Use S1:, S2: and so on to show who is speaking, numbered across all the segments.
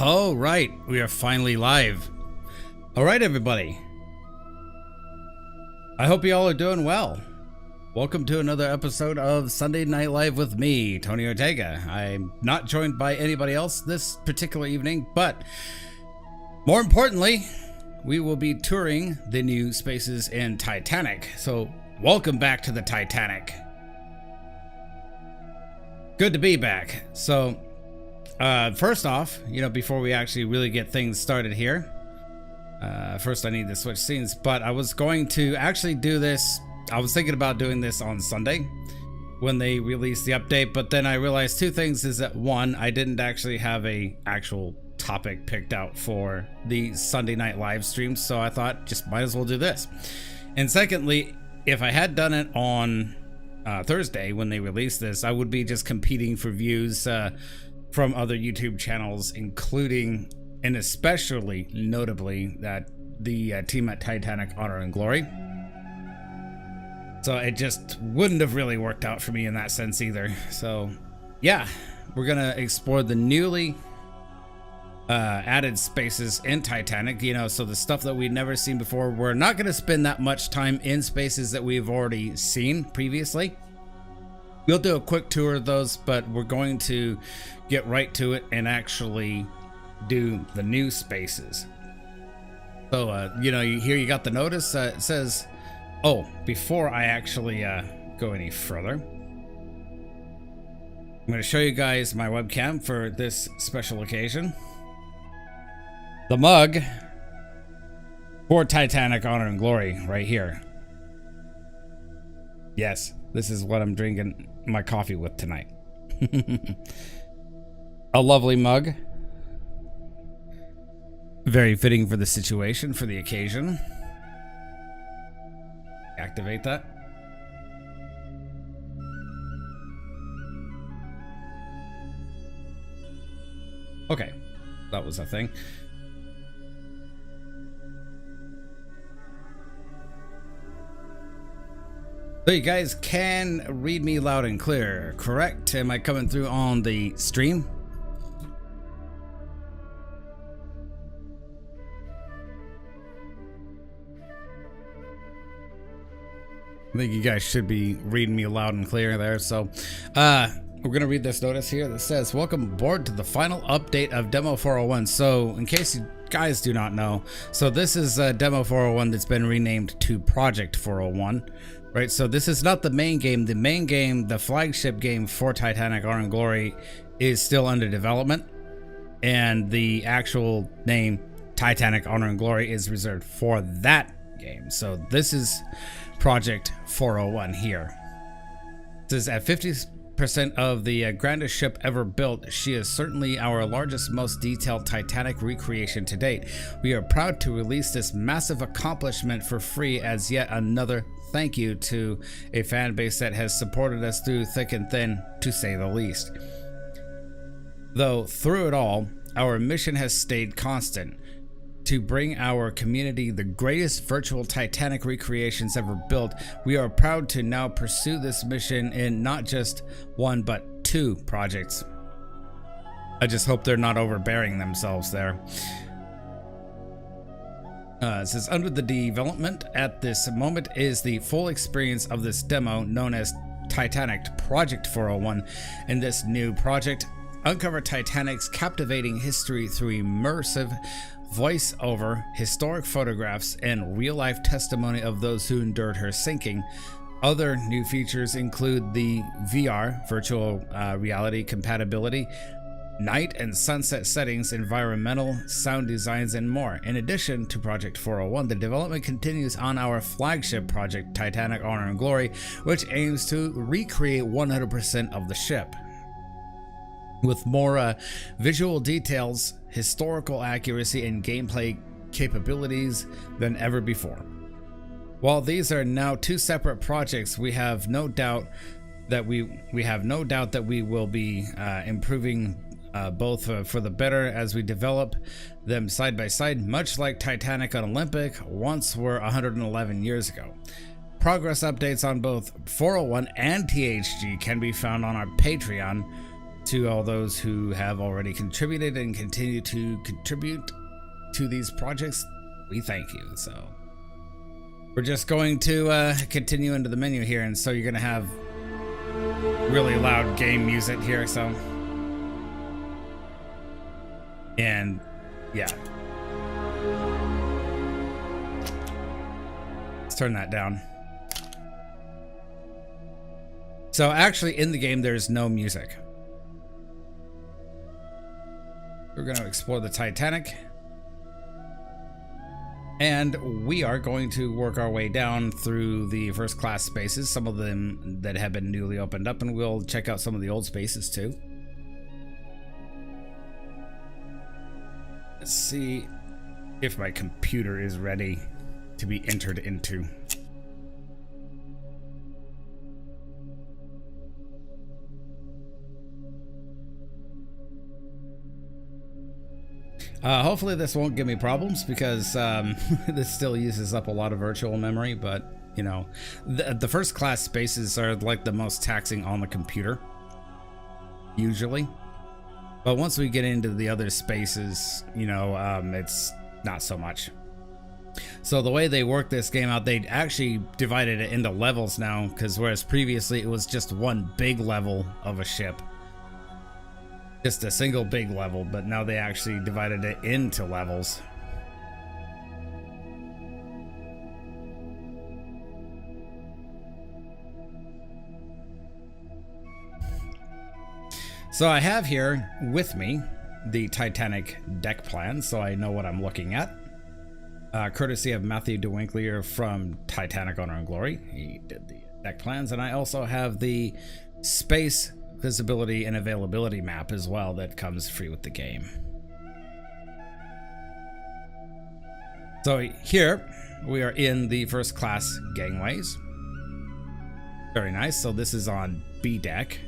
S1: Oh, right. We are finally live. All right, everybody. I hope you all are doing well. Welcome to another episode of Sunday Night Live with me, Tony Ortega. I'm not joined by anybody else this particular evening, but more importantly, we will be touring the new spaces in Titanic. So welcome back to the Titanic. Good to be back. So first off, before we actually really get things started here, first I need to switch scenes, but I was going to actually do this. I was thinking about doing this on Sunday when they released the update, but then I realized two things. Is that one, I didn't actually have a actual topic picked out for the Sunday night live stream, so I thought just might as well do this. And secondly, if I had done it on Thursday when they released this, I would be just competing for views from other YouTube channels, including and especially notably that the team at Titanic Honor and Glory. So it just wouldn't have really worked out for me in that sense either. So yeah, we're gonna explore the newly added spaces in Titanic, so the stuff that we've never seen before. We're not gonna spend that much time in spaces that we've already seen previously. We'll do a quick tour of those, but we're going to get right to it and actually do the new spaces. So you got the notice. It says, oh, before I actually go any further, I'm going to show you guys my webcam for this special occasion. The mug for Titanic Honor and Glory right here. Yes, this is what I'm drinking my coffee with tonight. A lovely mug. Very fitting for the situation, for the occasion. Activate that. Okay, that was a thing. So you guys can read me loud and clear, correct? Am I coming through on the stream? I think you guys should be reading me loud and clear there. So we're going to read this notice here that says, welcome aboard to the final update of Demo 401. So in case you guys do not know, so this is Demo 401 that's been renamed to Project 401. Right, so this is not the main game. The main game, the flagship game for Titanic Honor and Glory, is still under development. And the actual name, Titanic Honor and Glory, is reserved for that game. So this is Project 401 here. This is at 50% of the grandest ship ever built. She is certainly our largest, most detailed Titanic recreation to date. We are proud to release this massive accomplishment for free as yet another thank you to a fan base that has supported us through thick and thin, to say the least. Though through it all, our mission has stayed constant: to bring our community the greatest virtual Titanic recreations ever built. We are proud to now pursue this mission in not just one but two projects. I just hope they're not overbearing themselves there. It says, under the development at this moment is the full experience of this demo known as Titanic Project 401. In this new project, uncover Titanic's captivating history through immersive voice-over, historic photographs, and real-life testimony of those who endured her sinking. Other new features include the VR, virtual reality compatibility, night and sunset settings, environmental, sound designs, and more. In addition to Project 401, the development continues on our flagship project, Titanic Honor and Glory, which aims to recreate 100% of the ship, with more visual details, historical accuracy, and gameplay capabilities than ever before. While these are now two separate projects, we have no doubt that we will be improving both for the better as we develop them side by side, much like Titanic and Olympic once were 111 years ago. Progress updates on both 401 and THG can be found on our Patreon, to all those who have already contributed and continue to contribute to these projects. We thank you. So we're just going to continue into the menu here, and so you're going to have really loud game music here. So, and yeah, let's turn that down. So actually in the game, there's no music. We're going to explore the Titanic. And we are going to work our way down through the first class spaces, some of them that have been newly opened up, and we'll check out some of the old spaces too. Let's see if my computer is ready to be entered into. Hopefully this won't give me problems, because this still uses up a lot of virtual memory, but you know, the first class spaces are like the most taxing on the computer usually, but once we get into the other spaces, you know, it's not so much. So the way they work this game out, they actually divided it into levels now, because whereas previously it was just one big level of a ship, just a single big level, but now they actually divided it into levels. So I have here with me the Titanic deck plan, so I know what I'm looking at. Courtesy of Matthew DeWinkler from Titanic Honor and Glory. He did the deck plans, and I also have the space visibility and availability map as well that comes free with the game. So here we are in the first class gangways. Very nice. So this is on B deck,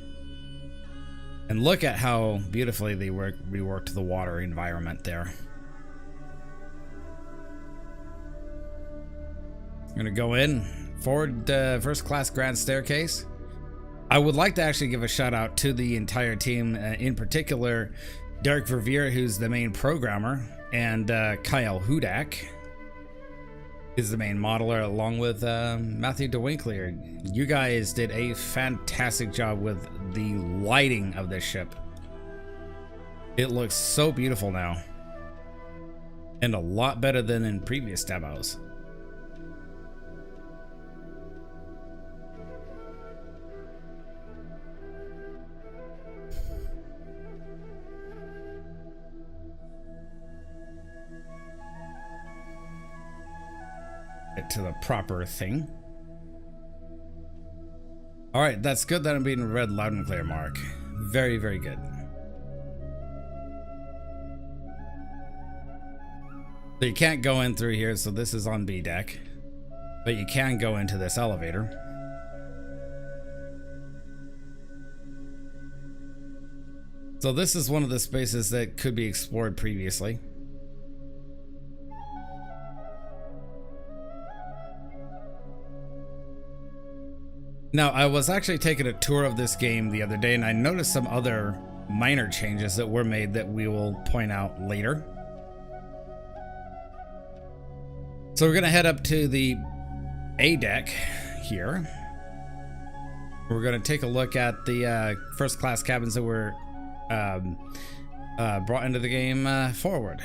S1: and look at how beautifully they reworked the water environment there. I'm gonna go in forward first class grand staircase. I would like to actually give a shout out to the entire team, in particular Derek Verveer, who's the main programmer, and Kyle Hudak is the main modeler, along with Matthew DeWinkler. You guys did a fantastic job with the lighting of this ship. It looks so beautiful now, and a lot better than in previous demos. To the proper thing. All right, that's good that I'm being read loud and clear, Mark. Very, very good. So you can't go in through here, so this is on B deck, but you can go into this elevator. So this is one of the spaces that could be explored previously. Now, I was actually taking a tour of this game the other day, and I noticed some other minor changes that were made that we will point out later. So we're going to head up to the A deck here. We're going to take a look at the first class cabins that were brought into the game forward.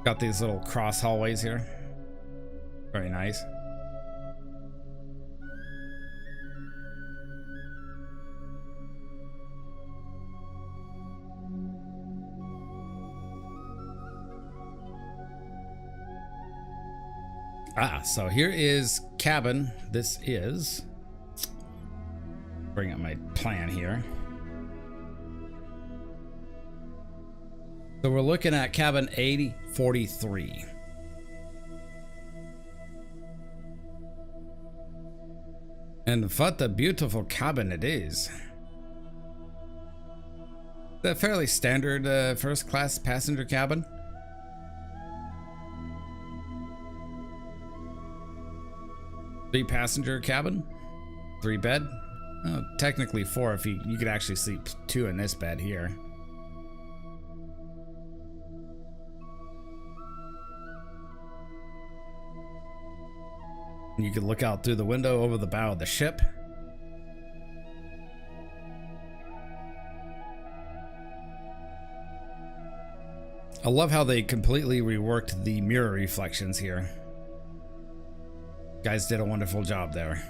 S1: Got these little cross hallways here. Very nice. So here is cabin. This is, bring up my plan here. So we're looking at cabin 8043. And what a beautiful cabin it is. A fairly standard first class passenger cabin. The passenger cabin. 3 bed. Oh, technically 4 if you could actually sleep 2 in this bed here. You could look out through the window over the bow of the ship. I love how they completely reworked the mirror reflections here. Guys did a wonderful job there.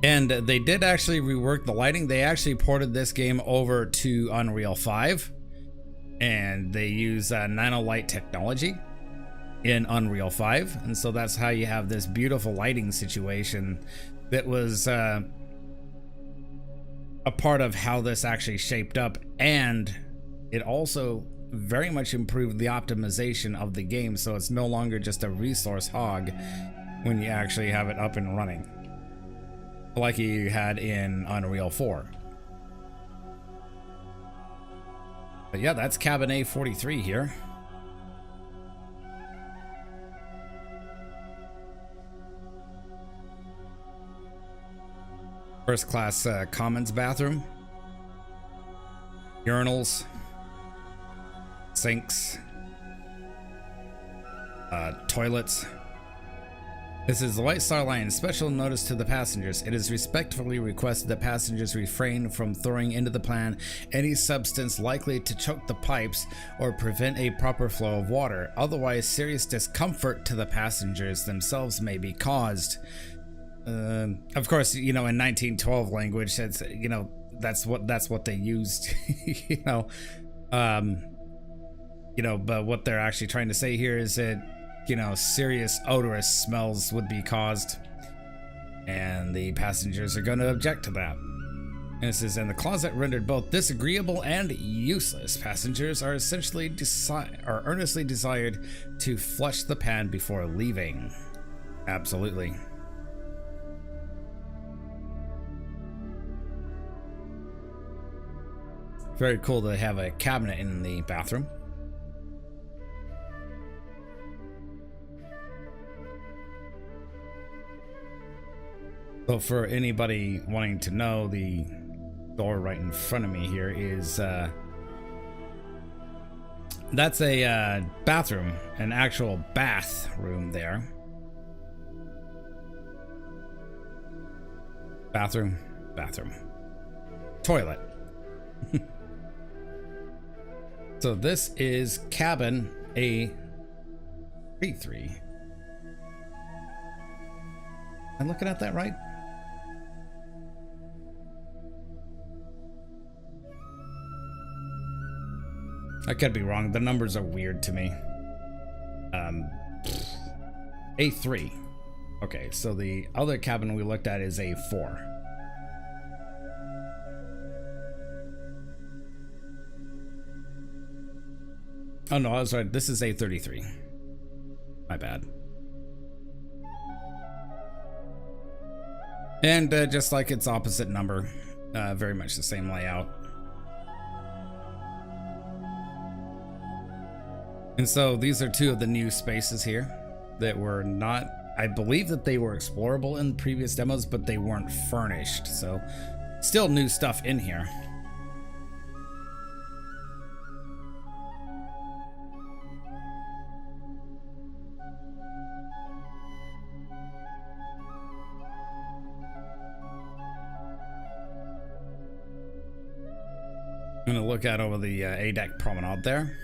S1: And they did actually rework the lighting. They actually ported this game over to Unreal 5. And they use nano light technology in Unreal 5. And so that's how you have this beautiful lighting situation that was a part of how this actually shaped up. And it also very much improved the optimization of the game, so it's no longer just a resource hog when you actually have it up and running like you had in Unreal 4. But yeah, that's cabin A43 here. First class commons bathroom, urinals, sinks, toilets. This is the White Star Line. Special notice to the passengers. It is respectfully requested that passengers refrain from throwing into the plan any substance likely to choke the pipes or prevent a proper flow of water. Otherwise, serious discomfort to the passengers themselves may be caused. Of course, you know, in 1912 language, it's, you know, that's what they used, you know, but what they're actually trying to say here is that, you know, serious odorous smells would be caused, and the passengers are going to object to that. And it says, and the closet rendered both disagreeable and useless. Passengers are essentially earnestly desired to flush the pan before leaving. Absolutely. Very cool to have a cabinet in the bathroom. So for anybody wanting to know, the door right in front of me here is that's a bathroom, an actual bathroom there. Bathroom, toilet. So this is cabin A33. Am I looking at that right? I could be wrong. The numbers are weird to me. A3. Okay, so the other cabin we looked at is A4. Oh no, I was right. This is A33. My bad. And just like its opposite number, very much the same layout. And so these are two of the new spaces here that were not, I believe that they were explorable in previous demos, but they weren't furnished. So still new stuff in here. I'm gonna look out over the A-deck promenade there.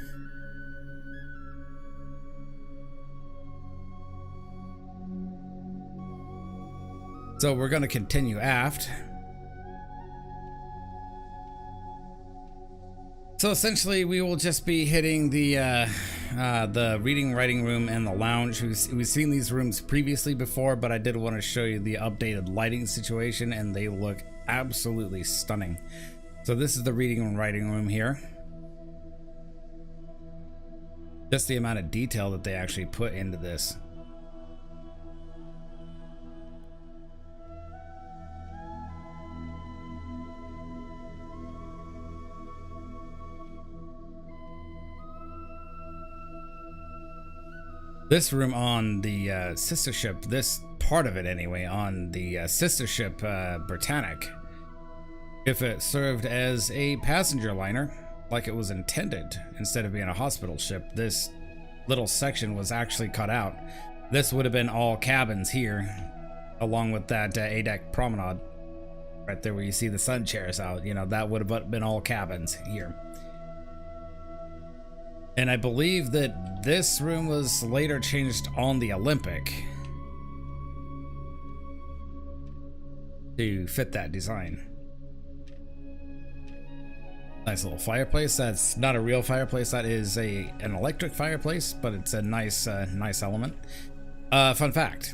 S1: So we're gonna continue aft. So essentially we will just be hitting the reading, writing room and the lounge. We've seen these rooms previously before, but I did want to show you the updated lighting situation, and they look absolutely stunning. So this is the reading and writing room here. Just the amount of detail that they actually put into this. This room on the sister ship, this part of it anyway, on the sister ship Titanic, if it served as a passenger liner like it was intended instead of being a hospital ship, this little section was actually cut out. This would have been all cabins here, along with that A-deck promenade right there where you see the sun chairs out. You know, that would have been all cabins here. And I believe that this room was later changed on the Olympic to fit that design. Nice little fireplace. That's not a real fireplace. That is an electric fireplace, but it's a nice nice element. Fun fact: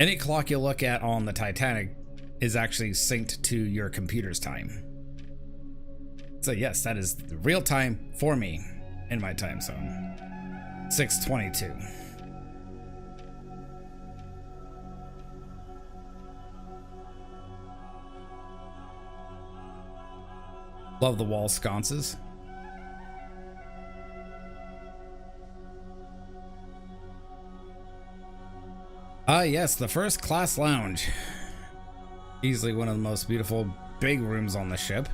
S1: any clock you look at on the Titanic is actually synced to your computer's time. So yes, that is real time for me in my time zone. 6:22. Love the wall sconces. Yes, the first class lounge. Easily one of the most beautiful big rooms on the ship.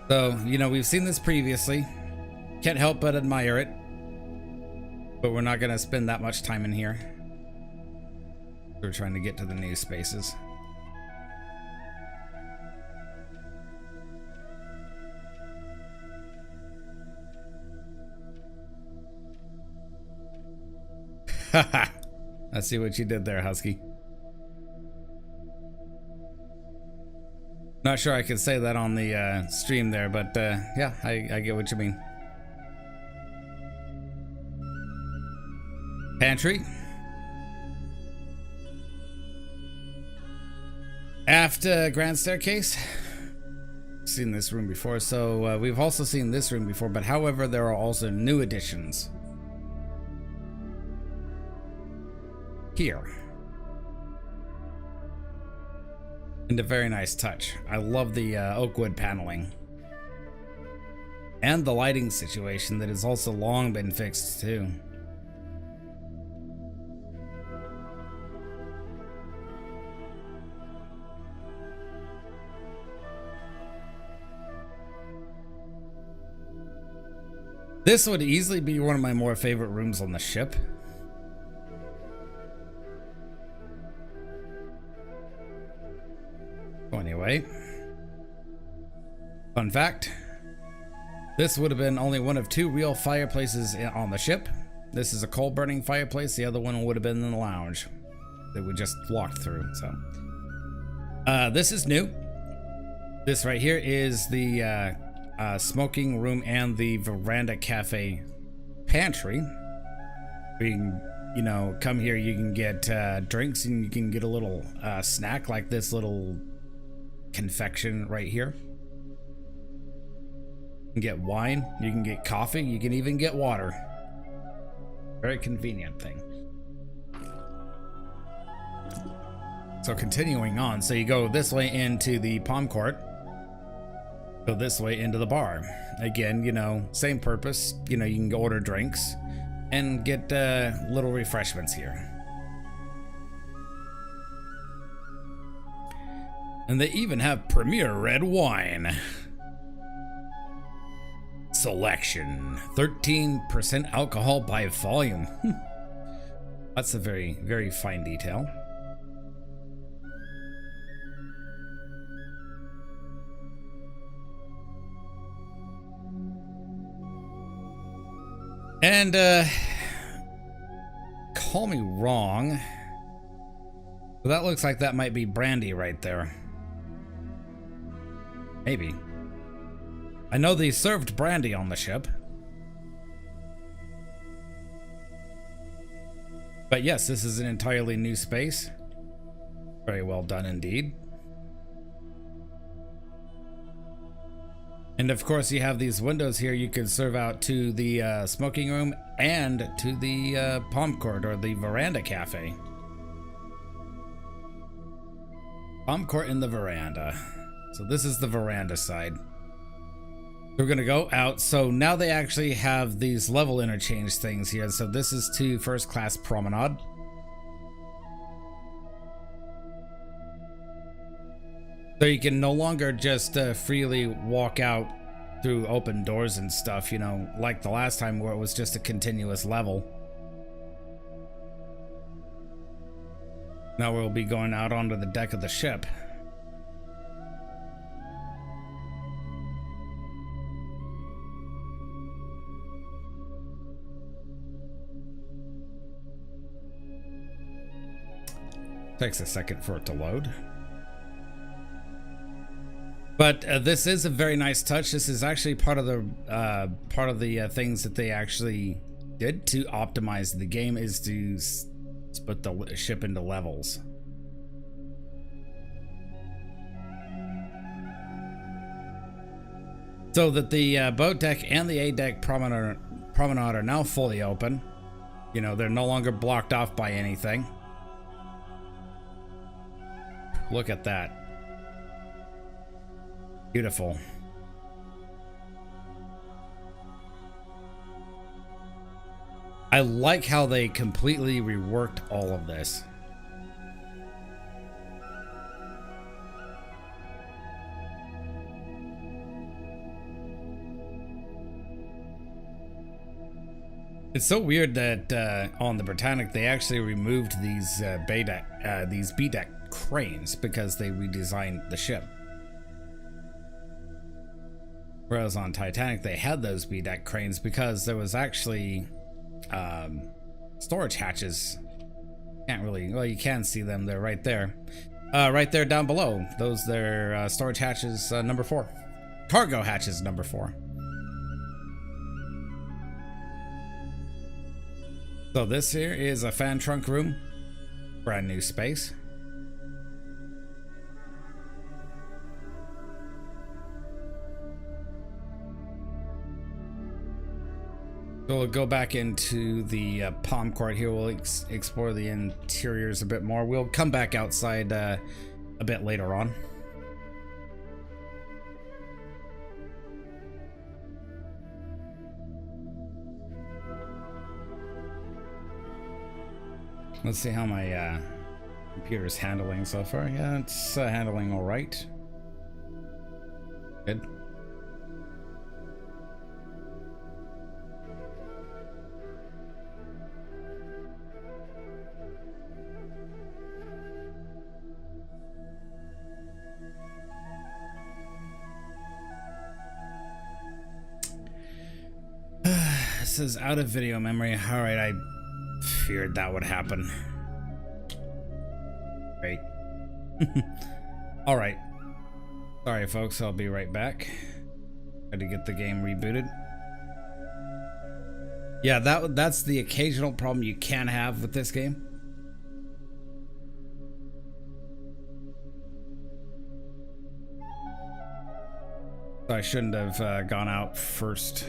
S1: So, you know, we've seen this previously. Can't help but admire it. But we're not going to spend that much time in here. We're trying to get to the new spaces. Haha. I see what you did there, Husky. Not sure I could say that on the stream there, but yeah, I get what you mean. Pantry. Aft grand staircase. Seen this room before, so we've also seen this room before, but however, there are also new additions here. And a very nice touch. I love the oak wood paneling. And the lighting situation that has also long been fixed too. This would easily be one of my more favorite rooms on the ship. Anyway, fun fact, this would have been only one of two real fireplaces on the ship. This is a coal burning fireplace. The other one would have been in the lounge that we just walked through. So this is new. This right here is the smoking room and the veranda cafe pantry. We can, you know, come here, you can get drinks, and you can get a little snack like this little confection right here. You can get wine, you can get coffee, you can even get water. Very convenient thing. So continuing on, so you go this way into the palm court, go this way into the bar. Again, you know, same purpose. You know, you can go order drinks and get little refreshments here. And they even have premier red wine. Selection, 13% alcohol by volume. That's a very, very fine detail. And call me wrong, but that looks like that might be brandy right there. Maybe. I know they served brandy on the ship. But yes, this is an entirely new space. Very well done indeed. And of course you have these windows here you can serve out to the smoking room and to the palm court or the veranda cafe. Palm court and the veranda. So this is the veranda side. We're gonna go out. So now they actually have these level interchange things here. So this is to first class promenade. So you can no longer just freely walk out through open doors and stuff, you know, like the last time where it was just a continuous level. Now we'll be going out onto the deck of the ship. Takes a second for it to load. But this is a very nice touch. This is actually part of the things that they actually did to optimize the game, is to split the ship into levels. So that the boat deck and the A deck promenade are now fully open. You know, they're no longer blocked off by anything. Look at that. Beautiful. I like how they completely reworked all of this. It's so weird that on the Titanic they actually removed these B deck cranes because they redesigned the ship. Whereas on Titanic they had those B deck cranes because there was actually storage hatches. Can't really, well, you can see them. They're right there, right there down below. Those they're storage hatches number 4, cargo hatches number 4. So this here is a fan trunk room, brand new space. So we'll go back into the palm court here. We'll explore the interiors a bit more. We'll come back outside a bit later on. Let's see how my computer's handling so far. Yeah, it's handling all right. Good. This is out of video memory. All right, I feared that would happen. Great. All right. Sorry, folks. I'll be right back. Got to get the game rebooted. Yeah, that's the occasional problem you can have with this game. So I shouldn't have gone out first.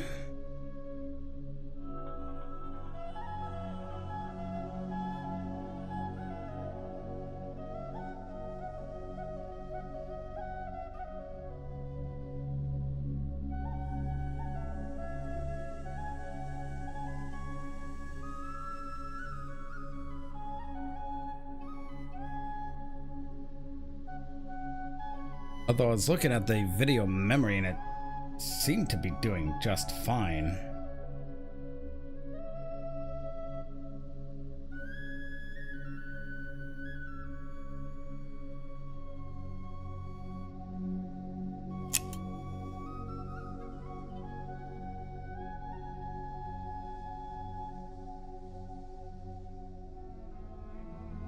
S1: Although I was looking at the video memory and it seemed to be doing just fine.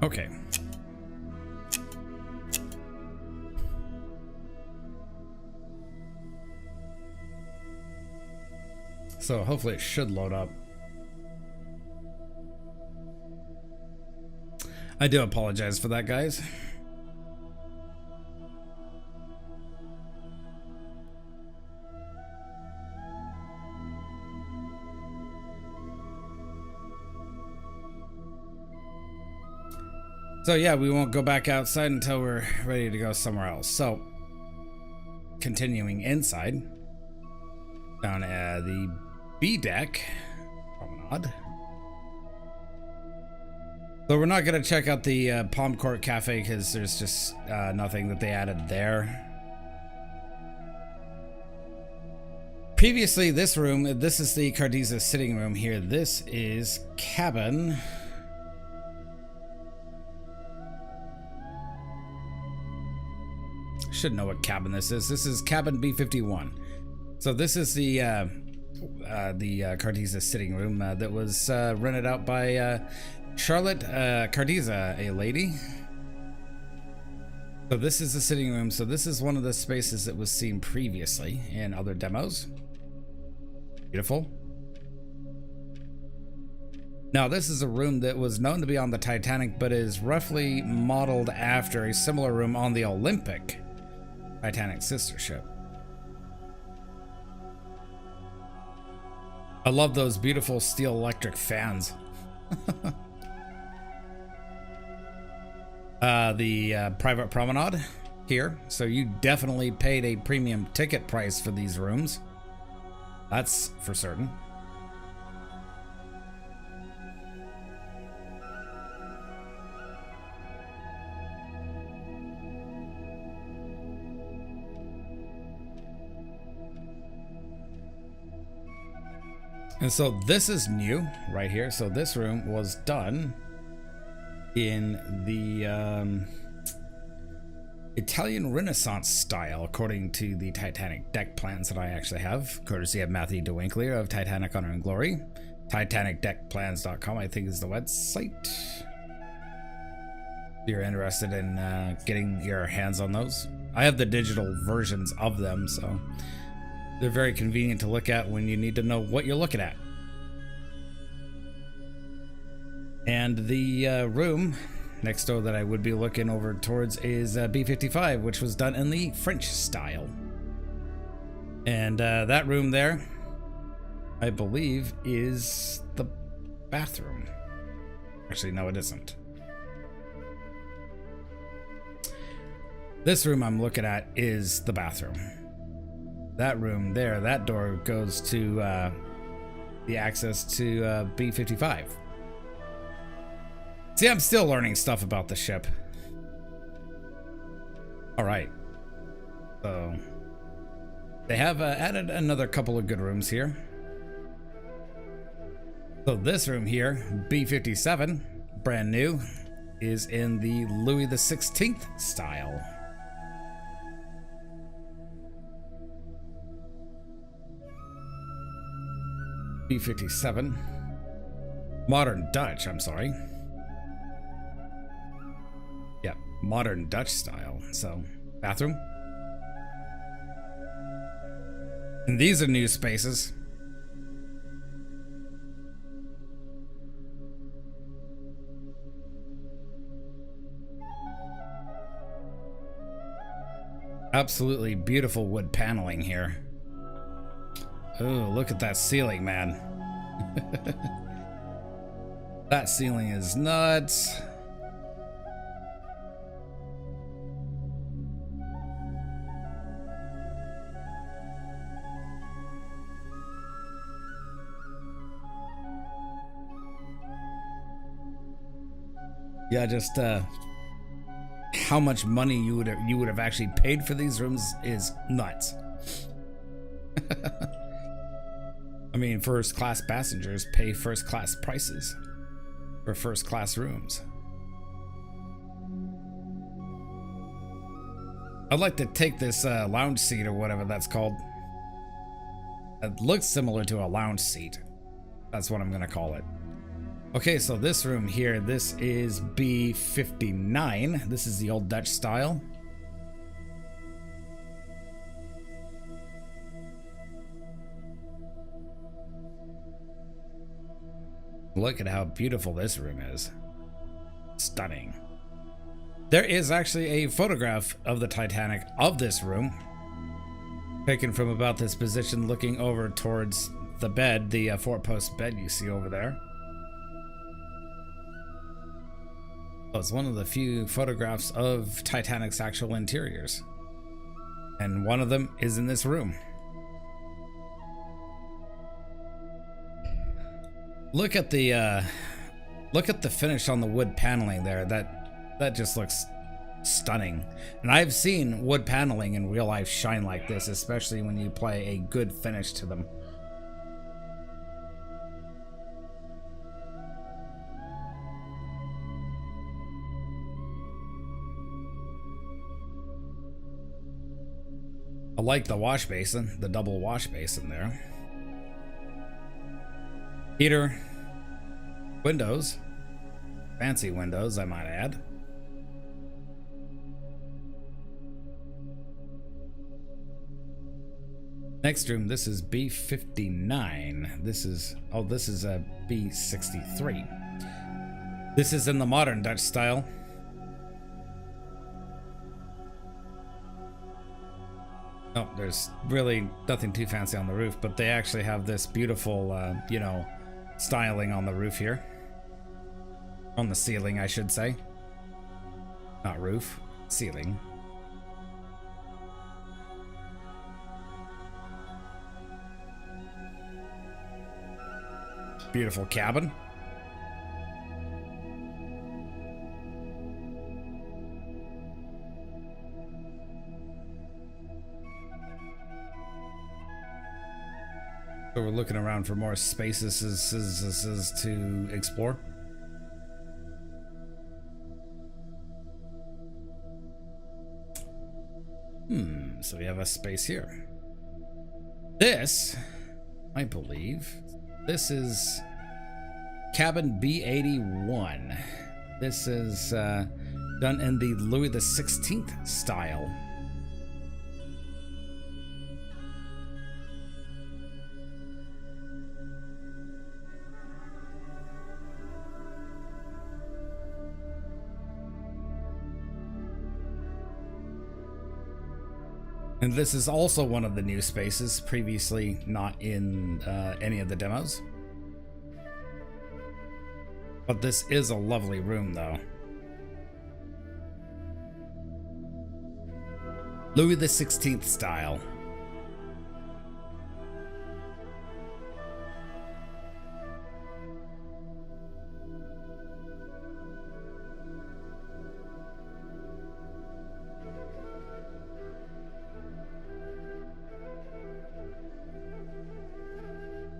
S1: Okay. So hopefully it should load up. I do apologize for that, guys. So yeah, we won't go back outside until we're ready to go somewhere else. So, continuing inside. Down at the B deck promenade. So we're not going to check out the Palm Court Cafe because there's just nothing that they added there. Previously, this room, this is the Cardiza sitting room here. This is cabin. Should know what cabin this is. This is cabin B51. So this is the Cardiza sitting room that was rented out by Charlotte Cardiza, a lady. So this is the sitting room. So this is one of the spaces that was seen previously in other demos. Beautiful. Now this is a room that was known to be on the Titanic, but is roughly modeled after a similar room on the Olympic Titanic sister ship. I love those beautiful steel electric fans. The private promenade here. So you definitely paid a premium ticket price for these rooms. That's for certain. And so this is new right here. So this room was done in the Italian Renaissance style, according to the Titanic deck plans that I actually have, courtesy of Matthew DeWinkler of Titanic Honor and Glory. TitanicDeckPlans.com, I think, is the website. If you're interested in getting your hands on those. I have the digital versions of them, so they're very convenient to look at when you need to know what you're looking at. And the room next door that I would be looking over towards is B55, which was done in the French style. And that room there, I believe, is the bathroom. Actually, no, it isn't. This room I'm looking at is the bathroom. That room there, that door goes to the access to B55. See, I'm still learning stuff about the ship. All right. So they have added another couple of good rooms here. So this room here, B57, brand new, is in the Louis XVI style. B57. Modern Dutch, I'm sorry. Yeah, modern Dutch style. So, bathroom. And these are new spaces. Absolutely beautiful wood paneling here. Oh, look at that ceiling, man. That ceiling is nuts. Yeah, just how much money you would have actually paid for these rooms is nuts. I mean, first class passengers pay first class prices for first class rooms. I'd like to take this lounge seat or whatever that's called. It looks similar to a lounge seat. That's what I'm gonna call it. Okay, so this room here, this is B59. This is the old Dutch style. Look at how beautiful this room is. Stunning. There is actually a photograph of the Titanic of this room, taken from about this position looking over towards the bed, the four-post bed you see over there. Well, it's one of the few photographs of Titanic's actual interiors. And one of them is in this room. Look at the finish on the wood paneling there. That just looks stunning. And I've seen wood paneling in real life shine like this, especially when you apply a good finish to them. I like the wash basin, the double wash basin there. Heater, windows, fancy windows, I might add. Next room, this is B59. This is a B63. This is in the modern Dutch style. Oh, there's really nothing too fancy on the roof, but they actually have this beautiful, you know, styling on the roof here. On the ceiling, I should say. Not roof, ceiling. Beautiful cabin. So we're looking around for more spaces to explore. So we have a space here. This, I believe, this is cabin B81. This is done in the Louis XVI style. And this is also one of the new spaces, previously not in any of the demos. But this is a lovely room, though. Louis XVI style.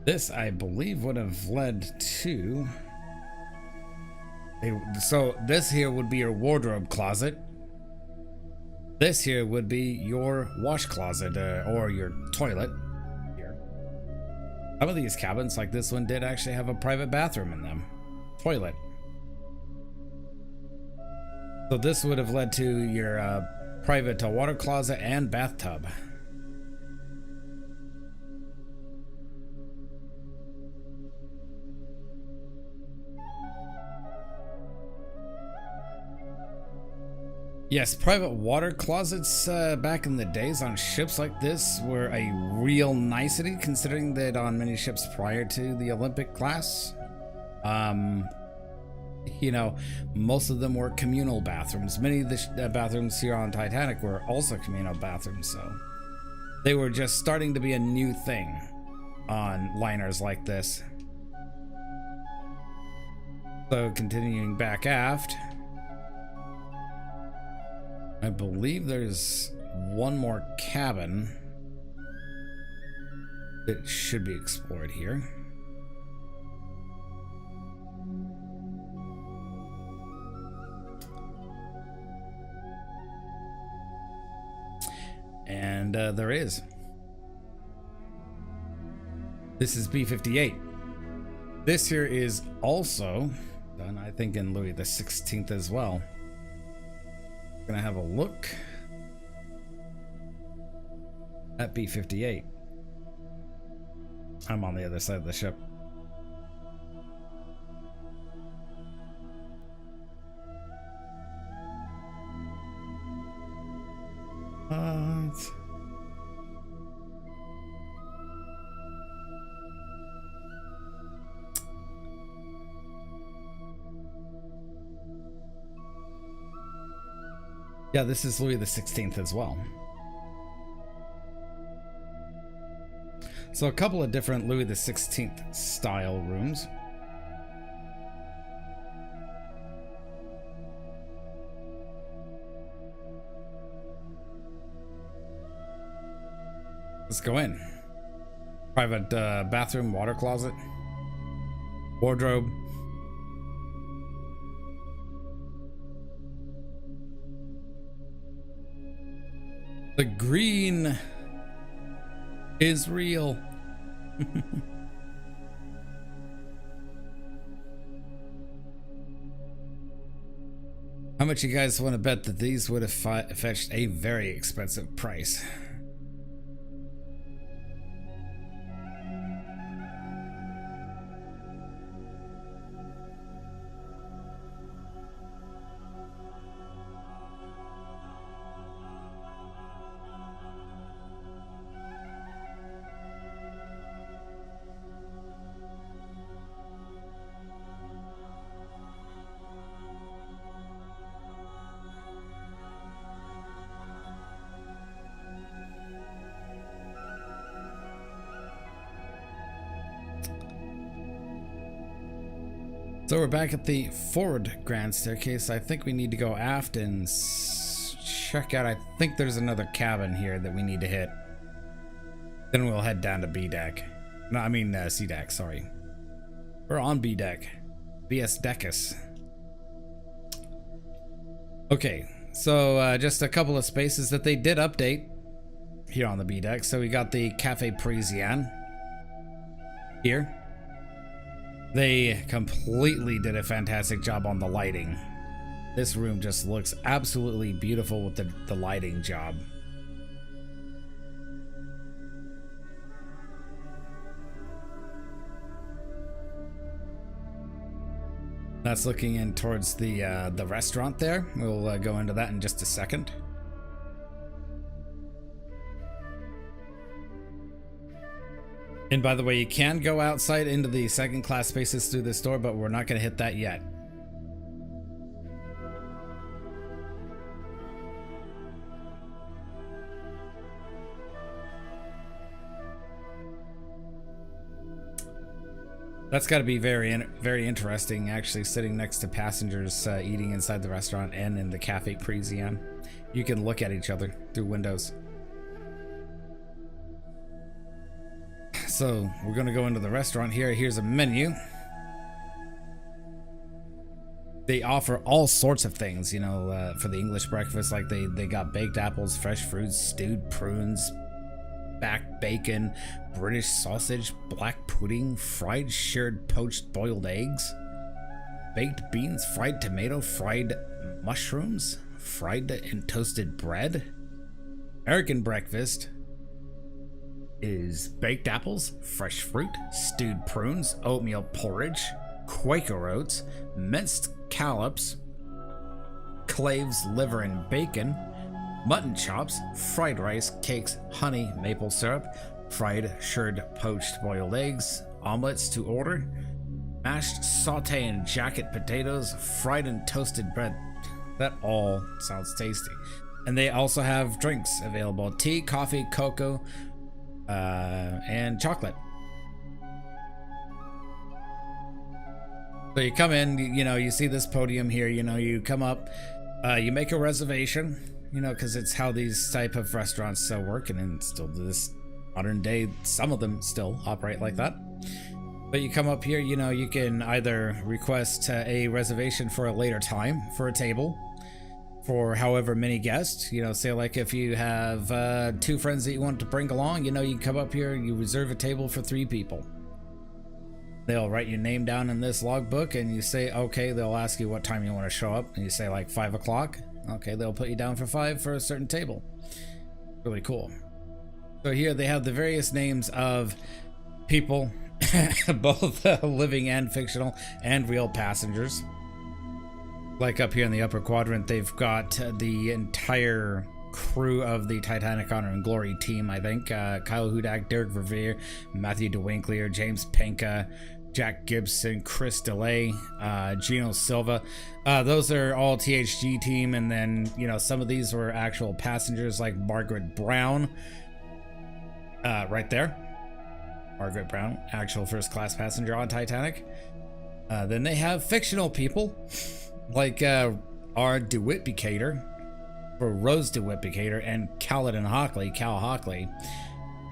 S1: This, I believe, would have led to... So this here would be your wardrobe closet. This here would be your wash closet, or your toilet. Here. Some of these cabins, like this one, did actually have a private bathroom in them. Toilet. So this would have led to your private water closet and bathtub. Yes, private water closets back in the days on ships like this were a real nicety, considering that on many ships prior to the Olympic class, you know, most of them were communal bathrooms. Many of the bathrooms here on Titanic were also communal bathrooms, so they were just starting to be a new thing on liners like this. So continuing back aft, I believe there's one more cabin that should be explored here. And there is. This is B58. This here is also done, I think, in Louis the 16th as well. Gonna have a look at B58. I'm on the other side of the ship. Yeah, this is Louis the 16th as well. So a couple of different Louis the 16th style rooms. Let's go in. Private bathroom, water closet, wardrobe. The green is real. How much you guys want to bet that these would have fetched a very expensive price? So we're back at the forward grand staircase. I think we need to go aft and check out. I think there's another cabin here that we need to hit. Then we'll head down to B deck. No, I mean C deck, sorry. We're on B deck. BS Deckus. Okay, so just a couple of spaces that they did update here on the B deck. So we got the Cafe Parisienne here. They completely did a fantastic job on the lighting. This room just looks absolutely beautiful with the lighting job. That's looking in towards the restaurant there. We'll go into that in just a second. And by the way, you can go outside into the second class spaces through this door, but we're not going to hit that yet. That's got to be very interesting, actually, sitting next to passengers eating inside the restaurant and in the Cafe Parisienne. You can look at each other through windows. So we're going to go into the restaurant here. Here's a menu. They offer all sorts of things, you know, for the English breakfast. Like they got baked apples, fresh fruits, stewed prunes, back bacon, British sausage, black pudding, fried shirred poached boiled eggs, baked beans, fried tomato, fried mushrooms, fried and toasted bread. American breakfast is baked apples, fresh fruit, stewed prunes, oatmeal porridge, Quaker oats, minced scallops, claves, liver and bacon, mutton chops, fried rice, cakes, honey, maple syrup, fried shirred poached boiled eggs, omelets to order, mashed saute and jacket potatoes, fried and toasted bread. That all sounds tasty. And they also have drinks available: tea, coffee, cocoa, and chocolate. So you come in, you know, you see this podium here, you know, you come up, you make a reservation, you know, because it's how these type of restaurants still work, and still to this modern day, some of them still operate like that. But you come up here, you know, you can either request a reservation for a later time for a table for however many guests, you know, say like if you have 2 friends that you want to bring along, you know, you come up here, you reserve a table for 3 people. They'll write your name down in this logbook and you say, okay, they'll ask you what time you want to show up, and you say like 5 o'clock. Okay, they'll put you down for 5 for a certain table. Really cool. So here they have the various names of people, both living and fictional, and real passengers. Like up here in the upper quadrant, they've got the entire crew of the Titanic Honor and Glory team, I think. Kyle Hudak, Derek Verveer, Matthew DeWinkler, James Pinka, Jack Gibson, Chris DeLay, Gino Silva. Those are all THG team, and then, you know, some of these were actual passengers like Margaret Brown. Right there. Margaret Brown, actual first class passenger on Titanic. Then they have fictional people like our DeWitt Bucator, for Rose DeWitt Bucator, and Cal Hockley.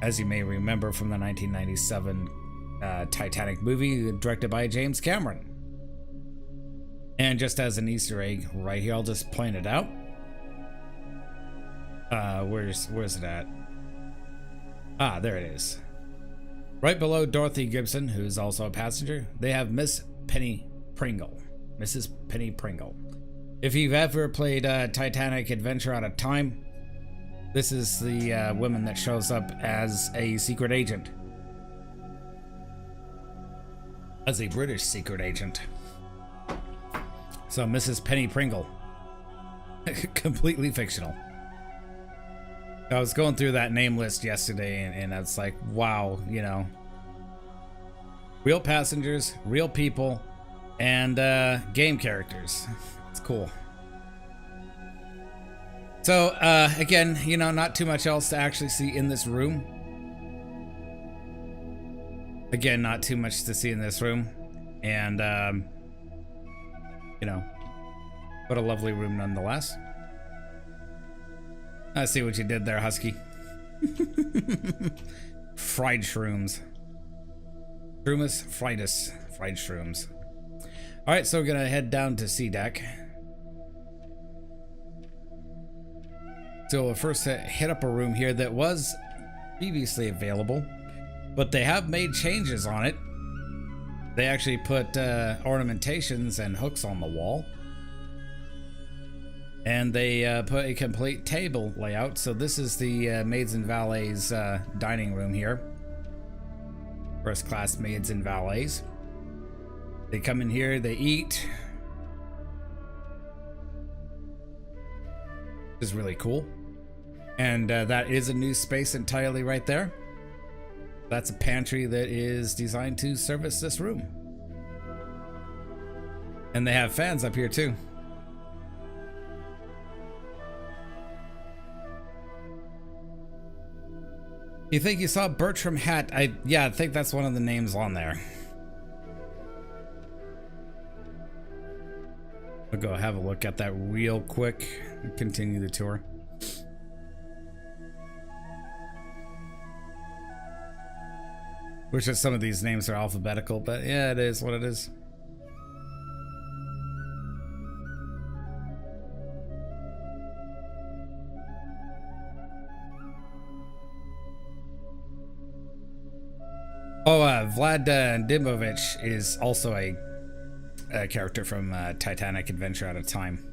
S1: as you may remember from the 1997 Titanic movie directed by James Cameron. And just as an Easter egg right here, I'll just point it out. Where's it at? Ah, there it is. Right below Dorothy Gibson, who's also a passenger, they have Miss Penny Pringle. Mrs. Penny Pringle. If you've ever played Titanic Adventure Out of Time, this is the woman that shows up as a secret agent. As a British secret agent. So Mrs. Penny Pringle. Completely fictional. I was going through that name list yesterday and I was like, wow, you know. Real passengers, real people, and game characters. It's cool. So, again, you know, not too much else to actually see in this room. Again, not too much to see in this room. And, you know, what a lovely room nonetheless. I see what you did there, Husky. Fried shrooms. Shroomus, friedus, fried shrooms. Alright, so we're gonna head down to C deck. So we'll first hit up a room here that was previously available, but they have made changes on it. They actually put ornamentations and hooks on the wall. And they put a complete table layout. So this is the maids and valets dining room here. First class maids and valets. They come in here, they eat. Which is really cool. And that is a new space entirely right there. That's a pantry that is designed to service this room. And they have fans up here too. You think you saw Bertram Hat? Yeah, I think that's one of the names on there. I'll go have a look at that real quick and continue the tour. Wish that some of these names are alphabetical, but yeah, it is what it is. Oh, Vlad Dimovich is also a character from Titanic Adventure Out of Time.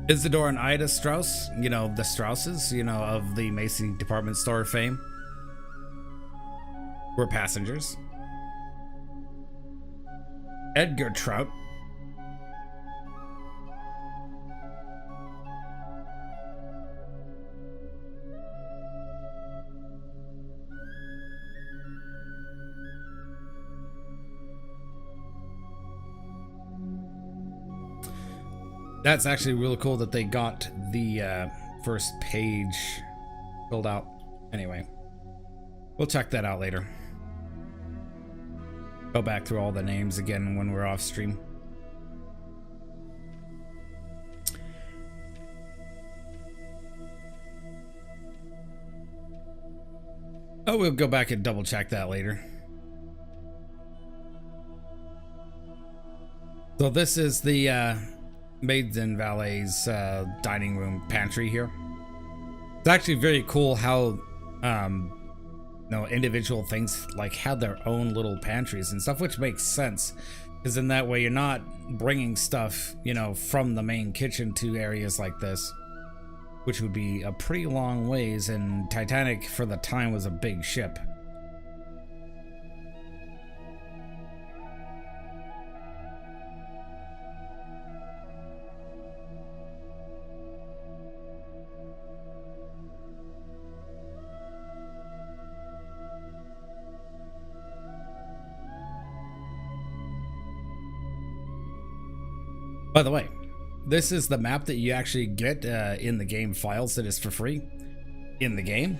S1: Isidore and Ida Strauss, you know, the Strausses, you know, of the Macy department store fame, were passengers. Edgar Trout. That's actually really cool that they got the first page filled out. Anyway, we'll check that out later. Go back through all the names again when we're off stream. Oh, we'll go back and double check that later. So this is the maids and valets dining room pantry here. It's actually very cool how you know, individual things like had their own little pantries and stuff, which makes sense because in that way you're not bringing stuff, you know, from the main kitchen to areas like this, which would be a pretty long ways, and Titanic for the time was a big ship. By the way, this is the map that you actually get in the game files that is for free in the game.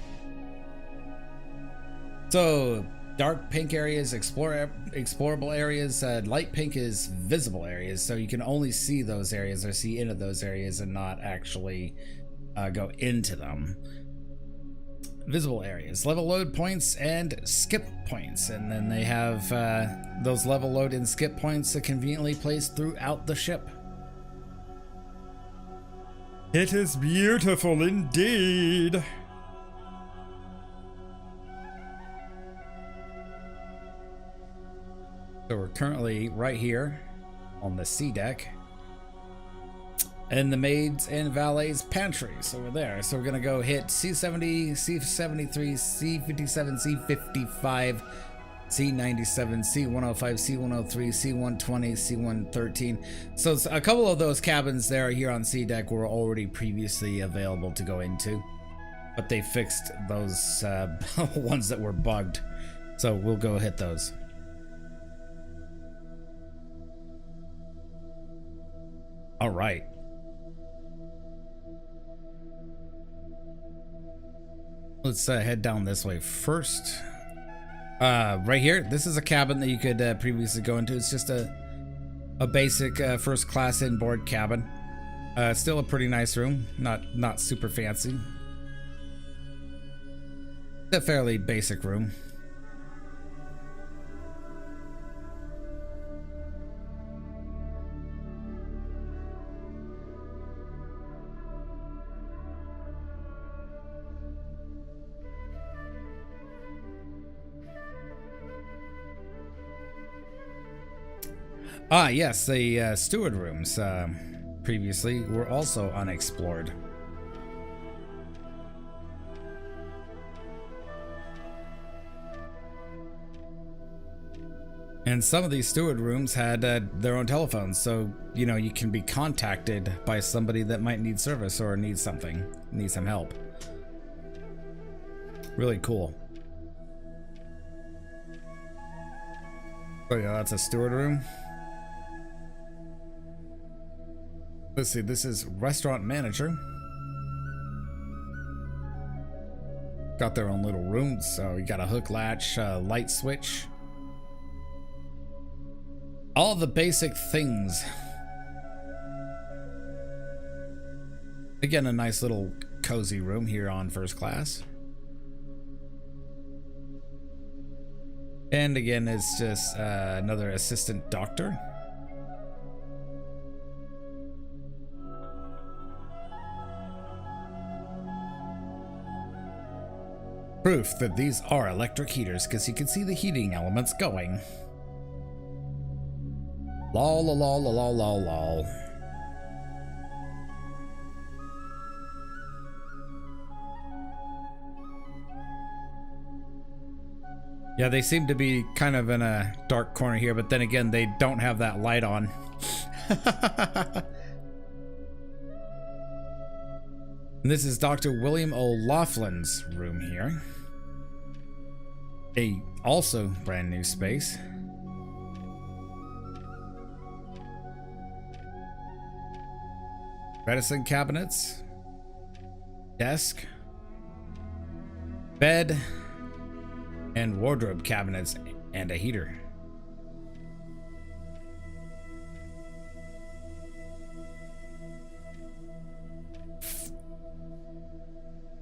S1: So dark pink areas, explorable areas, light pink is visible areas. So you can only see those areas or see into those areas and not actually go into them. Visible areas, level load points, and skip points. And then they have those level load and skip points conveniently placed throughout the ship. It is beautiful indeed. So we're currently right here on the C deck in the maids and valets pantry. So we're there. So we're gonna go hit C70, C73, C57, C55, C97, C105, C103, C120, C113. So a couple of those cabins there here on C deck were already previously available to go into, but they fixed those ones that were bugged. So we'll go hit those. All right. Let's head down this way first. Right here, this is a cabin that you could previously go into. It's just a basic first class inboard cabin. Still a pretty nice room, not super fancy. It's a fairly basic room. Ah, yes, the steward rooms previously were also unexplored. And some of these steward rooms had their own telephones, so, you know, you can be contacted by somebody that might need service or need something, need some help. Really cool. Oh yeah, that's a steward room. Let's see, this is restaurant manager. Got their own little rooms, so you got a hook latch, light switch. All the basic things. Again, a nice little cozy room here on first class. And again, it's just another assistant doctor. Proof that these are electric heaters, because you can see the heating elements going. Lol, lol, lol, lol, lol, lol. Yeah, they seem to be kind of in a dark corner here, but then again, they don't have that light on. And this is Dr. William O'Loughlin's room here. A also brand new space. Medicine cabinets, desk, bed, and wardrobe cabinets, and a heater.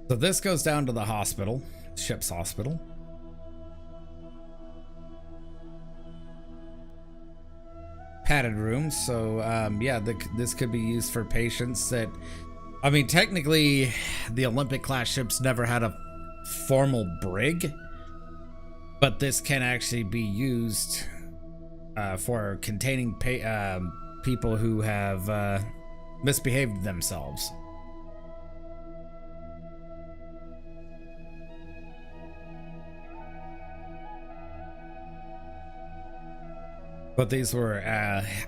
S1: So this goes down to the hospital, ship's hospital. Padded rooms, so yeah, this could be used for patients that, I mean, technically the Olympic class ships never had a formal brig, but this can actually be used for containing people who have misbehaved themselves. But these were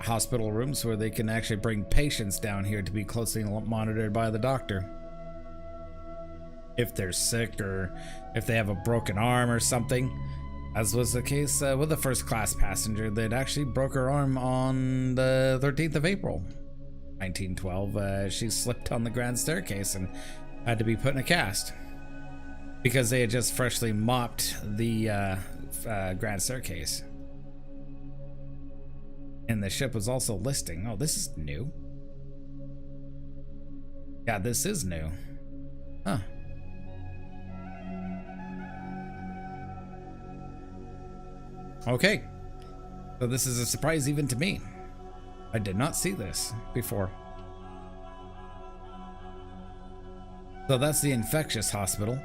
S1: hospital rooms where they can actually bring patients down here to be closely monitored by the doctor. If they're sick or if they have a broken arm or something, as was the case with the first class passenger that actually broke her arm on the 13th of April. 1912, she slipped on the grand staircase and had to be put in a cast because they had just freshly mopped the grand staircase. And the ship was also listing. Oh, this is new. Yeah, this is new. Huh. Okay. So this is a surprise even to me. I did not see this before. So that's the infectious hospital.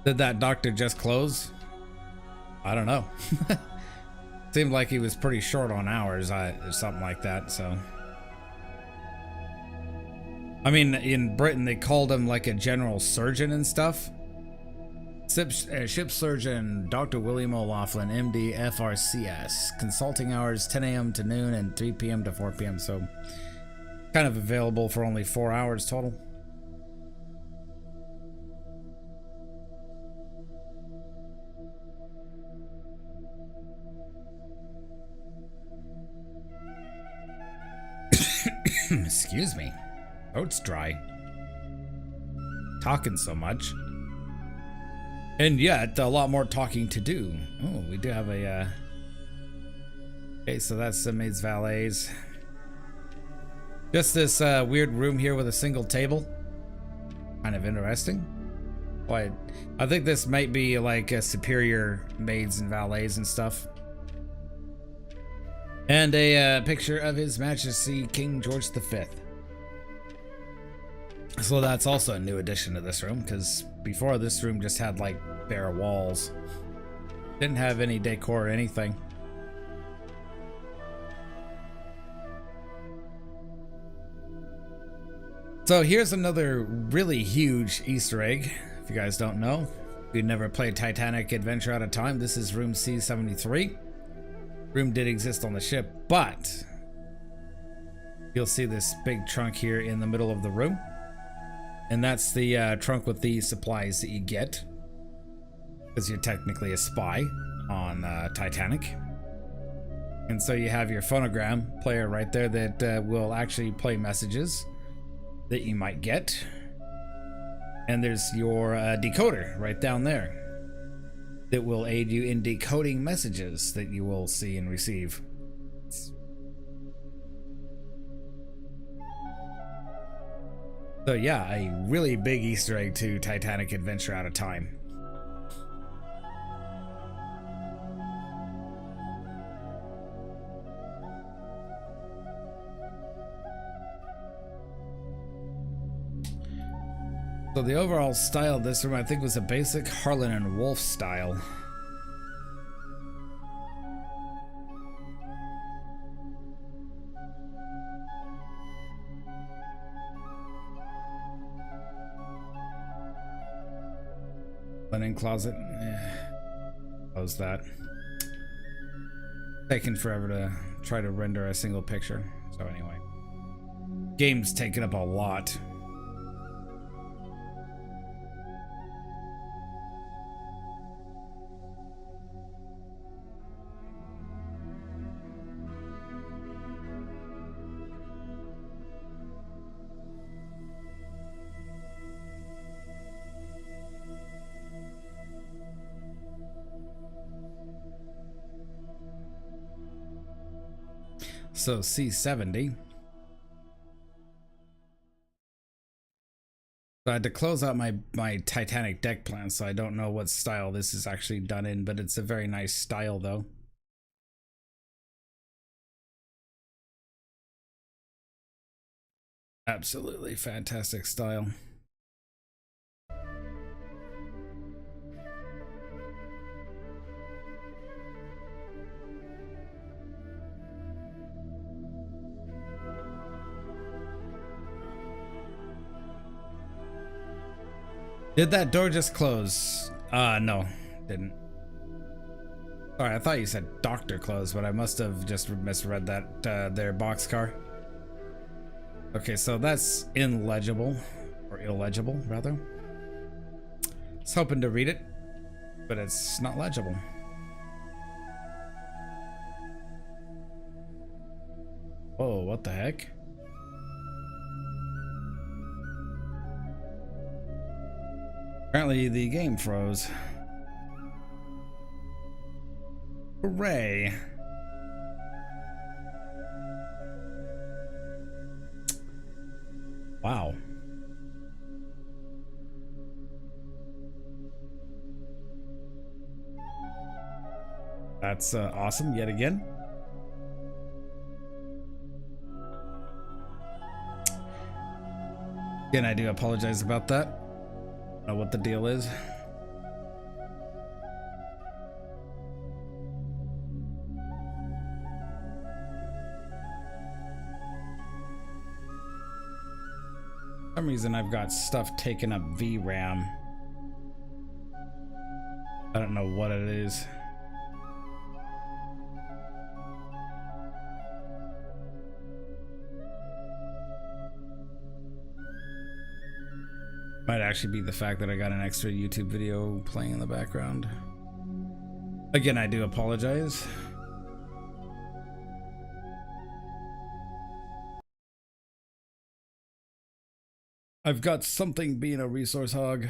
S1: Did that doctor just close? I don't know. Seemed like he was pretty short on hours, or something like that, so. I mean, in Britain, they called him like a general surgeon and stuff. Ship surgeon Dr. William O'Loughlin, MD, FRCS. Consulting hours 10 a.m. to noon and 3 p.m. to 4 p.m. So kind of available for only 4 hours total. Excuse me. Throat's dry. Talking so much. And yet, a lot more talking to do. Oh, we do have a, okay, so that's the maids valets. Just this weird room here with a single table. Kind of interesting. But I think this might be like a superior maids and valets and stuff. And a picture of His Majesty King George V. So that's also a new addition to this room, because before this room just had like bare walls. Didn't have any decor or anything. So here's another really huge Easter egg, if you guys don't know. If you've never played Titanic Adventure Out of Time, this is room C73. Room did exist on the ship, but you'll see this big trunk here in the middle of the room. And that's the trunk with the supplies that you get, because you're technically a spy on Titanic. And so you have your phonogram player right there that will actually play messages that you might get. And there's your decoder right down there that will aid you in decoding messages that you will see and receive. So yeah, a really big Easter egg to Titanic Adventure Out of Time. So the overall style of this room, I think, was a basic Harlan and Wolff style. Linen closet. Close that. Taking forever to try to render a single picture. So anyway, game's taking up a lot. So C70. So I had to close out my Titanic deck plan, so I don't know what style this is actually done in, but it's a very nice style though. Absolutely fantastic style. Did that door just close? No, didn't. Sorry, I thought you said doctor close, but I must have just misread that, their boxcar. Okay, so that's illegible, or illegible, rather. I was hoping to read it, but it's not legible. Whoa, what the heck? Apparently the game froze. Hooray. Wow. That's awesome yet again. Again, I do apologize about that. I don't know what the deal is. For some reason I've got stuff taking up VRAM. I don't know what it is. Might actually be the fact that I got an extra YouTube video playing in the background. Again, I do apologize. I've got something being a resource hog.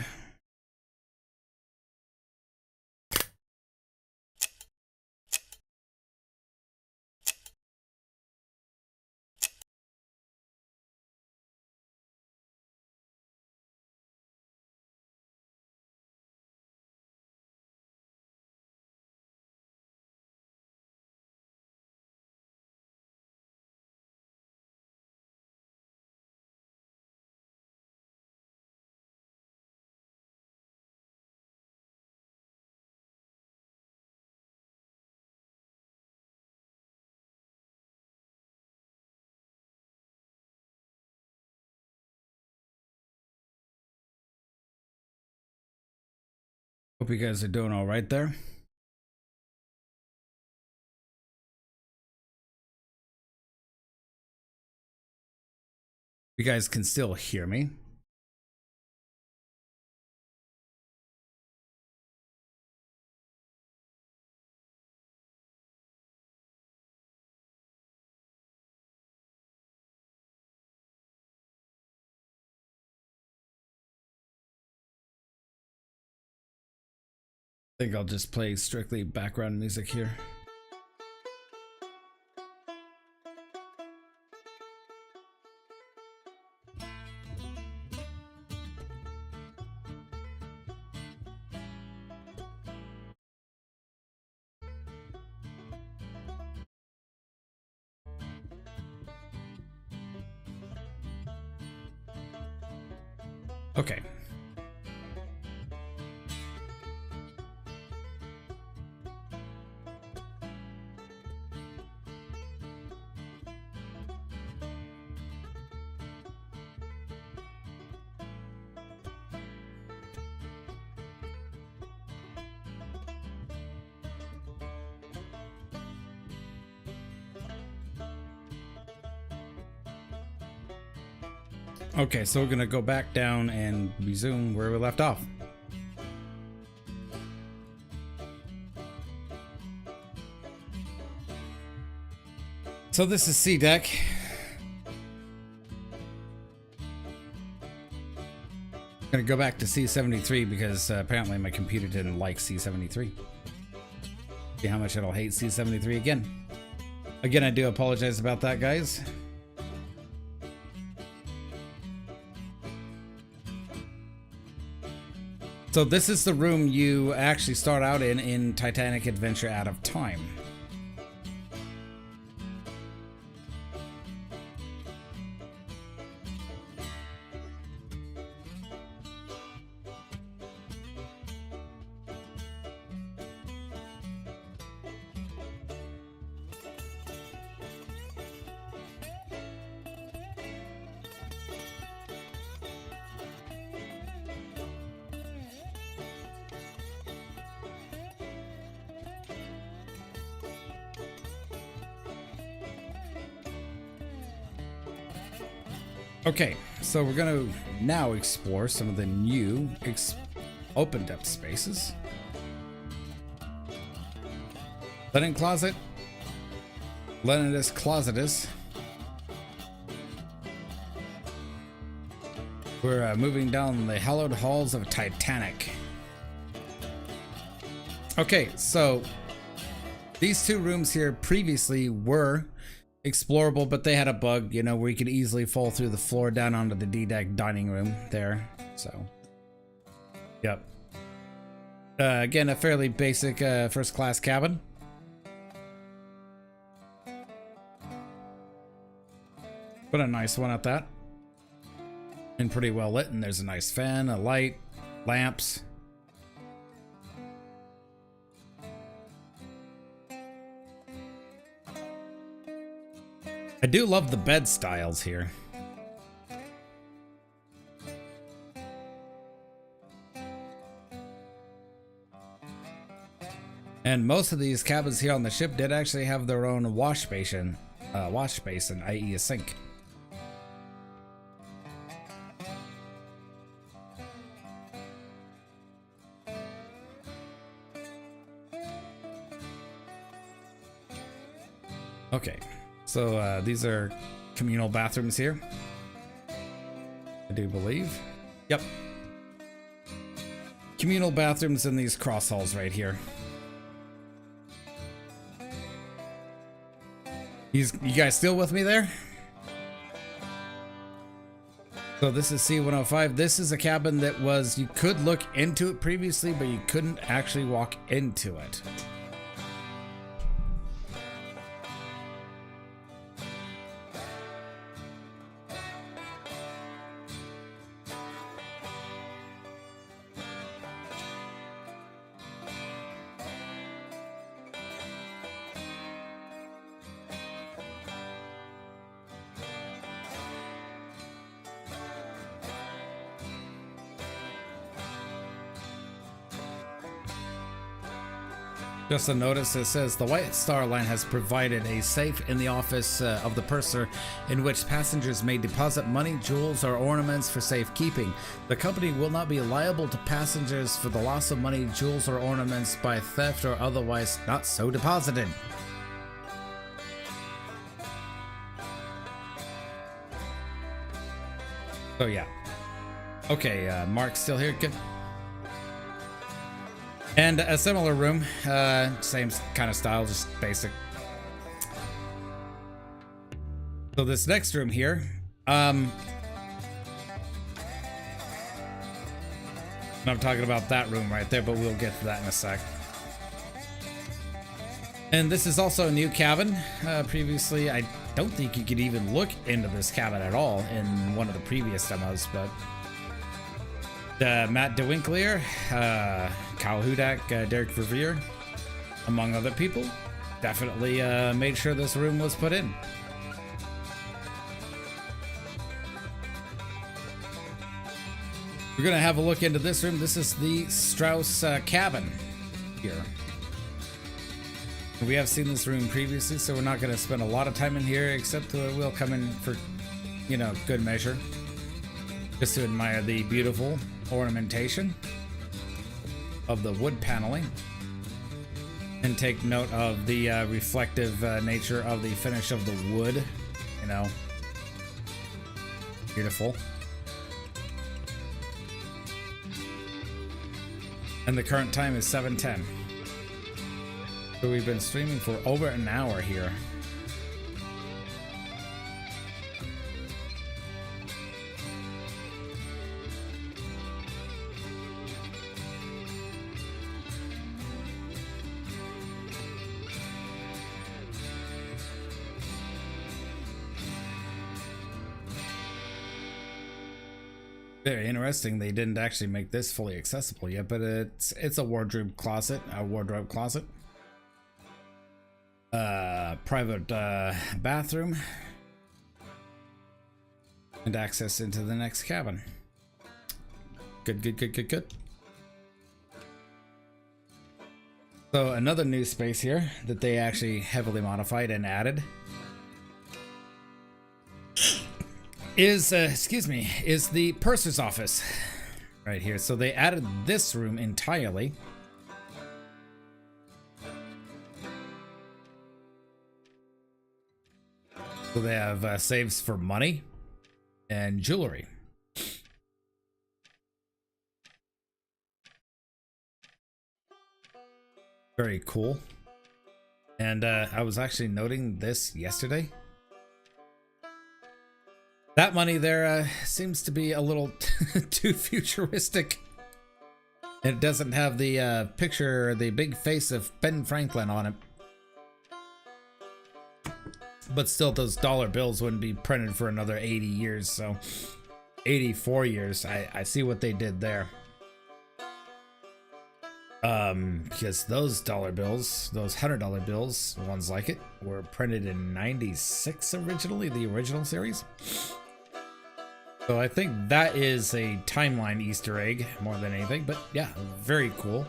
S1: Hope you guys are doing all right there. You guys can still hear me. I think I'll just play strictly background music here. Okay. Okay, so we're gonna go back down and resume where we left off. So this is C deck. I'm gonna go back to C73 because apparently my computer didn't like C73. See how much it'll hate C73 again. Again, I do apologize about that, guys. So this is the room you actually start out in Titanic Adventure Out of Time. Okay, so we're gonna now explore some of the new open depth spaces. Linen Closet, Leninus Closetus, We're moving down the hallowed halls of Titanic. Okay, so these two rooms here previously were explorable, but they had a bug, you know, where you could easily fall through the floor down onto the D-deck dining room there. So, yep. Again, a fairly basic first-class cabin. But a nice one at that. And pretty well lit, and there's a nice fan, a light, lamps. I do love the bed styles here. And most of these cabins here on the ship did actually have their own wash basin, i.e. a sink. Okay, so these are communal bathrooms here, I do believe. Yep. Communal bathrooms in these cross halls right here. You guys still with me there? So this is C105. This is a cabin that was, you could look into it previously, but you couldn't actually walk into it. Just a notice that says the White Star Line has provided a safe in the office of the purser in which passengers may deposit money, jewels, or ornaments for safekeeping. The company will not be liable to passengers for the loss of money, jewels, or ornaments by theft or otherwise not so deposited. So yeah. Okay, Mark's still here. Good. And a similar room, same kind of style, just basic. So this next room here, I'm talking about that room right there, but we'll get to that in a sec. And this is also a new cabin. Previously, I don't think you could even look into this cabin at all in one of the previous demos, but Matt DeWinkler, Kyle Hudak, Derek Verveer, among other people, definitely made sure this room was put in. We're gonna have a look into this room. This is the Strauss cabin here. We have seen this room previously, so we're not gonna spend a lot of time in here, except we'll come in for, you know, good measure, just to admire the beautiful ornamentation of the wood paneling and take note of the reflective nature of the finish of the wood, you know, beautiful. And the current time is 7:10. So we've been streaming for over an hour here. Very interesting. They didn't actually make this fully accessible yet, but it's a wardrobe closet, private bathroom, and access into the next cabin. Good. So another new space here that they actually heavily modified and added is the purser's office right here. So they added this room entirely. So they have saves for money and jewelry. Very cool. And I was actually noting this yesterday. That money there seems to be a little too futuristic. It doesn't have the picture, the big face of Ben Franklin on it. But still, those dollar bills wouldn't be printed for another 80 years, so 84 years. I see what they did there. Because those dollar bills, those $100 bills, ones like it, were printed in 96 originally, the original series. So I think that is a timeline Easter egg more than anything, but yeah, very cool.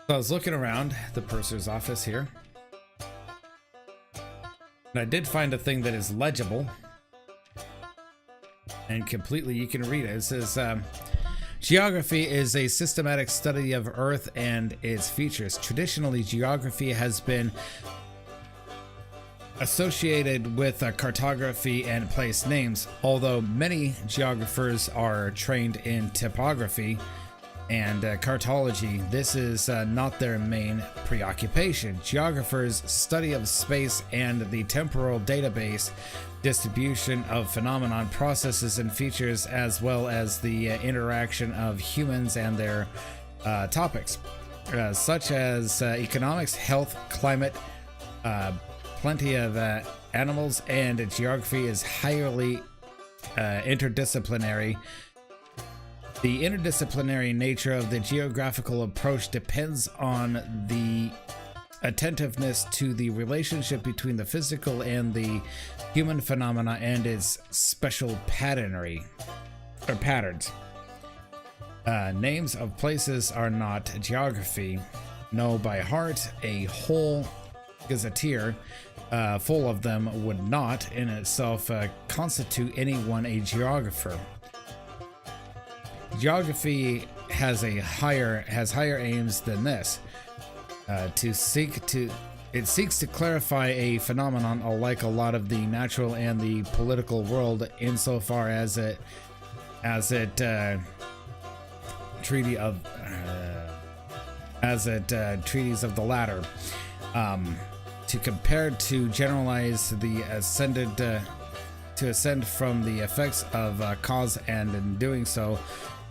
S1: So I was looking around the purser's office here, and I did find a thing that is legible and completely, you can read it. It says, geography is a systematic study of Earth and its features. Traditionally, geography has been associated with cartography and place names, although many geographers are trained in topography and cartology. This is not their main preoccupation. Geographers' study of space and the temporal database distribution of phenomenon, processes, and features, as well as the interaction of humans and their topics, such as economics, health, climate, plenty of animals, and geography is highly interdisciplinary. The interdisciplinary nature of the geographical approach depends on the attentiveness to the relationship between the physical and the human phenomena and its special patterns. Names of places are not geography. Know by heart a whole gazetteer full of them would not in itself constitute anyone a geographer. Geography has higher aims than this. It seeks to clarify a phenomenon like a lot of the natural and the political world, insofar as treaties of the latter. To compare, to generalize the to ascend from the effects of cause, and in doing so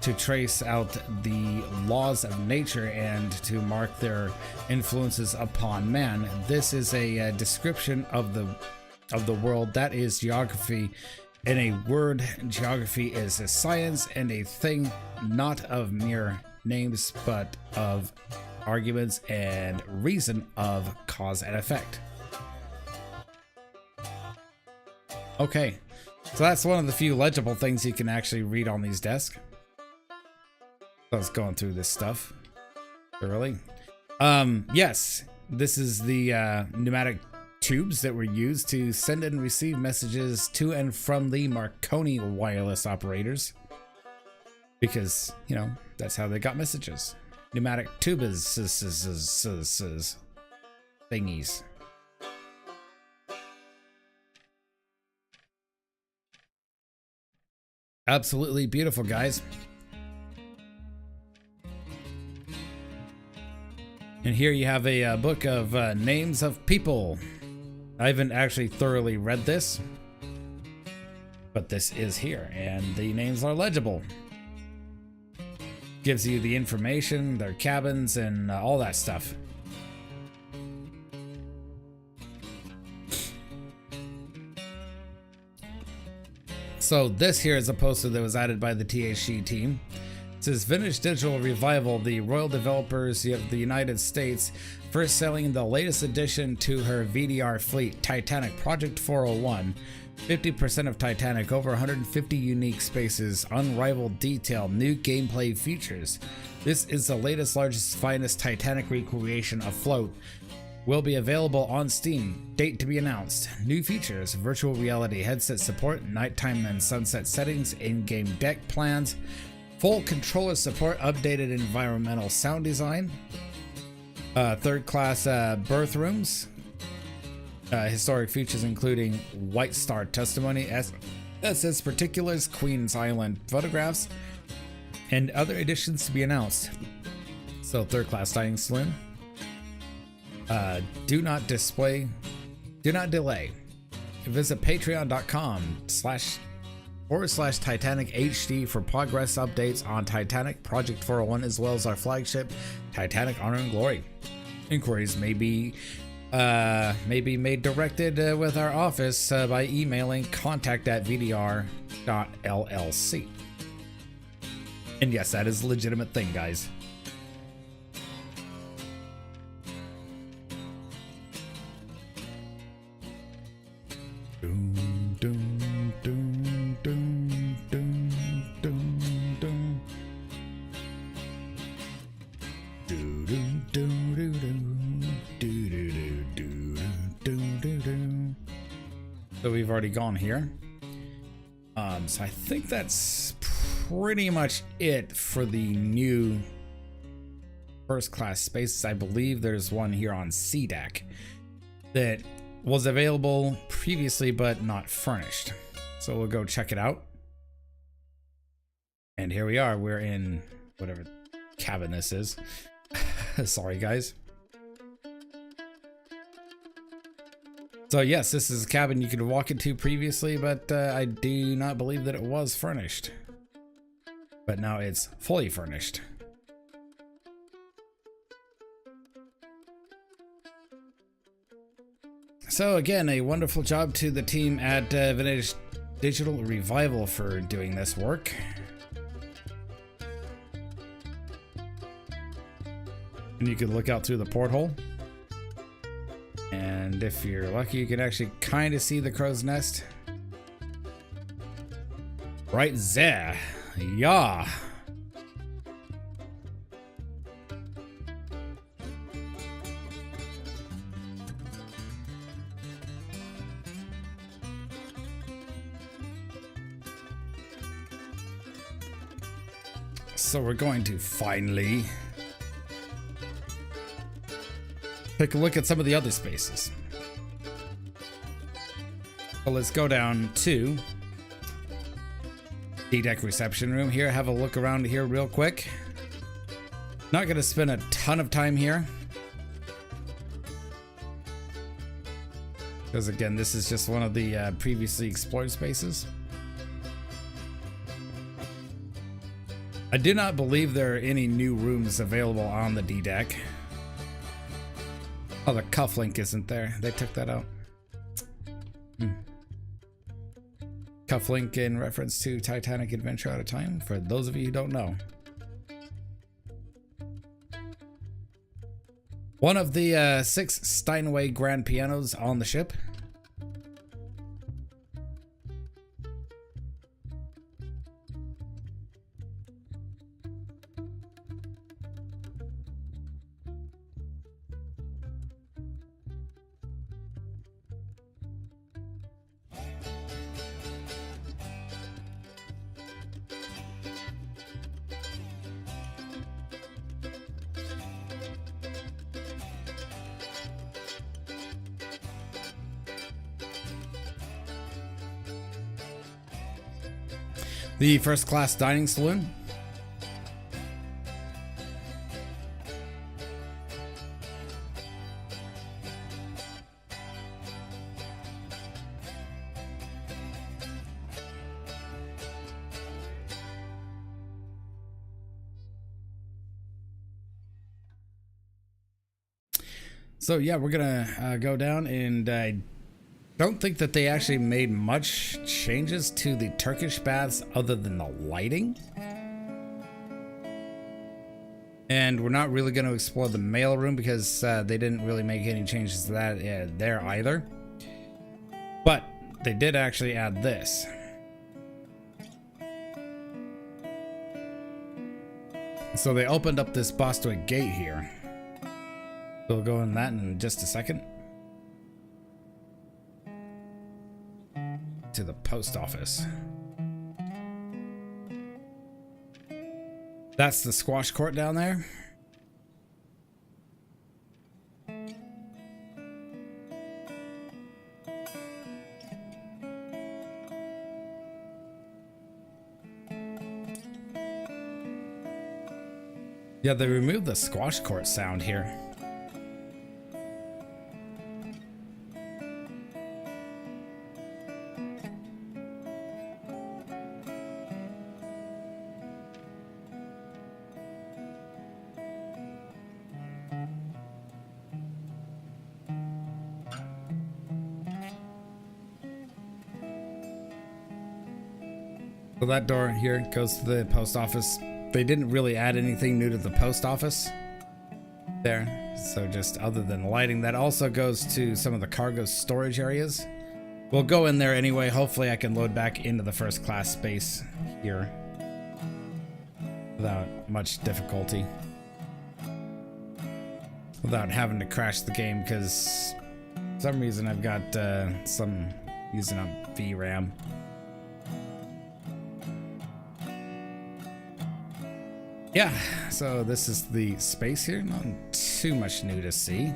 S1: to trace out the laws of nature and to mark their influences upon man. This is a description of the world. That is geography. In a word, geography is a science and a thing not of mere names, but of arguments and reason of cause and effect. Okay, so that's one of the few legible things you can actually read on these desks. I was going through this stuff thoroughly. Yes, this is the pneumatic tubes that were used to send and receive messages to and from the Marconi wireless operators, because, you know, that's how they got messages. Pneumatic tubes thingies. Absolutely beautiful, guys. And here you have a book of names of people. I haven't actually thoroughly read this, but this is here, and the names are legible. Gives you the information, their cabins, and all that stuff. So this here is a poster that was added by the THC team. It says, Vintage Digital Revival, the royal developers of the United States, first selling the latest addition to her VDR fleet, Titanic Project 401. 50% of Titanic, over 150 unique spaces, unrivaled detail, new gameplay features. This is the latest, largest, finest Titanic recreation afloat. Will be available on Steam. Date to be announced. New features, virtual reality headset support, nighttime and sunset settings, in-game deck plans, full controller support, updated environmental sound design, third class berth rooms, Historic features including White Star testimony, SS particulars, Queen's Island photographs, and other additions to be announced. So third class dining saloon. Do not delay. Visit patreon.com//Titanic HD for progress updates on Titanic Project 401, as well as our flagship Titanic Honor and Glory. Inquiries may be made directed with our office by emailing contact@vdr.llc. And yes, that is a legitimate thing, guys. Doom, doom, doom, doom, doom, doom, doom. Do, do, do, do, do, do, do, do, do, do. So we've already gone here. So I think that's pretty much it for the new first class spaces. I believe there's one here on C deck that was available previously but not furnished. So we'll go check it out. And here we are. We're in whatever cabin this is. Sorry, guys. So yes, this is a cabin you could walk into previously, but I do not believe that it was furnished. But now it's fully furnished. So again, a wonderful job to the team at Vintage Digital Revival for doing this work. And you can look out through the porthole. And if you're lucky, you can actually kind of see the crow's nest. Right there. Yeah. So we're going to finally take a look at some of the other spaces. So let's go down to the deck reception room here. Have a look around here real quick. Not going to spend a ton of time here, because again, this is just one of the previously explored spaces. I do not believe there are any new rooms available on the D deck. Oh, the cufflink isn't there. They took that out. Cufflink in reference to Titanic Adventure Out of Time, for those of you who don't know. One of the 6 Steinway grand pianos on the ship. The first class dining saloon. So yeah, we're gonna go down, and I don't think that they actually made much changes to the Turkish baths other than the lighting. And we're not really going to explore the mail room because they didn't really make any changes to that there either. But they did actually add this. So they opened up this Bostwick gate here. We'll go in that in just a second. To the post office. That's the squash court down there. Yeah, they removed the squash court sound here. So that door here goes to the post office. They didn't really add anything new to the post office there. So just other than lighting, that also goes to some of the cargo storage areas. We'll go in there anyway. Hopefully I can load back into the first class space here without much difficulty. Without having to crash the game, because for some reason I've got some using up VRAM. Yeah, so this is the space here. Not too much new to see.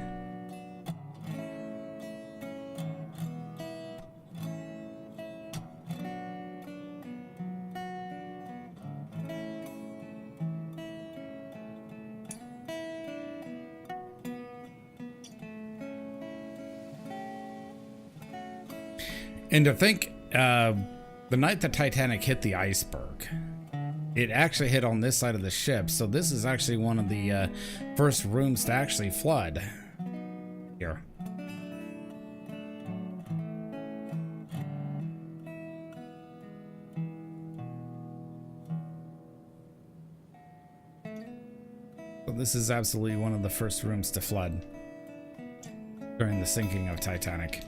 S1: And to think, the night the Titanic hit the iceberg, it actually hit on this side of the ship, so this is actually one of the first rooms to actually flood here. So this is absolutely one of the first rooms to flood during the sinking of Titanic.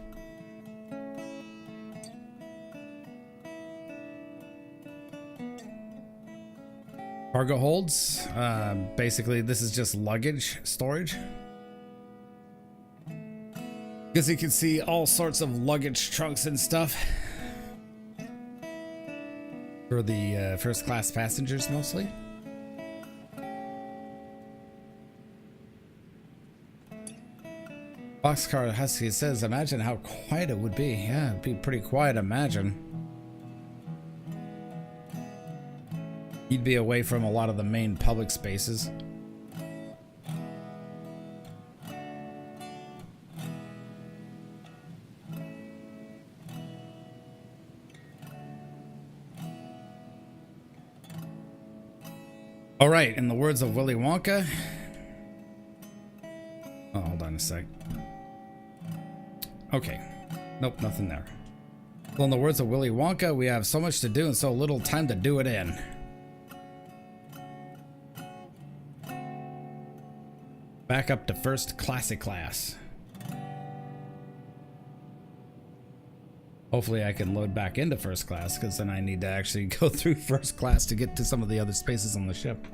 S1: Cargo holds. Basically, this is just luggage storage. Because you can see all sorts of luggage trunks and stuff. For the first class passengers mostly. Boxcar Husky says, imagine how quiet it would be. Yeah, it'd be pretty quiet, imagine. You'd be away from a lot of the main public spaces. All right, in the words of Willy Wonka. Oh, hold on a sec. Okay. Nope, nothing there. Well, in the words of Willy Wonka, we have so much to do and so little time to do it in. Back up to first classic class. Hopefully I can load back into first class, because then I need to actually go through first class to get to some of the other spaces on the ship.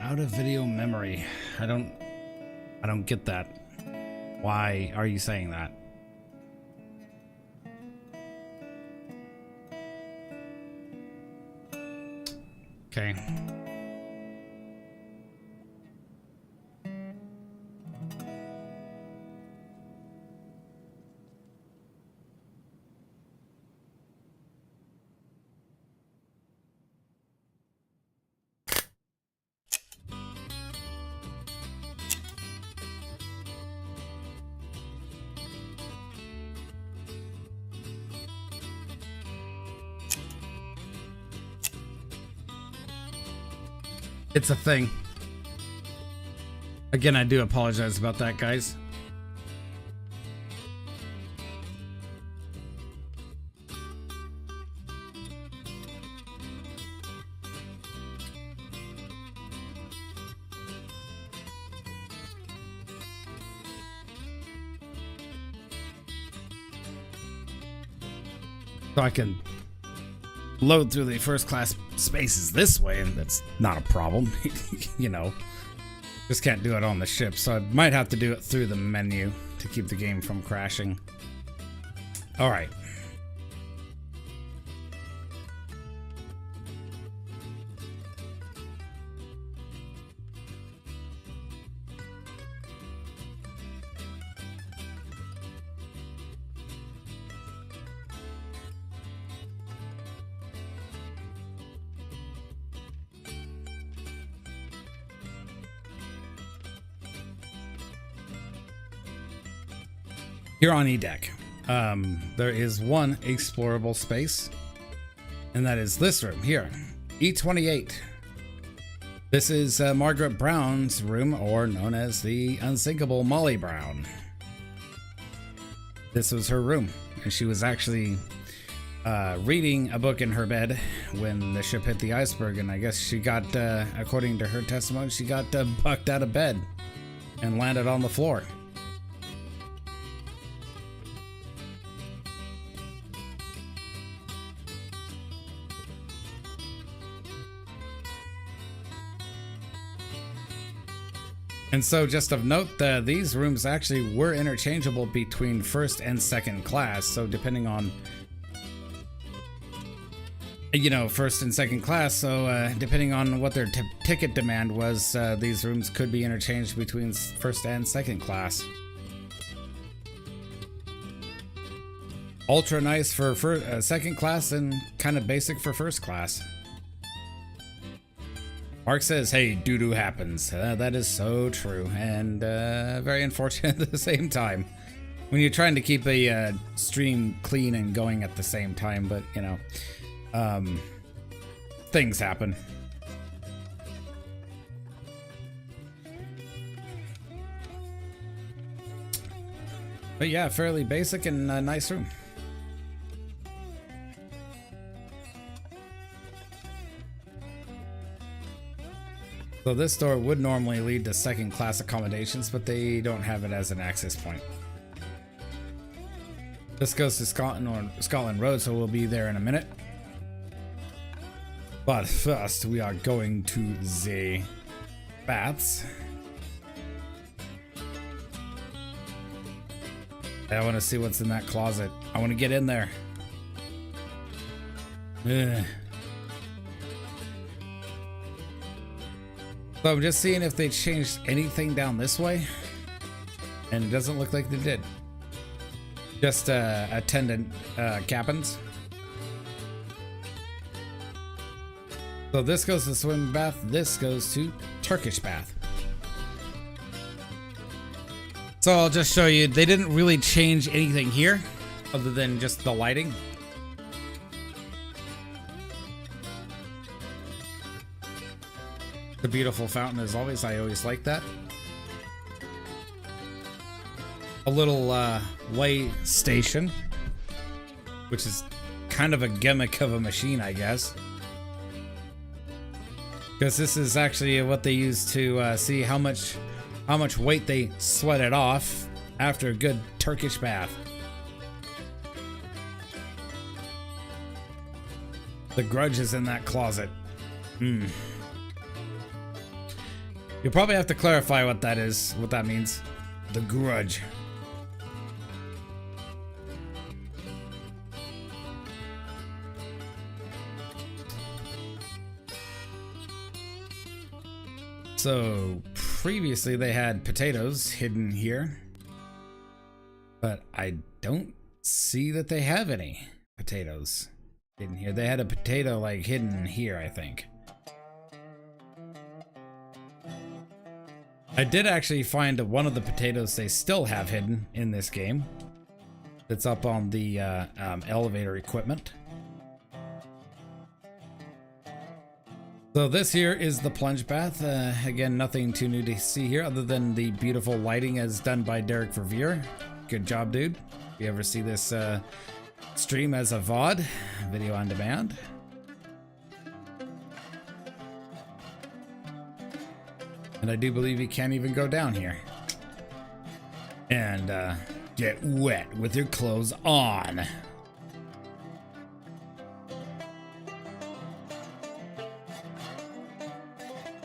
S1: Out of video memory. I don't get that. Why are you saying that? Okay. It's a thing. Again, I do apologize about that, guys. So I can load through the first class spaces this way, and that's not a problem. You know, Just can't do it on the ship, so I might have to do it through the menu to keep the game from crashing. All right. Here on E-Deck, there is one explorable space, and that is this room here, E28. This is Margaret Brown's room, or known as the Unsinkable Molly Brown. This was her room, and she was actually reading a book in her bed when the ship hit the iceberg, and I guess she got, according to her testimony, she got bucked out of bed and landed on the floor. And so, just of note, these rooms actually were interchangeable between first and second class. So depending on, you know, first and second class, so depending on what their ticket demand was, these rooms could be interchanged between first and second class. Ultra nice for second class and kind of basic for first class. Mark says, hey, doo-doo happens. That is so true, and very unfortunate at the same time. When you're trying to keep a stream clean and going at the same time, but, you know, things happen. But yeah, fairly basic and a nice room. So this door would normally lead to second class accommodations, but they don't have it as an access point. This goes to Scotland Road, so we'll be there in a minute. But first, we are going to the baths. I want to see what's in that closet. I want to get in there. Ugh. So I'm just seeing if they changed anything down this way, and it doesn't look like they did. Just attendant cabins. So this goes to swim bath, this goes to Turkish bath. So I'll just show you, they didn't really change anything here other than just the lighting. The beautiful fountain as always, I always like that. A little weigh station, which is kind of a gimmick of a machine, I guess. Because this is actually what they use to see how much weight they sweated off after a good Turkish bath. The Grudge is in that closet. You'll probably have to clarify what that is, what that means. The Grudge. So previously they had potatoes hidden here, but I don't see that they have any potatoes hidden here. They had a potato like hidden here, I think. I did actually find one of the potatoes they still have hidden in this game. That's up on the elevator equipment. So this here is the plunge bath. Again, nothing too new to see here other than the beautiful lighting as done by Derek Verveer. Good job, dude. If you ever see this stream as a VOD, video on demand. And I do believe you can't even go down here and get wet with your clothes on.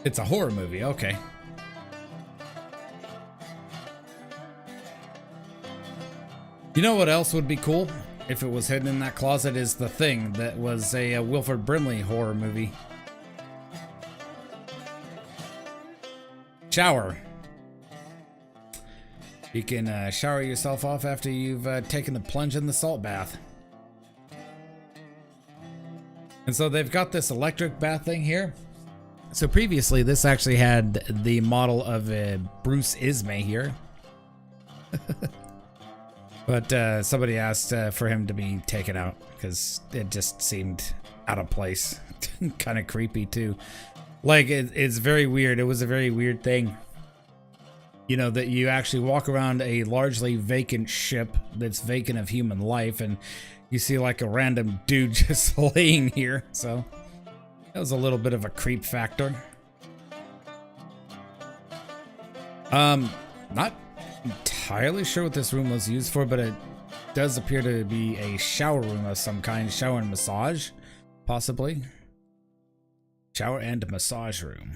S1: It's a horror movie, okay. You know what else would be cool if it was hidden in that closet is The Thing. That was a Wilford Brimley horror movie. Shower. You can shower yourself off after you've taken the plunge in the salt bath. And so they've got this electric bath thing here. So previously this actually had the model of Bruce Ismay here. But somebody asked for him to be taken out because it just seemed out of place. Kind of creepy too. Like it's very weird. It was a very weird thing. You know, that you actually walk around a largely vacant ship that's vacant of human life and you see like a random dude just laying here. So that was a little bit of a creep factor. Not entirely sure what this room was used for, but it does appear to be a shower room of some kind. Shower and massage, possibly. Shower and massage room.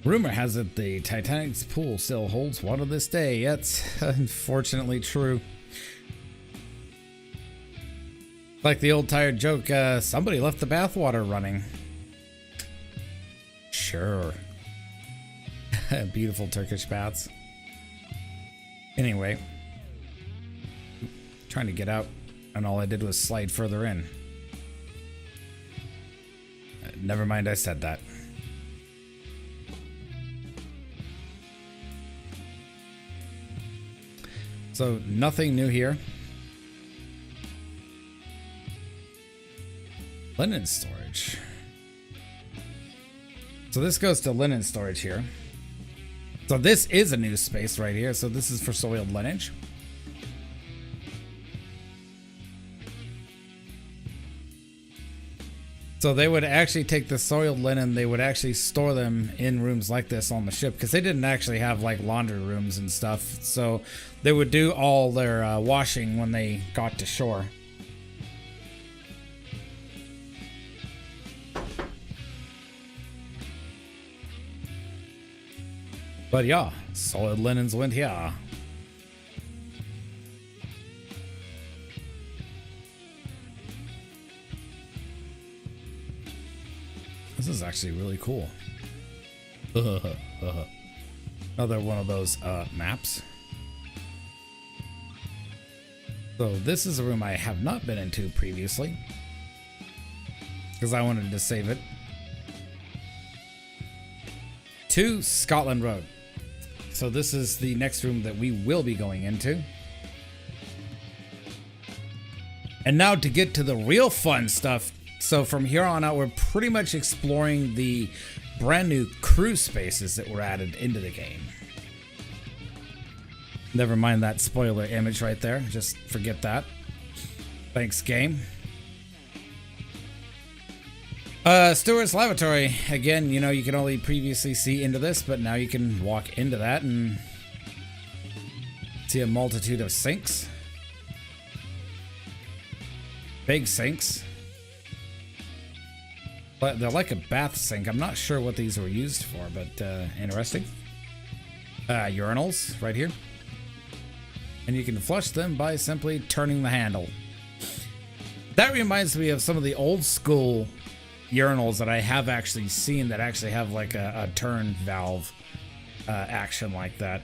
S1: Rumor has it the Titanic's pool still holds water this day. That's unfortunately true. Like the old tired joke, somebody left the bathwater running. Sure. Beautiful Turkish baths. Anyway. Trying to get out, and all I did was slide further in. Never mind, I said that. So nothing new here. Linen storage. So this goes to linen storage here. So this is a new space right here. So this is for soiled linen. So they would actually take the soiled linen, they would actually store them in rooms like this on the ship because they didn't actually have like laundry rooms and stuff. So they would do all their washing when they got to shore. But yeah, soiled linens went here. This is actually really cool. Another one of those maps. So this is a room I have not been into previously because I wanted to save it. 2 Scotland Road. So this is the next room that we will be going into. And now to get to the real fun stuff. So from here on out, we're pretty much exploring the brand new crew spaces that were added into the game. Never mind that spoiler image right there. Just forget that. Thanks, game. Stewart's Lavatory. Again, you know, you can only previously see into this, but now you can walk into that and see a multitude of sinks. Big sinks. But they're like a bath sink. I'm not sure what these were used for, but interesting. Urinals right here. And you can flush them by simply turning the handle. That reminds me of some of the old school urinals that I have actually seen that actually have like a turn valve action like that.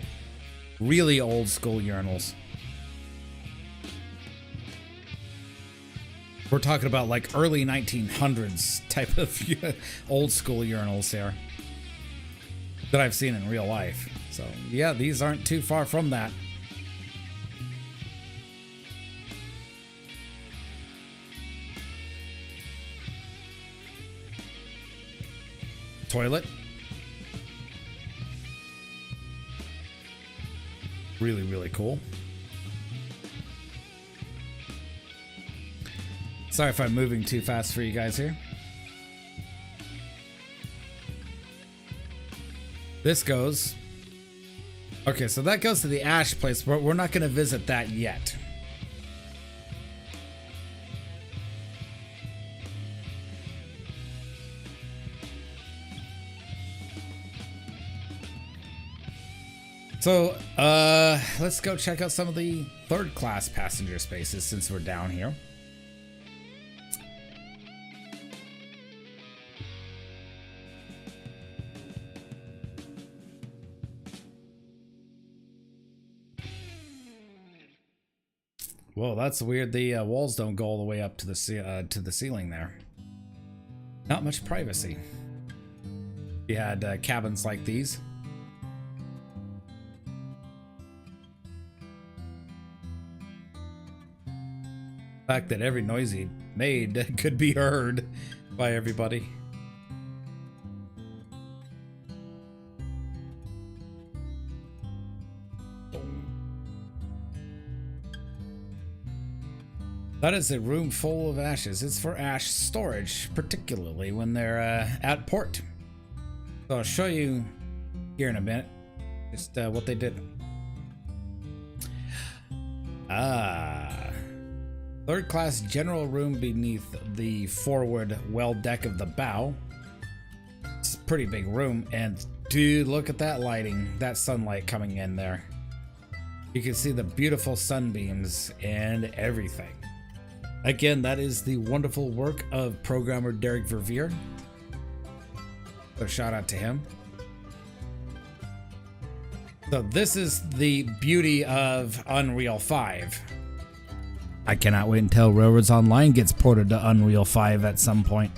S1: Really old school urinals. We're talking about like early 1900s type of old school urinals here that I've seen in real life. So yeah, these aren't too far from that. Toilet. Really, really cool. Sorry if I'm moving too fast for you guys here. This goes... Okay, so that goes to the Ash place, but we're not going to visit that yet. So, let's go check out some of the third class passenger spaces since we're down here. Whoa, that's weird. The walls don't go all the way up to the ceiling there. Not much privacy. You had cabins like these. The fact that every noise he made could be heard by everybody. That is a room full of ashes. It's for ash storage, particularly when they're at port. So I'll show you here in a minute just what they did. Third class general room beneath the forward well deck of the bow. It's a pretty big room, and dude, look at that lighting, that sunlight coming in there. You can see the beautiful sunbeams and everything. Again, that is the wonderful work of programmer Derek Verveer. So shout out to him. So this is the beauty of Unreal 5. I cannot wait until Railroads Online gets ported to Unreal 5 at some point.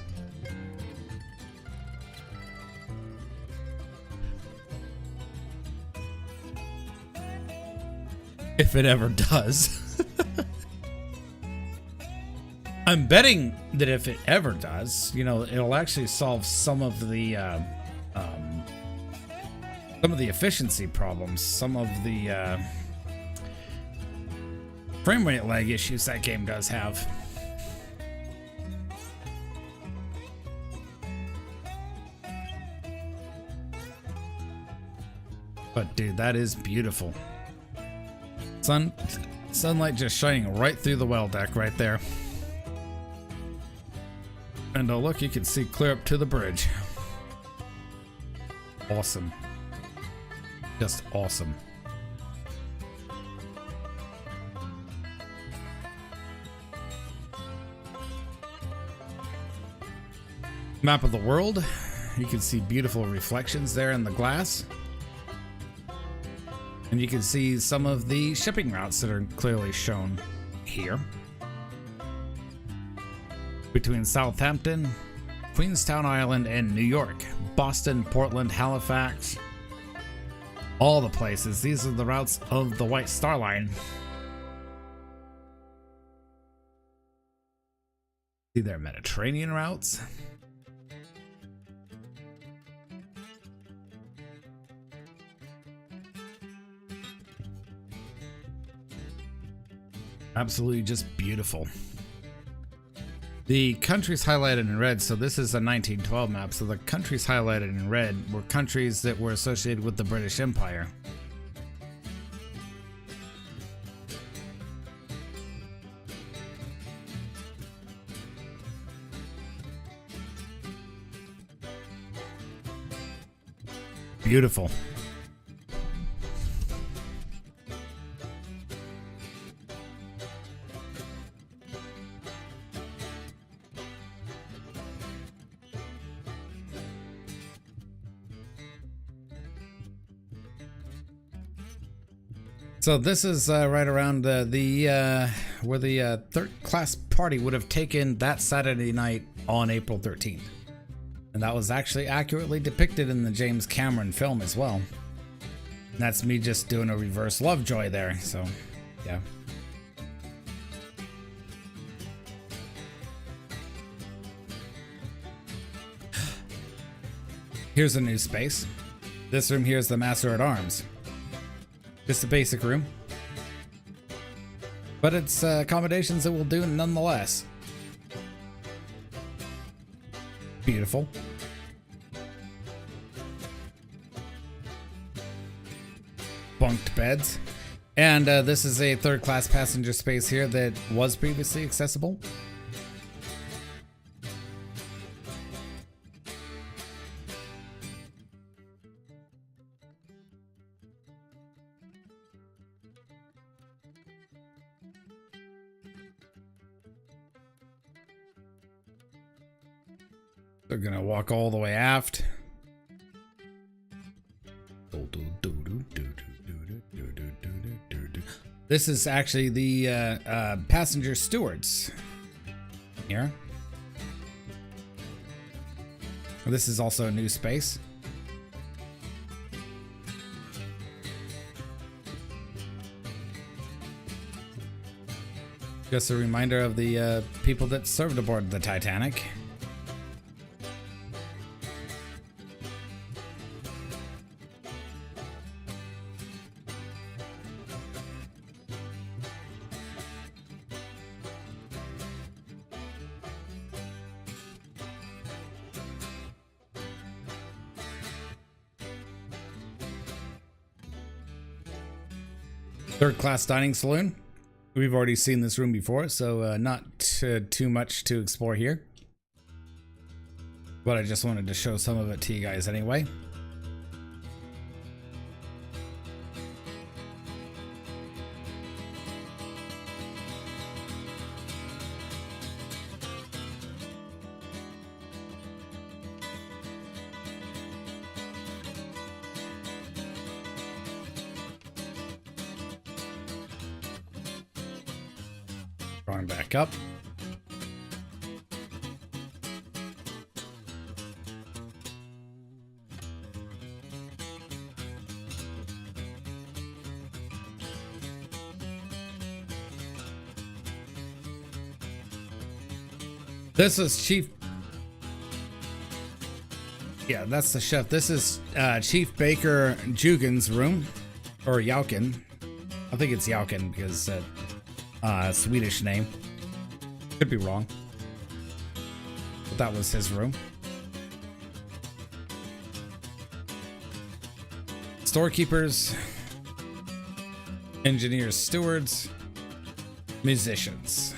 S1: If it ever does. I'm betting that if it ever does, you know, it'll actually solve some of the efficiency problems, some of the frame rate lag issues that game does have. But dude, that is beautiful. Sunlight just shining right through the well deck right there. And oh look, you can see clear up to the bridge. Awesome. Just awesome. Map of the world. You can see beautiful reflections there in the glass. And you can see some of the shipping routes that are clearly shown here. Between Southampton, Queenstown Island, and New York, Boston, Portland, Halifax, all the places. These are the routes of the White Star Line. See their Mediterranean routes. Absolutely just beautiful. The countries highlighted in red, so this is a 1912 map, so the countries highlighted in red were countries that were associated with the British Empire. Beautiful. So this is right around where the third class party would have taken that Saturday night on April 13th. And that was actually accurately depicted in the James Cameron film as well. And that's me just doing a reverse Lovejoy there, so yeah. Here's a new space. This room here is the Master at Arms. Just a basic room. But it's accommodations that will do nonetheless. Beautiful. Bunked beds. And this is a third class passenger space here that was previously accessible. They're gonna walk all the way aft. This is actually the passenger stewards here. This is also a new space. Just a reminder of the people that served aboard the Titanic. Third class dining saloon. We've already seen this room before, so not too much to explore here. But I just wanted to show some of it to you guys anyway. Going back up. This is Chief. Yeah, that's the chef. This is Chief Baker Jugin's room, or Yaukin. I think it's Yaukin because Swedish name. Could be wrong. But that was his room. Storekeepers, engineers, stewards, musicians.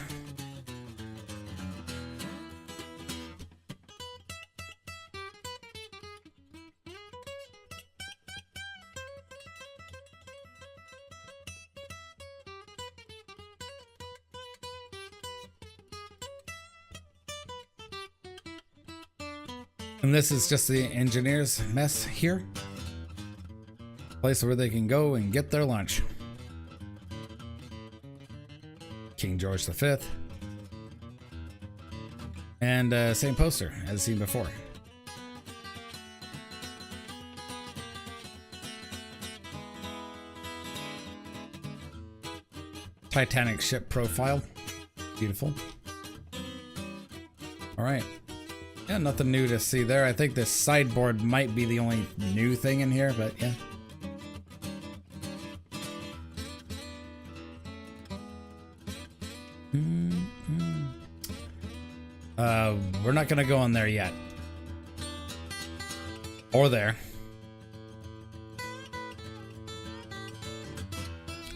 S1: And this is just the engineers' mess here. Place where they can go and get their lunch. King George V. And same poster as seen before. Titanic ship profile. Beautiful. All right. Yeah, nothing new to see there. I think this sideboard might be the only new thing in here, but yeah. We're not gonna go on there yet. Or there.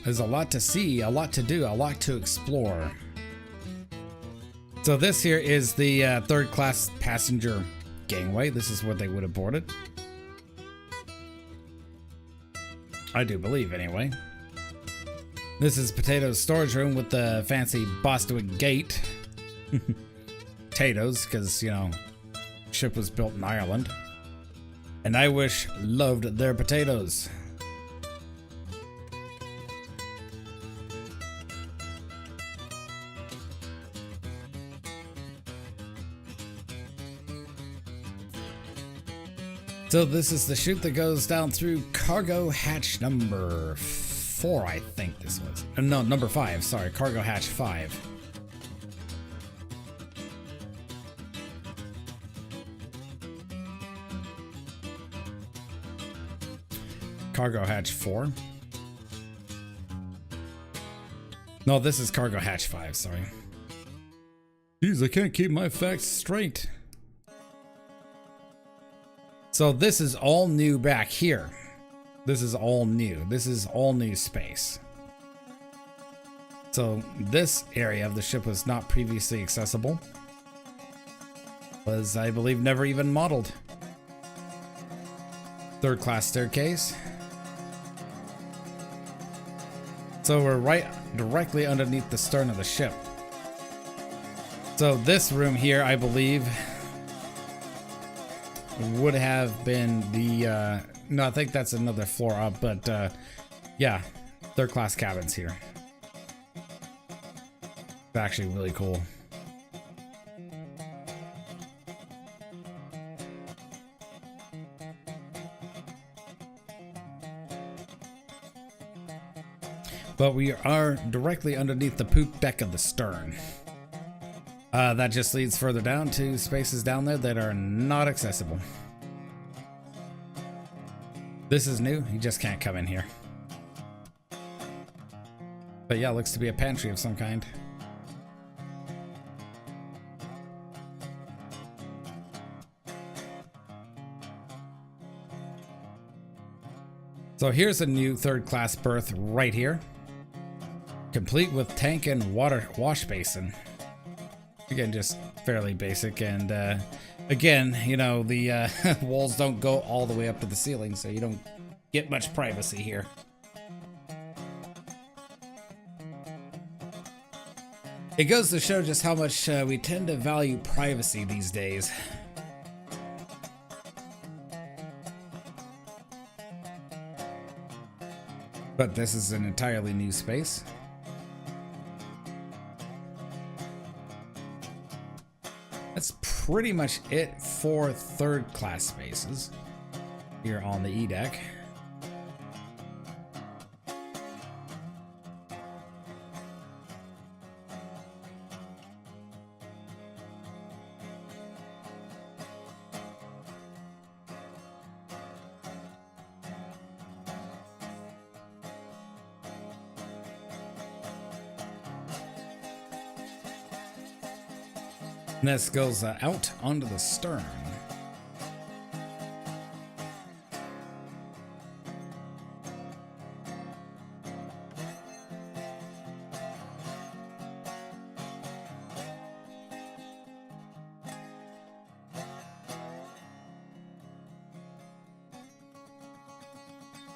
S1: There's a lot to see, a lot to do, a lot to explore. So this here is the third class passenger gangway. This is where they would have boarded. I do believe anyway. This is Potato's storage room with the fancy Bostwick gate. Potatoes, because, you know, ship was built in Ireland. And Irish loved their potatoes. So this is the chute that goes down through cargo hatch number 4, I think this was. No, number 5, sorry, cargo hatch 5. Cargo hatch 4. No, this is cargo hatch 5, sorry. Jeez, I can't keep my facts straight. So this is all new back here. This is all new. This is all new space. So this area of the ship was not previously accessible. Was, I believe, never even modeled. Third class staircase. So we're right directly underneath the stern of the ship. So this room here, I believe, would have been the, no, I think that's another floor up, but yeah, third class cabins here. It's actually really cool. But we are directly underneath the poop deck of the stern. That just leads further down to spaces down there that are not accessible. This is new, you just can't come in here. But yeah, looks to be a pantry of some kind. So here's a new third class berth right here. Complete with tank and water wash basin. Again, just fairly basic, and again, you know, the walls don't go all the way up to the ceiling, so you don't get much privacy here. It goes to show just how much we tend to value privacy these days. But this is an entirely new space. That's pretty much it for third class spaces here on the E deck. And this goes out onto the stern.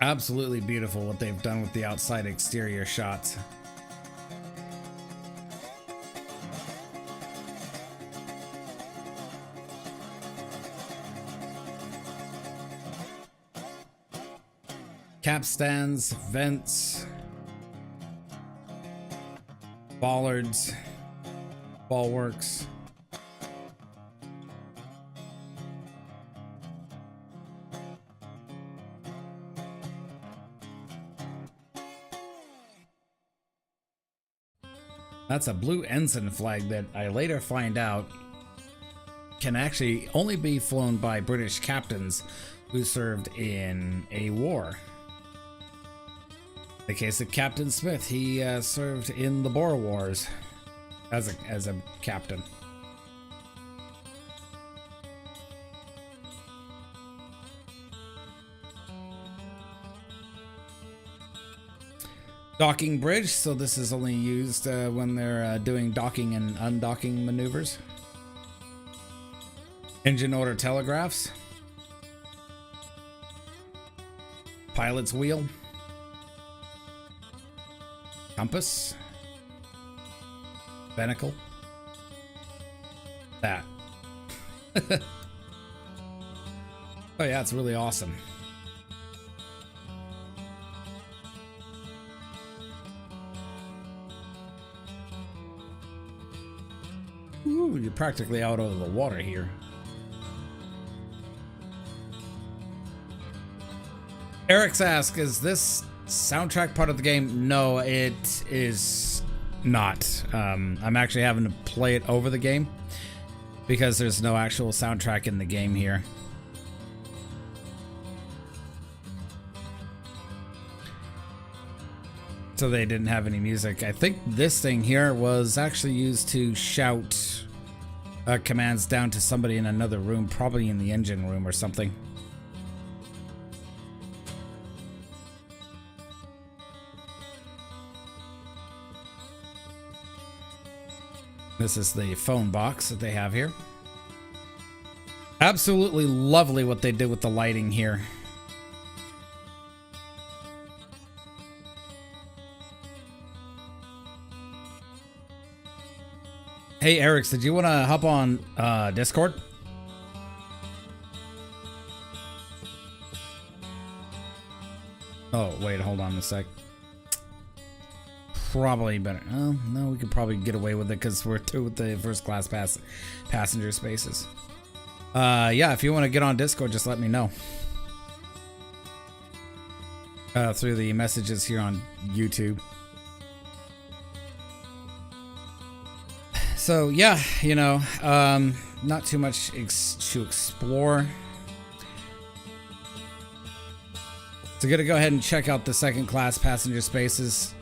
S1: Absolutely beautiful what they've done with the outside exterior shots. Capstans, vents, bollards, bulwarks. That's a blue ensign flag that I later find out can actually only be flown by British captains who served in a war. The case of Captain Smith, he served in the Boer Wars as a captain. Docking bridge, so this is only used when they're doing docking and undocking maneuvers. Engine order telegraphs. Pilot's wheel. Compass. Binnacle. That. Oh yeah, it's really awesome. Ooh, you're practically out over the water here. Eric's asked, is this soundtrack part of the game? No, it is not. I'm actually having to play it over the game because there's no actual soundtrack in the game here. So they didn't have any music. I think this thing here was actually used to shout commands down to somebody in another room, probably in the engine room or something. This is the phone box that they have here. Absolutely lovely what they did with the lighting here. Hey, Eric, did you want to hop on Discord? Oh, wait, hold on a sec. Probably better. Oh, no, we could probably get away with it because we're through with the first class passenger spaces. Yeah, if you want to get on Discord, just let me know. Through the messages here on YouTube. So, yeah, you know, not too much to explore. So, gonna go ahead and check out the second class passenger spaces.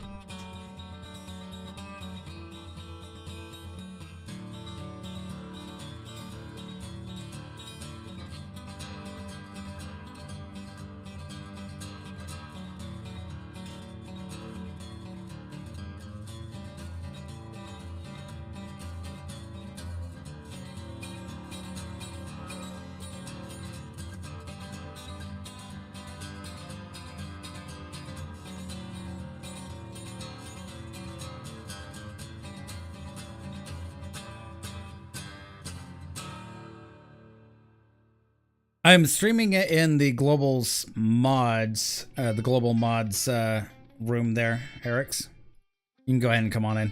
S1: I'm streaming it in the Global's mods, the Global mods room there, Eric's. You can go ahead and come on in.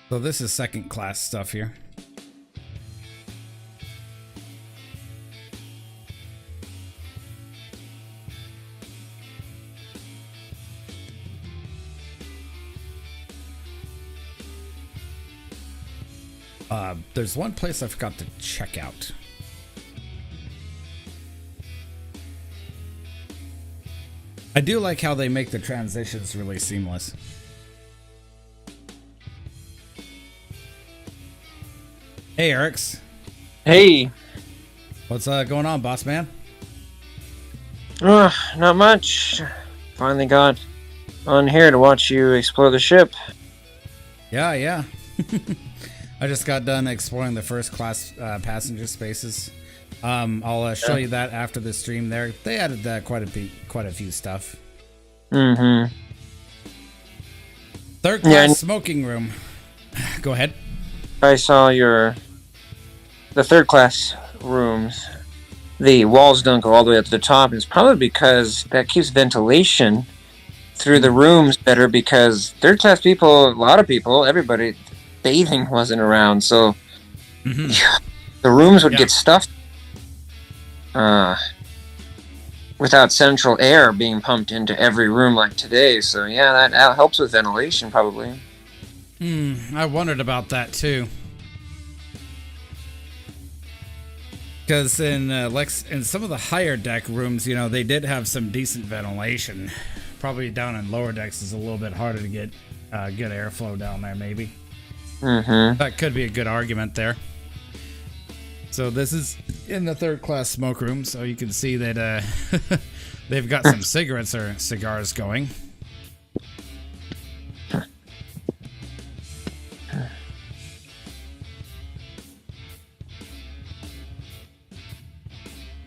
S1: So this is second class stuff here. There's one place I forgot to check out. I do like how they make the transitions really seamless. Hey, Eric's.
S2: Hey.
S1: What's going on, boss man?
S2: Not much. Finally got on here to watch you explore the ship.
S1: Yeah. I just got done exploring the first class passenger spaces. I'll show you that after the stream there. They added quite a few stuff.
S2: Mm-hmm.
S1: Third class smoking room. Go ahead.
S2: I saw the third class rooms. The walls don't go all the way up to the top. It's probably because that keeps ventilation through the rooms better, because third class people, a lot of people, everybody, bathing wasn't around, so the rooms would get stuffed without central air being pumped into every room like today. So yeah, that helps with ventilation probably.
S1: I wondered about that too, because in some of the higher deck rooms, you know, they did have some decent ventilation. Probably down in lower decks is a little bit harder to get good airflow down there, maybe. That could be a good argument there. So this is in the third class smoke room, so you can see that they've got some cigarettes or cigars going.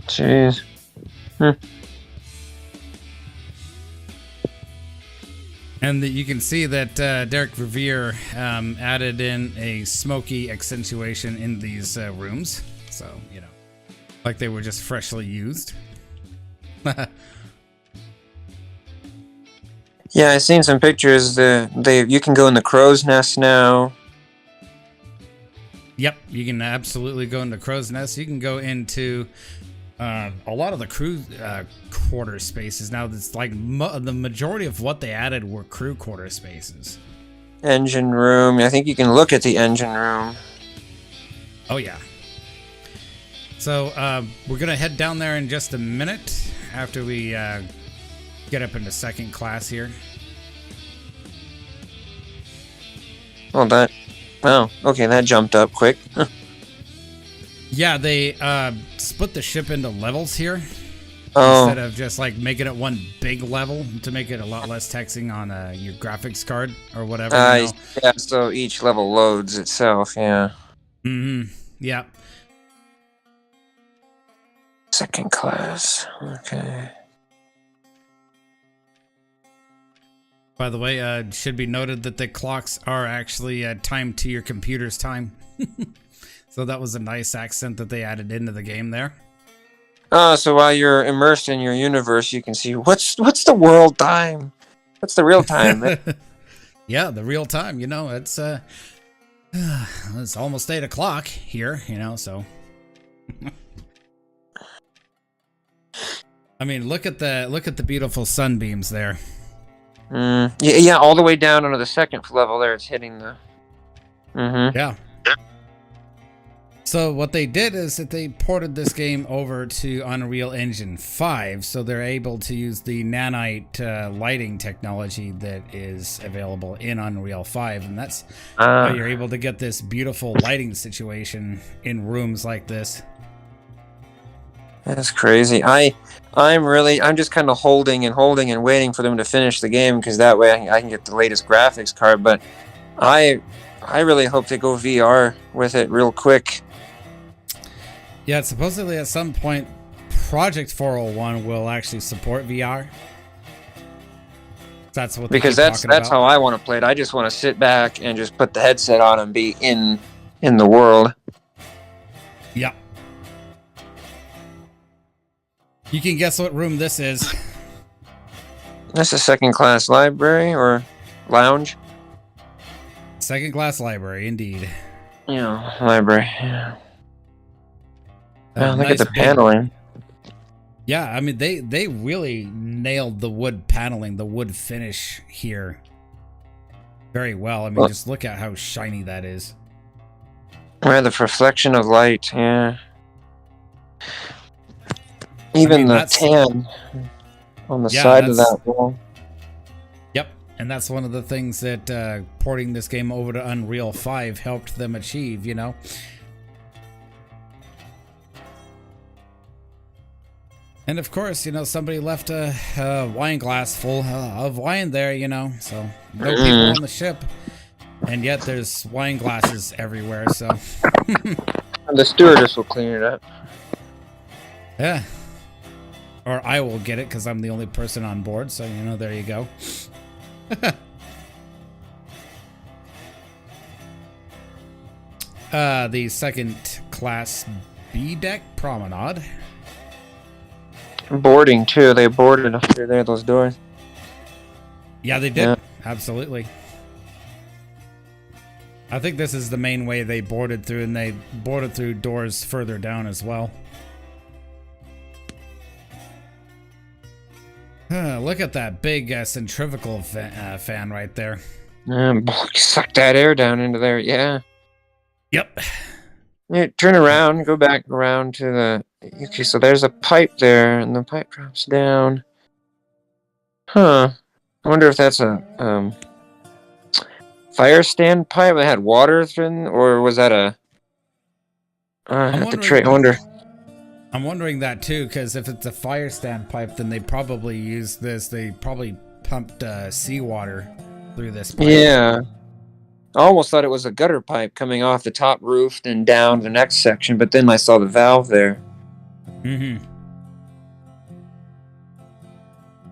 S2: Jeez.
S1: And you can see that Derek Revere added in a smoky accentuation in these rooms. So, you know, like they were just freshly used.
S2: Yeah, I've seen some pictures. You can go in the crow's nest now.
S1: Yep, you can absolutely go into crow's nest. You can go into a lot of the crew quarter spaces now. That's like the majority of what they added were crew quarter spaces.
S2: Engine room. I think you can look at the engine room.
S1: Oh yeah. So we're gonna head down there in just a minute after we get up into second class here.
S2: Wow, okay, that jumped up quick.
S1: Yeah, they split the ship into levels here. Instead of just like making it one big level to make it a lot less taxing on your graphics card or whatever.
S2: Yeah, so each level loads itself, yeah.
S1: Yeah.
S2: Second class. Okay.
S1: By the way, it should be noted that the clocks are actually timed to your computer's time. So that was a nice accent that they added into the game there.
S2: So while you're immersed in your universe, you can see what's the world time? What's the real time?
S1: Yeah, the real time, you know, it's almost 8 o'clock here, you know, so I mean, look at the beautiful sunbeams there.
S2: Yeah, all the way down onto the second level there, it's hitting the...
S1: Yeah. So what they did is that they ported this game over to Unreal Engine 5, so they're able to use the nanite lighting technology that is available in Unreal 5, and that's how you're able to get this beautiful lighting situation in rooms like this.
S2: That's crazy. I'm just kind of holding and waiting for them to finish the game, because that way I can get the latest graphics card. But I really hope they go VR with it real quick.
S1: Yeah, supposedly at some point, Project 401 will actually support VR. That's what
S2: because that's how I want to play it. I just want to sit back and just put the headset on and be in the world.
S1: Yeah. You can guess what room this is.
S2: That's a second class library or lounge.
S1: Second class library, indeed.
S2: Yeah, library. Yeah. Look
S1: Nice
S2: at the paneling.
S1: Yeah, I mean they really nailed the wood paneling, the wood finish here very well. I mean, just look at how shiny that is.
S2: Yeah, the reflection of light. Yeah. Even the tan on the side of that wall.
S1: Yep, and that's one of the things that porting this game over to Unreal 5 helped them achieve, you know. And of course, you know, somebody left a wine glass full of wine there, you know, so no people on the ship, and yet there's wine glasses everywhere, so.
S2: The stewardess will clean it up.
S1: Yeah. Or I will get it because I'm the only person on board, so, you know, there you go. The second class B deck promenade.
S2: Boarding too. They boarded through there, those doors.
S1: Yeah, they did. Yeah. Absolutely. I think this is the main way they boarded through, and they boarded through doors further down as well. Look at that big centrifugal fan right there.
S2: Suck that air down into there. Yeah.
S1: Yep.
S2: Yeah, turn around. Go back around to the... Okay, so there's a pipe there, and the pipe drops down. Huh. I wonder if that's a fire stand pipe that had water through, or was that a... I wonder.
S1: I'm wondering that too, because if it's a fire stand pipe, then they probably used this. They probably pumped seawater through this pipe.
S2: Yeah. I almost thought it was a gutter pipe coming off the top roof and down the next section, but then I saw the valve there.
S1: Mm-hmm.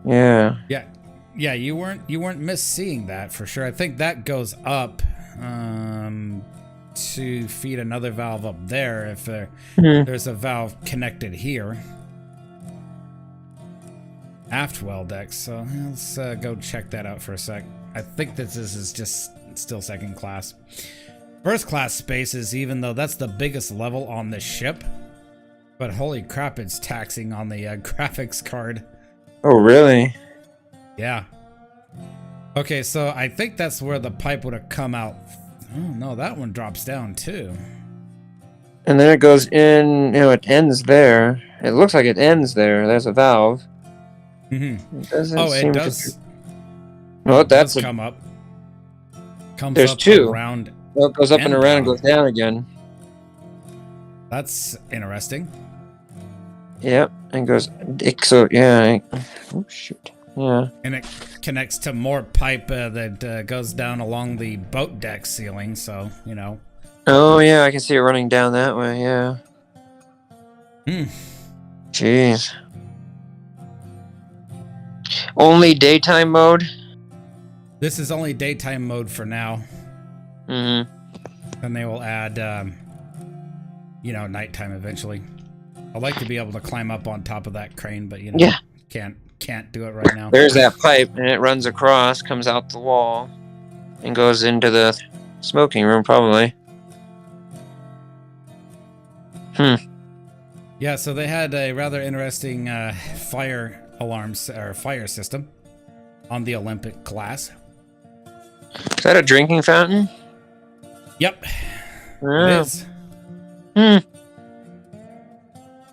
S2: Yeah.
S1: Yeah. Yeah, you weren't misseeing that for sure. I think that goes up to feed another valve up there if there's a valve connected here. Aft well deck. So let's go check that out for a sec. I think this is just still second class. First class spaces, even though that's the biggest level on this ship. But holy crap, it's taxing on the graphics card.
S2: Oh, really?
S1: Yeah. Okay, so I think that's where the pipe would have come out. Oh, no, that one drops down too.
S2: And then it goes in, it ends there. It looks like it ends there. There's a valve.
S1: Mm-hmm.
S2: It doesn't
S1: it does.
S2: No, that's
S1: come up. Comes
S2: There's
S1: up
S2: two.
S1: Around.
S2: Well, it goes up and around and goes down again.
S1: That's interesting.
S2: Yep, and goes. So yeah. Oh shoot. Yeah.
S1: And it connects to more pipe that goes down along the boat deck ceiling. So you know.
S2: Oh yeah, I can see it running down that way. Yeah. Jeez. Only daytime mode?
S1: This is only daytime mode for now.
S2: Mm-hmm.
S1: And they will add, nighttime eventually. I'd like to be able to climb up on top of that crane, but
S2: Yeah.
S1: can't do it right now.
S2: There's that pipe, and it runs across, comes out the wall, and goes into the smoking room, probably.
S1: Yeah, so they had a rather interesting fire alarms or fire system on the Olympic class.
S2: Is that a drinking fountain?
S1: Yep.
S2: Yeah.
S1: It is.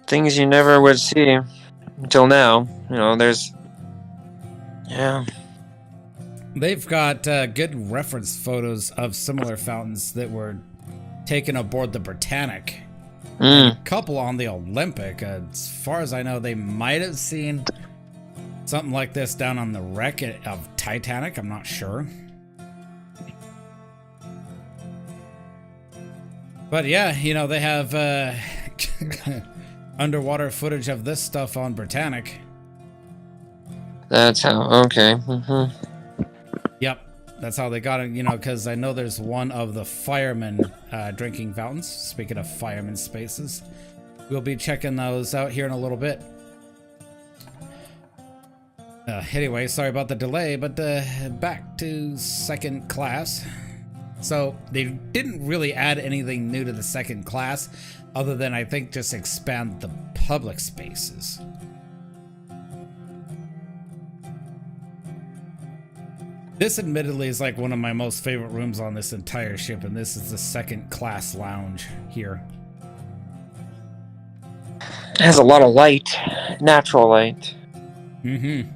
S2: Things you never would see until now. There's... Yeah.
S1: They've got good reference photos of similar fountains that were taken aboard the Titanic. A couple on the Olympic. As far as I know, they might have seen something like this down on the wreck of Titanic. I'm not sure. But yeah, they have underwater footage of this stuff on Britannic.
S2: That's how... Okay.
S1: Yep. That's how they got it, because I know there's one of the firemen drinking fountains. Speaking of firemen spaces, we'll be checking those out here in a little bit. Anyway, sorry about the delay, but back to second class. So they didn't really add anything new to the second class, other than I think just expand the public spaces. This admittedly is like one of my most favorite rooms on this entire ship, and this is the second class lounge here.
S2: It has a lot of light, natural light.
S1: Mm-hmm.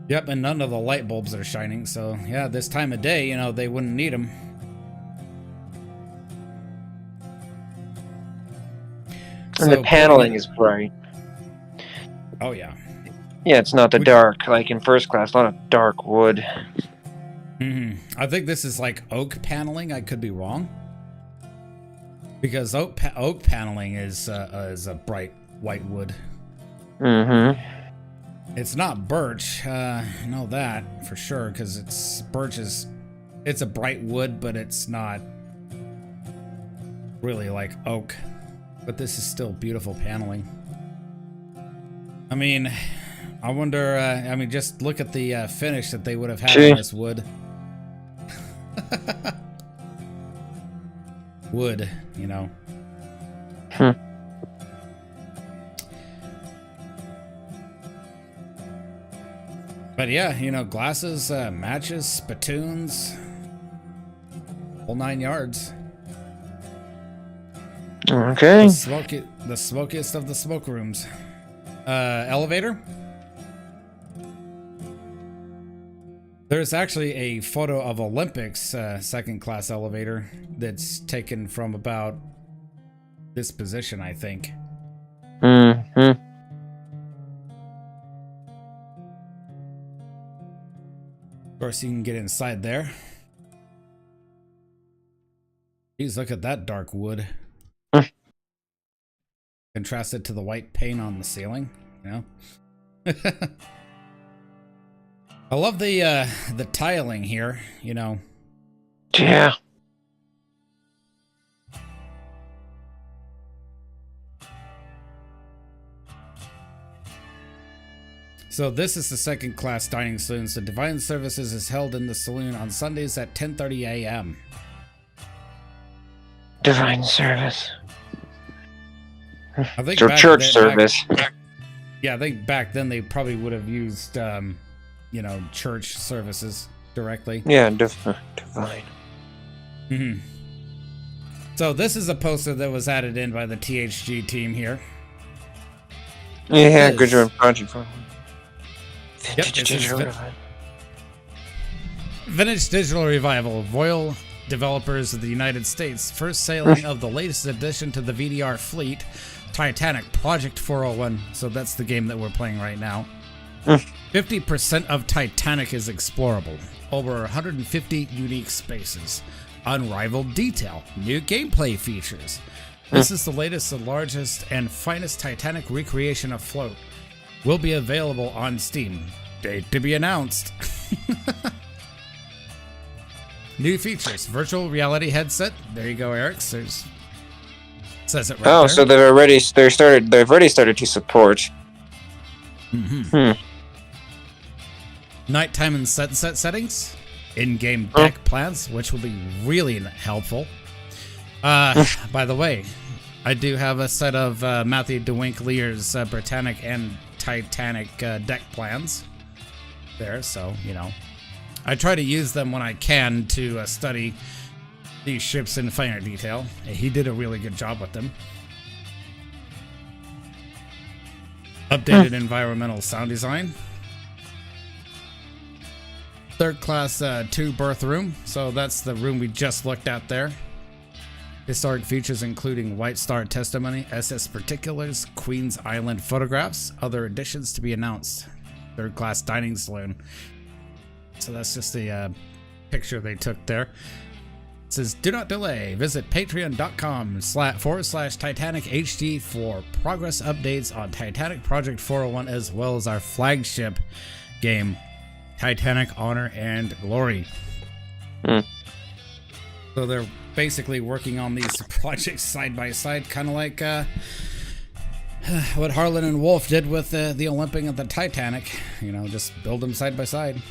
S1: Yep, and none of the light bulbs are shining, so yeah, this time of day, they wouldn't need them.
S2: And the paneling is bright.
S1: Oh, yeah.
S2: Yeah, it's not the dark, like in first class, a lot of dark wood.
S1: Mm-hmm. I think this is like oak paneling. I could be wrong. Because oak paneling is a bright white wood.
S2: Mm-hmm.
S1: It's not birch. I know that for sure, because birch is a bright wood, but it's not really like oak. But this is still beautiful paneling. I mean, I wonder, just look at the finish that they would have had on this wood. Wood, But yeah, glasses, matches, spittoons, whole 9 yards.
S2: Okay.
S1: The smokiest of the smoke rooms. Elevator. There's actually a photo of Olympics second class elevator that's taken from about this position, I think.
S2: Mm-hmm.
S1: Of course, you can get inside there. Jeez, look at that dark wood. Contrasted to the white paint on the ceiling, I love the tiling here,
S2: Yeah.
S1: So this is the second class dining saloon. So Divine Services is held in the saloon on Sundays at 10:30 a.m.
S2: Divine service.
S1: I think
S2: So church service.
S1: Yeah, I think back then they probably would have used, church services directly.
S2: Yeah, divine.
S1: Mm-hmm. So this is a poster that was added in by the THG team here.
S2: Yeah, good job, project.
S1: Vintage Digital Revival, Royal Developers of the United States, first sailing of the latest addition to the VDR fleet, Titanic, Project 401. So that's the game that we're playing right now. 50% of Titanic is explorable. Over 150 unique spaces. Unrivaled detail. New gameplay features. This is the latest, the largest, and finest Titanic recreation afloat. Will be available on Steam. Date to be announced. New features: virtual reality headset. There you go, Eric. There's says it right there.
S2: So they've already started to support.
S1: Nighttime and sunset settings. In-game deck plans, which will be really helpful. By the way, I do have a set of Matthew DeWinkleer's Britannic and Titanic deck plans there, so, you know. I try to use them when I can to study these ships in finer detail. He did a really good job with them. Updated environmental sound design. Third class 2 berth room. So that's the room we just looked at there. Historic features including White Star testimony, SS particulars, Queen's Island photographs, other additions to be announced. Third class dining saloon. So that's just the picture they took there. It says, do not delay. Visit patreon.com/Titanic HD for progress updates on Titanic Project 401, as well as our flagship game, Titanic Honor and Glory. So they're basically working on these projects side by side, kind of like what Harlan and Wolf did with the Olymping of the Titanic. You know, just build them side by side.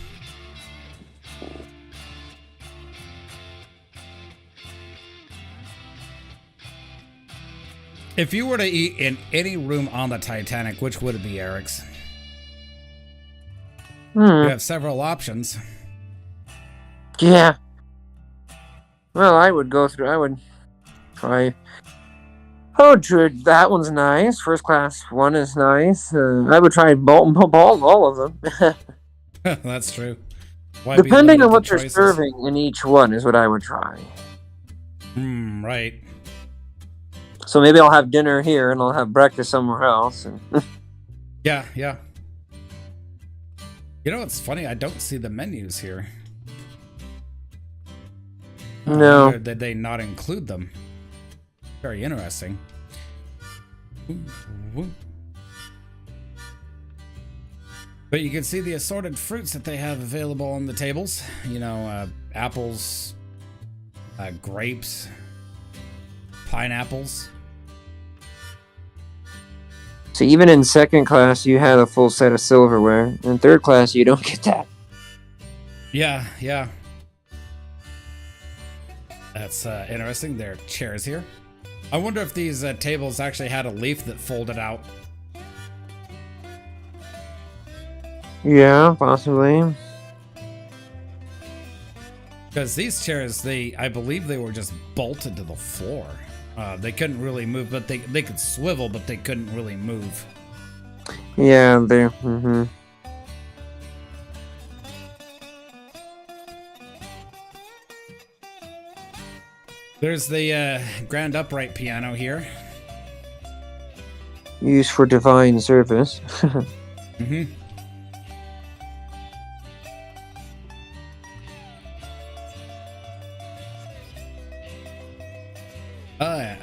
S1: If you were to eat in any room on the Titanic, which would it be, Eric's? You have several options.
S2: Yeah. Well, I would try. Oh, that one's nice. First class one is nice. I would try all of them.
S1: That's true. Why
S2: Depending on what they're serving in each one is what I would try.
S1: Right.
S2: So maybe I'll have dinner here and I'll have breakfast somewhere else.
S1: Yeah. You know what's funny? I don't see the menus here.
S2: No.
S1: Did they not include them? Very interesting. But you can see the assorted fruits that they have available on the tables. You know, apples, grapes, pineapples.
S2: So even in second class, you had a full set of silverware. In third class, you don't get that.
S1: Yeah. That's interesting. There are chairs here. I wonder if these tables actually had a leaf that folded out.
S2: Yeah, possibly.
S1: Because these chairs, I believe they were just bolted to the floor. They couldn't really move, but they could swivel, but they couldn't really move.
S2: Yeah, they.
S1: There's the grand upright piano here.
S2: Used for divine service.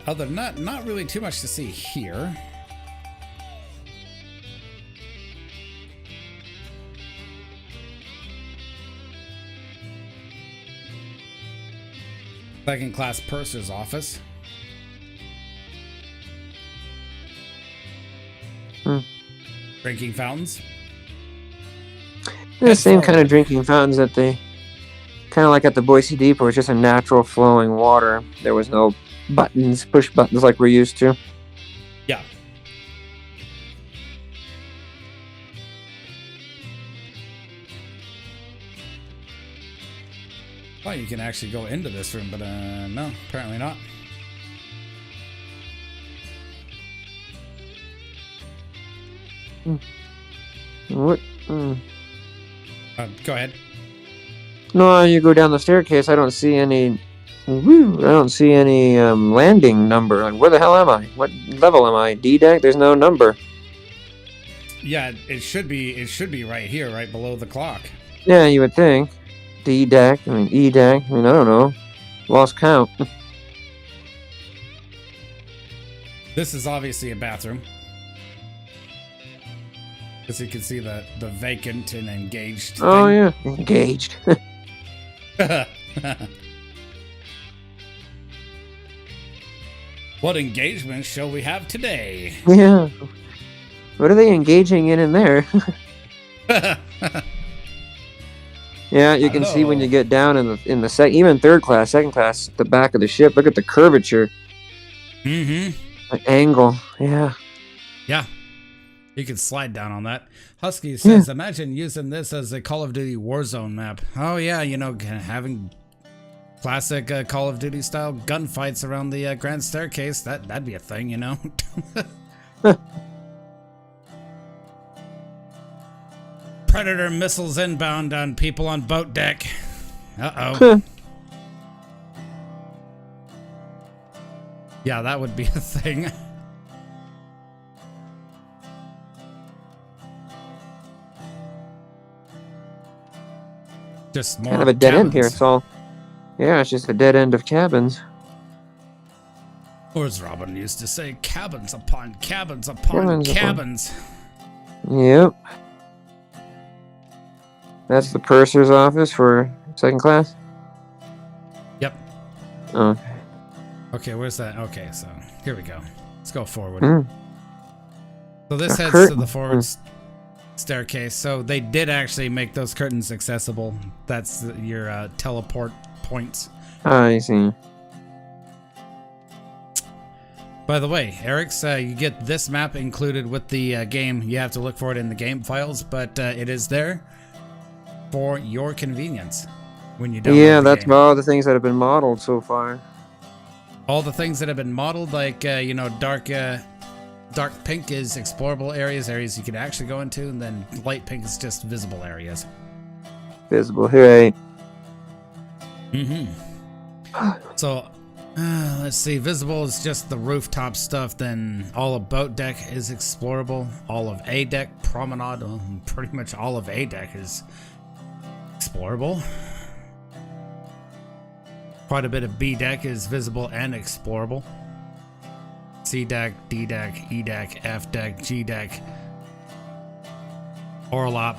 S2: Other than that, not really too much to see here. Second class purser's office. Drinking fountains. The same kind of drinking fountains that they, kind of like at the Boise Depot, it's just a natural flowing water. There was no buttons, push buttons like we're used to.
S1: Yeah. Oh, you can actually go into this room, but no, apparently not.
S2: What?
S1: Go ahead.
S2: No, you go down the staircase. I don't see any. I don't see any landing number. Like, where the hell am I? What level am I? D deck? There's no number.
S1: Yeah, it should be. It should be right here, right below the clock.
S2: Yeah, you would think. D deck. I mean, E deck. I mean, I don't know. Lost count.
S1: This is obviously a bathroom. As you can see the vacant and engaged
S2: Oh,
S1: thing.
S2: yeah. Engaged.
S1: What engagement shall we have today?
S2: Yeah. What are they engaging in there? Yeah, you can see when you get down in the even third class, second class, the back of the ship. Look at the curvature.
S1: Mm-hmm.
S2: The angle. Yeah.
S1: Yeah. You can slide down on that. Husky says, imagine using this as a Call of Duty Warzone map. Oh, yeah, you know, having classic Call of Duty style gunfights around the Grand Staircase. That'd be a thing, you know? Predator missiles inbound on people on boat deck. Uh-oh. Yeah, that would be a thing. Just more
S2: kind of a dead
S1: cabins.
S2: end here. It's all, yeah, it's just a dead end of cabins.
S1: Or as Robin used to say, cabins upon cabins upon cabins.
S2: Yep. That's the purser's office for second class?
S1: Yep.
S2: Okay.
S1: Okay, where's that? Okay, so here we go. Let's go forward.
S2: Mm.
S1: So this heads to the forward staircase. So they did actually make those curtains accessible. That's your teleport points.
S2: I see.
S1: By the way, Eric's, you get this map included with the game. You have to look for it in the game files, but it is there for your convenience when you download
S2: Yeah,
S1: the
S2: that's
S1: game.
S2: all the things that have been modeled so far.
S1: All the things that have been modeled, like, you know, dark pink is explorable areas you could actually go into, and then light pink is just visible areas.
S2: Visible, right.
S1: Mm-hmm. So, let's see. Visible is just the rooftop stuff. Then all of boat deck is explorable. All of A deck, promenade, pretty much all of A deck is explorable. Quite a bit of B deck is visible and explorable. C deck, D deck, E deck, F deck, G deck, Orlop.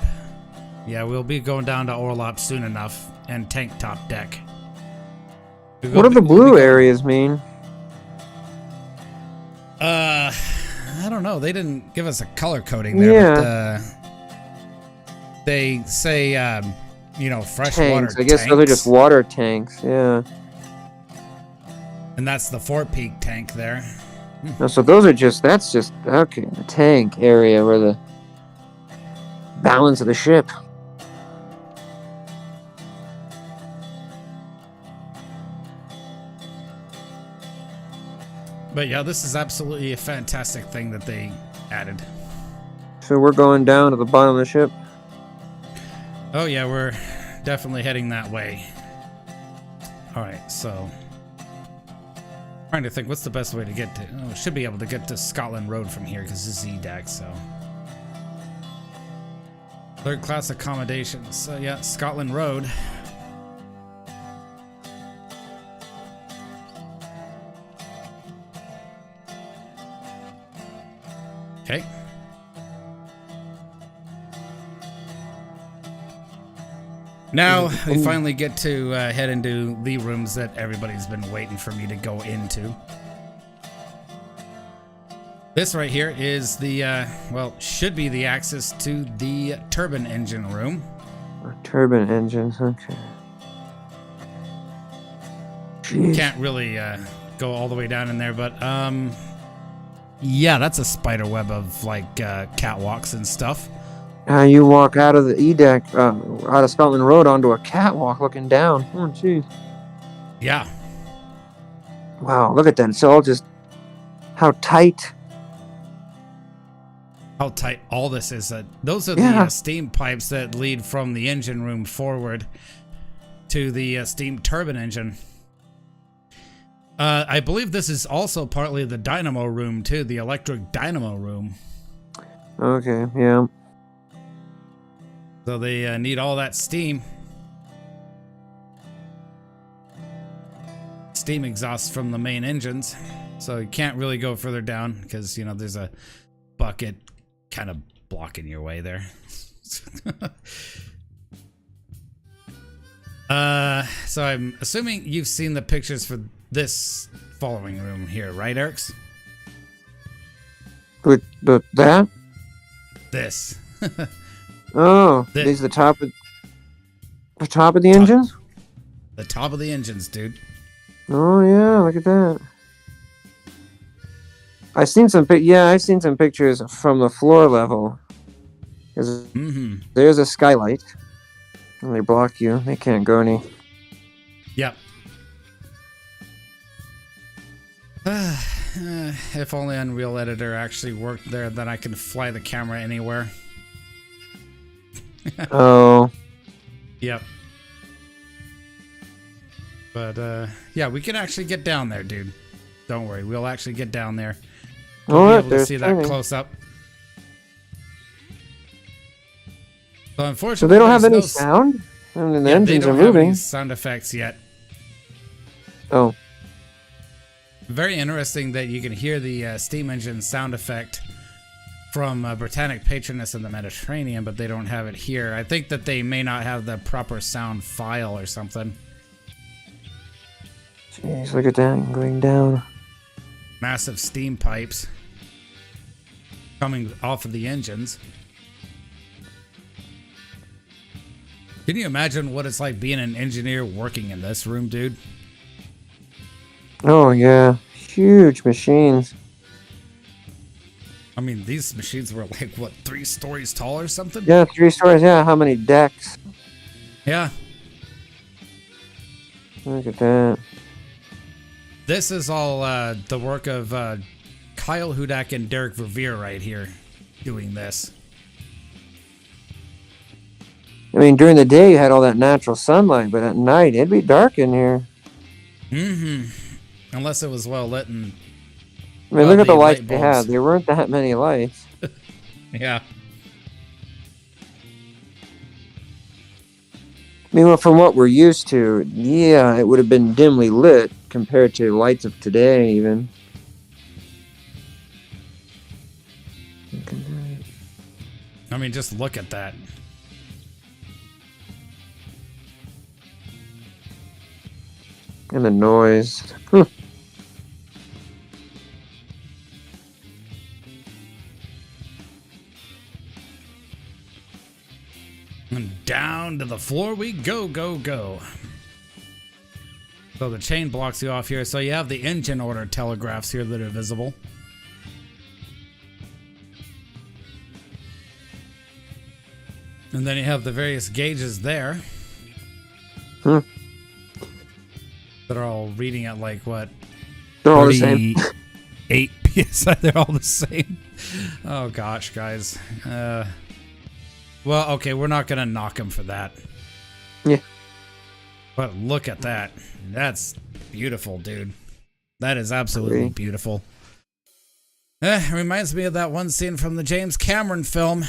S1: Yeah, we'll be going down to Orlop soon enough. And tank top deck.
S2: What do the blue areas mean?
S1: I don't know. They didn't give us a color coding there, but they say, you know, freshwater
S2: tanks. I guess those are just water tanks, yeah.
S1: And that's the four-peak tank there.
S2: No, so those are just, that's just, okay, the tank area where the balance of the ship.
S1: But yeah, this is absolutely a fantastic thing that they added.
S2: So we're going down to the bottom of the ship?
S1: Oh yeah, we're definitely heading that way. Alright, so... trying to think, what's the best way to get to... oh, should be able to get to Scotland Road from here, because this is E-Deck, so... third class accommodations. So yeah, Scotland Road. Okay. Now we finally get to head into the rooms that everybody's been waiting for me to go into. This right here is the, well, should be the access to the turbine engine room.
S2: Turbine engines, okay. Jeez.
S1: Can't really go all the way down in there, but yeah, that's a spider web of like catwalks and stuff.
S2: You walk out of the E-Deck, out of Scotland Road onto a catwalk looking down. Oh, jeez.
S1: Yeah.
S2: Wow, look at that. It's all just, how tight.
S1: How tight all this is. Those are the steam pipes that lead from the engine room forward to the steam turbine engine. I believe this is also partly the dynamo room too, the electric dynamo room.
S2: Okay, yeah.
S1: So they need all that steam. Steam exhaust from the main engines. So you can't really go further down because, you know, there's a bucket kind of blocking your way there. So I'm assuming you've seen the pictures for this following room here, right, Eric's?
S2: With that?
S1: This.
S2: Oh, these are the top of the engines?
S1: The top of the engines, dude.
S2: Oh yeah, look at that. I've seen some pictures from the floor level. There's a skylight. And they block you. They can't go any.
S1: Yep. If only Unreal Editor actually worked there, then I can fly the camera anywhere.
S2: Oh.
S1: Yep. But, yeah, we can actually get down there, dude. Don't worry, we'll actually get down there. We'll be able to see that close up. So unfortunately,
S2: so they don't have any sound? I mean, the engines are moving. They don't have any
S1: sound effects yet.
S2: Oh.
S1: Very interesting that you can hear the steam engine sound effect from Britannic Patroness in the Mediterranean, but they don't have it here. I think that they may not have the proper sound file or something.
S2: Jeez, look at that going down.
S1: Massive steam pipes coming off of the engines. Can you imagine what it's like being an engineer working in this room, dude?
S2: Oh, yeah. Huge machines.
S1: I mean, these machines were like, what, 3 stories tall or something?
S2: Yeah, 3 stories. Yeah, how many decks?
S1: Yeah.
S2: Look at that.
S1: This is all the work of Kyle Hudak and Derek Verveer right here doing this.
S2: I mean, during the day you had all that natural sunlight, but at night it'd be dark in here.
S1: Unless it was well lit and...
S2: I mean, look at the lights they had. There weren't that many lights.
S1: Yeah.
S2: I mean, well, from what we're used to, yeah, it would have been dimly lit compared to lights of today, even.
S1: I mean, just look at that.
S2: And the noise.
S1: And down to the floor we go, go, go. So the chain blocks you off here. So you have the engine order telegraphs here that are visible. And then you have the various gauges there. That are all reading at like what?
S2: They're all the same.
S1: 8 PSI. They're all the same. Oh gosh, guys. Well, okay, we're not gonna knock him for that.
S2: Yeah.
S1: But look at that. That's beautiful, dude. That is absolutely beautiful. It reminds me of that one scene from the James Cameron film.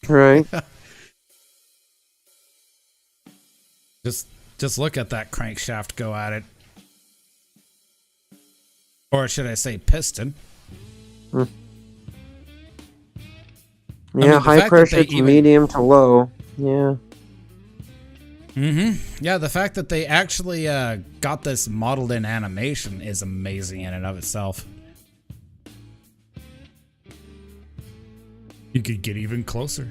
S2: Right.
S1: Just look at that crankshaft go at it. Or should I say piston?
S2: Yeah, I mean, high pressure to medium to low. Yeah.
S1: Yeah, the fact that they actually got this modeled in animation is amazing in and of itself. You could get even closer.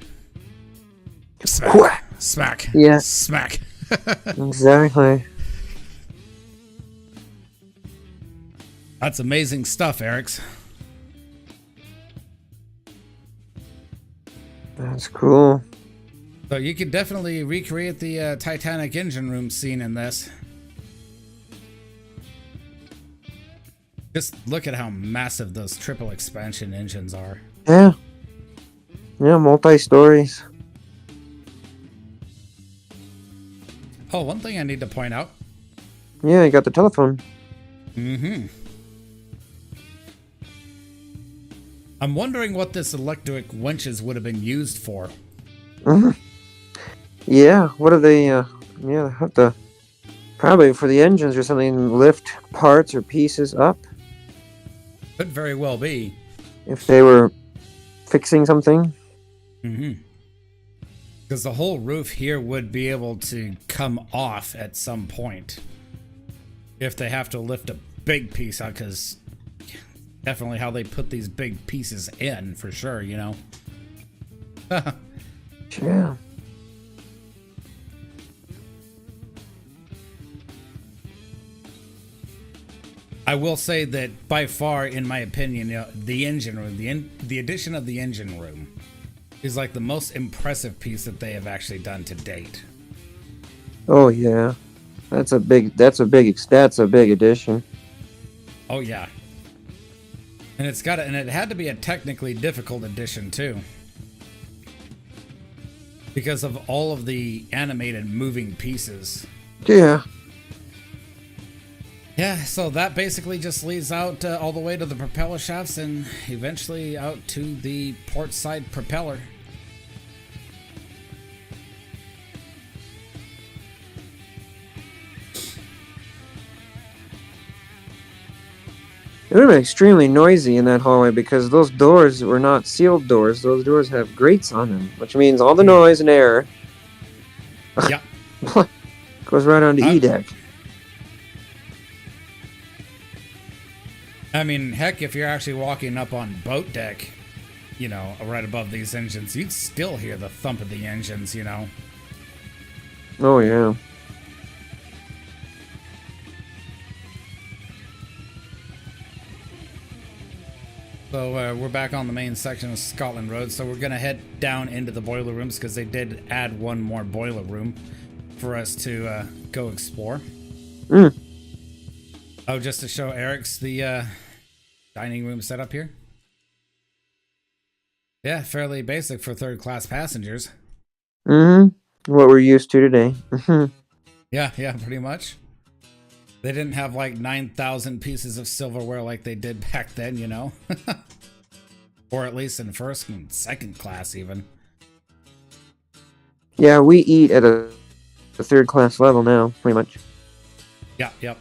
S1: Smack. Smack.
S2: Yeah.
S1: Smack.
S2: Exactly.
S1: That's amazing stuff, Eric's.
S2: That's cool.
S1: So you could definitely recreate the Titanic engine room scene in this. Just look at how massive those triple expansion engines are.
S2: Yeah. Yeah, multi-stories.
S1: Oh, one thing I need to point out.
S2: Yeah, you got the telephone.
S1: I'm wondering what this electric winches would have been used for.
S2: Yeah, what are they, yeah, they have to, probably for the engines or something, lift parts or pieces up.
S1: Could very well be.
S2: If they were fixing something.
S1: Mm-hmm. Because the whole roof here would be able to come off at some point. If they have to lift a big piece out, because definitely how they put these big pieces in, for sure, you know?
S2: Yeah.
S1: I will say that by far, in my opinion, the engine room, the addition of the engine room is like the most impressive piece that they have actually done to date.
S2: Oh yeah, that's a big addition.
S1: Oh yeah, and it had to be a technically difficult addition too, because of all of the animated moving pieces.
S2: Yeah.
S1: Yeah, so that basically just leads out all the way to the propeller shafts and eventually out to the port side propeller.
S2: It would have been extremely noisy in that hallway because those doors were not sealed doors. Those doors have grates on them, which means all the noise and air
S1: Yeah.
S2: goes right onto E deck.
S1: I mean, heck, if you're actually walking up on boat deck, you know, right above these engines, you'd still hear the thump of the engines, you know.
S2: Oh, yeah.
S1: So we're back on the main section of Scotland Road, so we're going to head down into the boiler rooms because they did add one more boiler room for us to go explore. Oh, just to show Eric's the dining room setup here. Yeah, fairly basic for third-class passengers.
S2: What we're used to today.
S1: Yeah, pretty much. They didn't have like 9,000 pieces of silverware like they did back then, you know? Or at least in first and second class even.
S2: Yeah, we eat at a third-class level now, pretty much.
S1: Yep.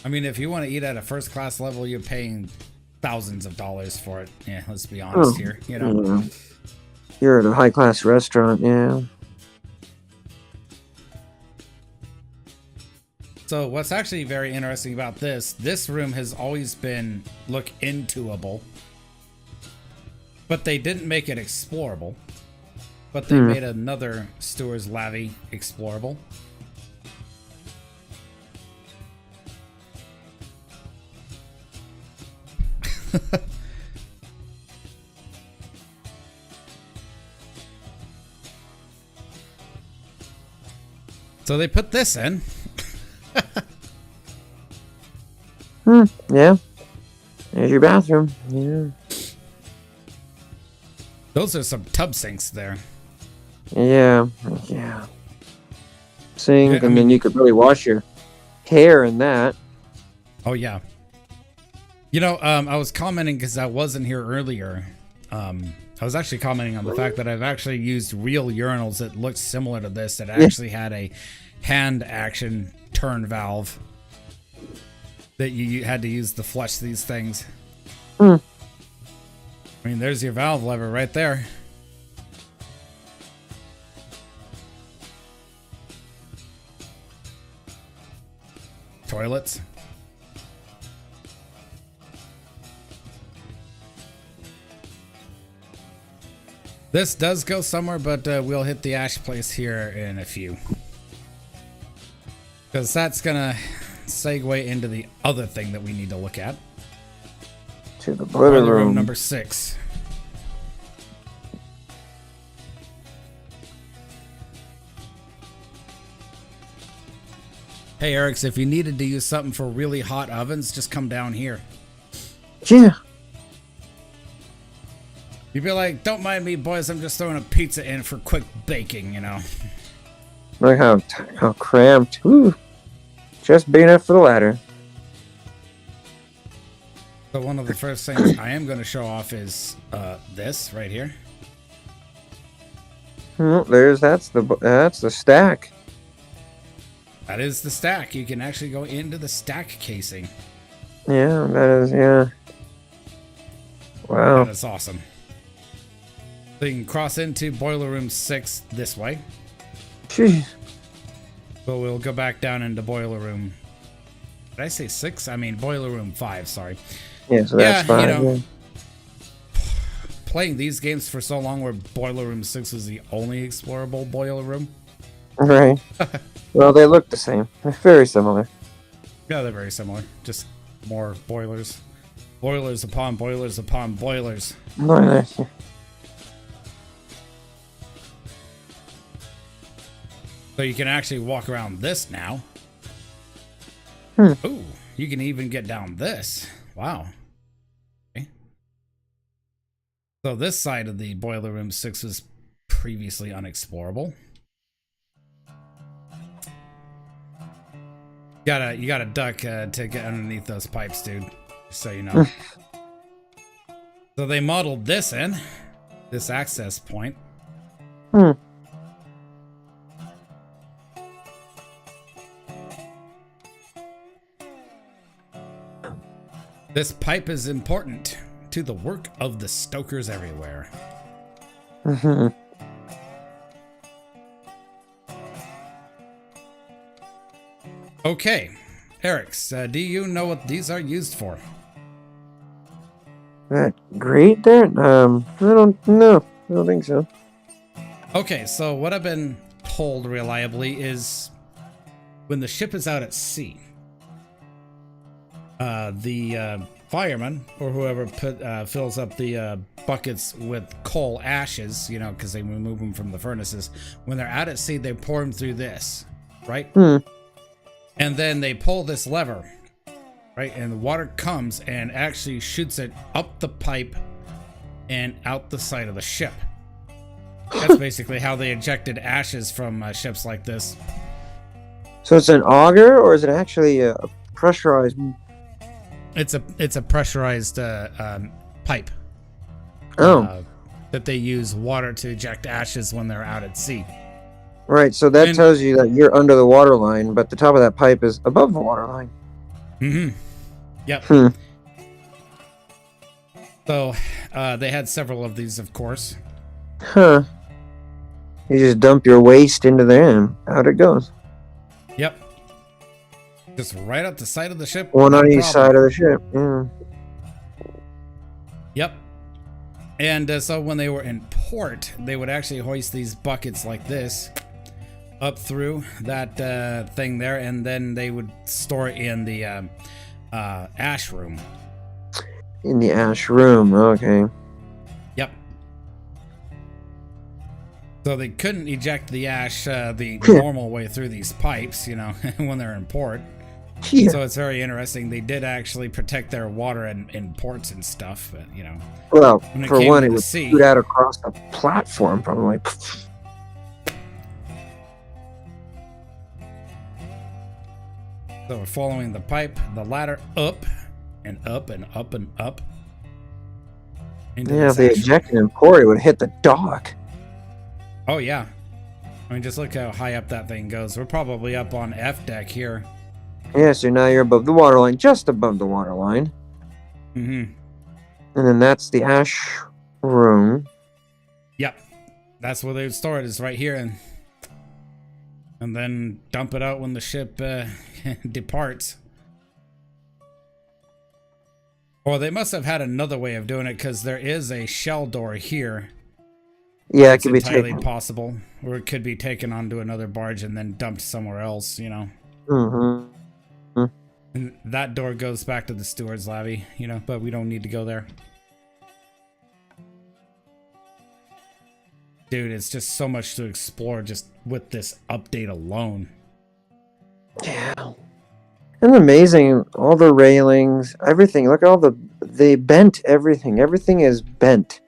S1: I mean, if you want to eat at a first-class level, you're paying thousands of dollars for it. Yeah, let's be honest here, you know?
S2: You're at a high-class restaurant, yeah.
S1: So what's actually very interesting about this room has always been look intoable, but they didn't make it explorable, but they made another Stewart's Lavvy explorable. So they put this in.
S2: Yeah. There's your bathroom. Yeah.
S1: Those are some tub sinks there.
S2: Yeah. Sink, and then you could really wash your hair in that.
S1: Oh yeah. You know, I was commenting because I wasn't here earlier. I was actually commenting on the fact that I've actually used real urinals that looked similar to this that actually had a hand action turn valve that you had to use to flush these things. I mean, there's your valve lever right there. Toilets. This does go somewhere, but we'll hit the ash place here in a few. Because that's going to segue into the other thing that we need to look at.
S2: To the boiler room.
S1: Number 6. Hey, Eric, if you needed to use something for really hot ovens, just come down here.
S2: Yeah.
S1: You'd be like, don't mind me, boys. I'm just throwing a pizza in for quick baking, you know.
S2: Look how cramped. Woo. Just big enough for the ladder.
S1: So one of the first things I am going to show off is this right here.
S2: That's the stack.
S1: That is the stack. You can actually go into the stack casing.
S2: Yeah, that is, yeah. Wow.
S1: That's awesome. So you can cross into boiler room 6 this way.
S2: Jeez.
S1: But we'll go back down into boiler room. Did I say 6? I mean boiler room 5, sorry.
S2: Yeah, so that's fine.
S1: You know,
S2: yeah.
S1: Playing these games for so long where boiler room 6 is the only explorable boiler room.
S2: Right. Well, they look the same. They're very similar.
S1: Yeah, they're very similar. Just more boilers. Boilers upon boilers upon boilers.
S2: Nice.
S1: So you can actually walk around this now. Ooh, you can even get down this. Wow. Okay. So this side of the boiler room 6 was previously unexplorable. You gotta duck to get underneath those pipes, dude. Just so you know. So they modeled this in. This access point. This pipe is important to the work of the stokers everywhere. Okay, Eric's, do you know what these are used for?
S2: That grate there? I don't know. I don't think so.
S1: Okay, so what I've been told reliably is when the ship is out at sea, the fireman or whoever fills up the buckets with coal ashes, you know, because they remove them from the furnaces. When they're out at sea, they pour them through this, right? And then they pull this lever, right? And the water comes and actually shoots it up the pipe and out the side of the ship. That's basically how they ejected ashes from ships like this.
S2: So it's an auger, or is it actually a pressurized?
S1: It's a pressurized pipe. That they use water to eject ashes when they're out at sea.
S2: Right, so that tells you that you're under the water line, but the top of that pipe is above the water line.
S1: Yep. So they had several of these, of course.
S2: You just dump your waste into there and out it goes.
S1: Yep. Just right up the side of the ship.
S2: One on each side of the ship. Yeah.
S1: Yep. And so when they were in port, they would actually hoist these buckets like this up through that thing there, and then they would store it in the ash room.
S2: In the ash room, okay.
S1: Yep. So they couldn't eject the ash the normal way through these pipes, you know, when they're in port.
S2: Yeah.
S1: So it's very interesting. They did actually protect their water in ports and stuff, but, you know.
S2: Well,
S1: for one, it would
S2: shoot out across the platform, probably.
S1: So we're following the pipe, the ladder up and up and up and up.
S2: Yeah, if they ejected and poured, it would hit the dock.
S1: Oh, yeah. I mean, just look how high up that thing goes. We're probably up on F deck here.
S2: Yeah, so now you're above the water line, just above the water line.
S1: And
S2: then that's the ash room.
S1: Yep. That's where they would store it, is right here. And then dump it out when the ship departs. Or they must have had another way of doing it, because there is a shell door here.
S2: Yeah, it could be
S1: entirely
S2: taken.
S1: possible. Or it could be taken onto another barge and then dumped somewhere else, you know. And that door goes back to the steward's lobby, you know, but we don't need to go there. Dude, it's just so much to explore just with this update alone.
S2: Yeah. And amazing, all the railings, everything. Look at they bent everything. Everything is bent.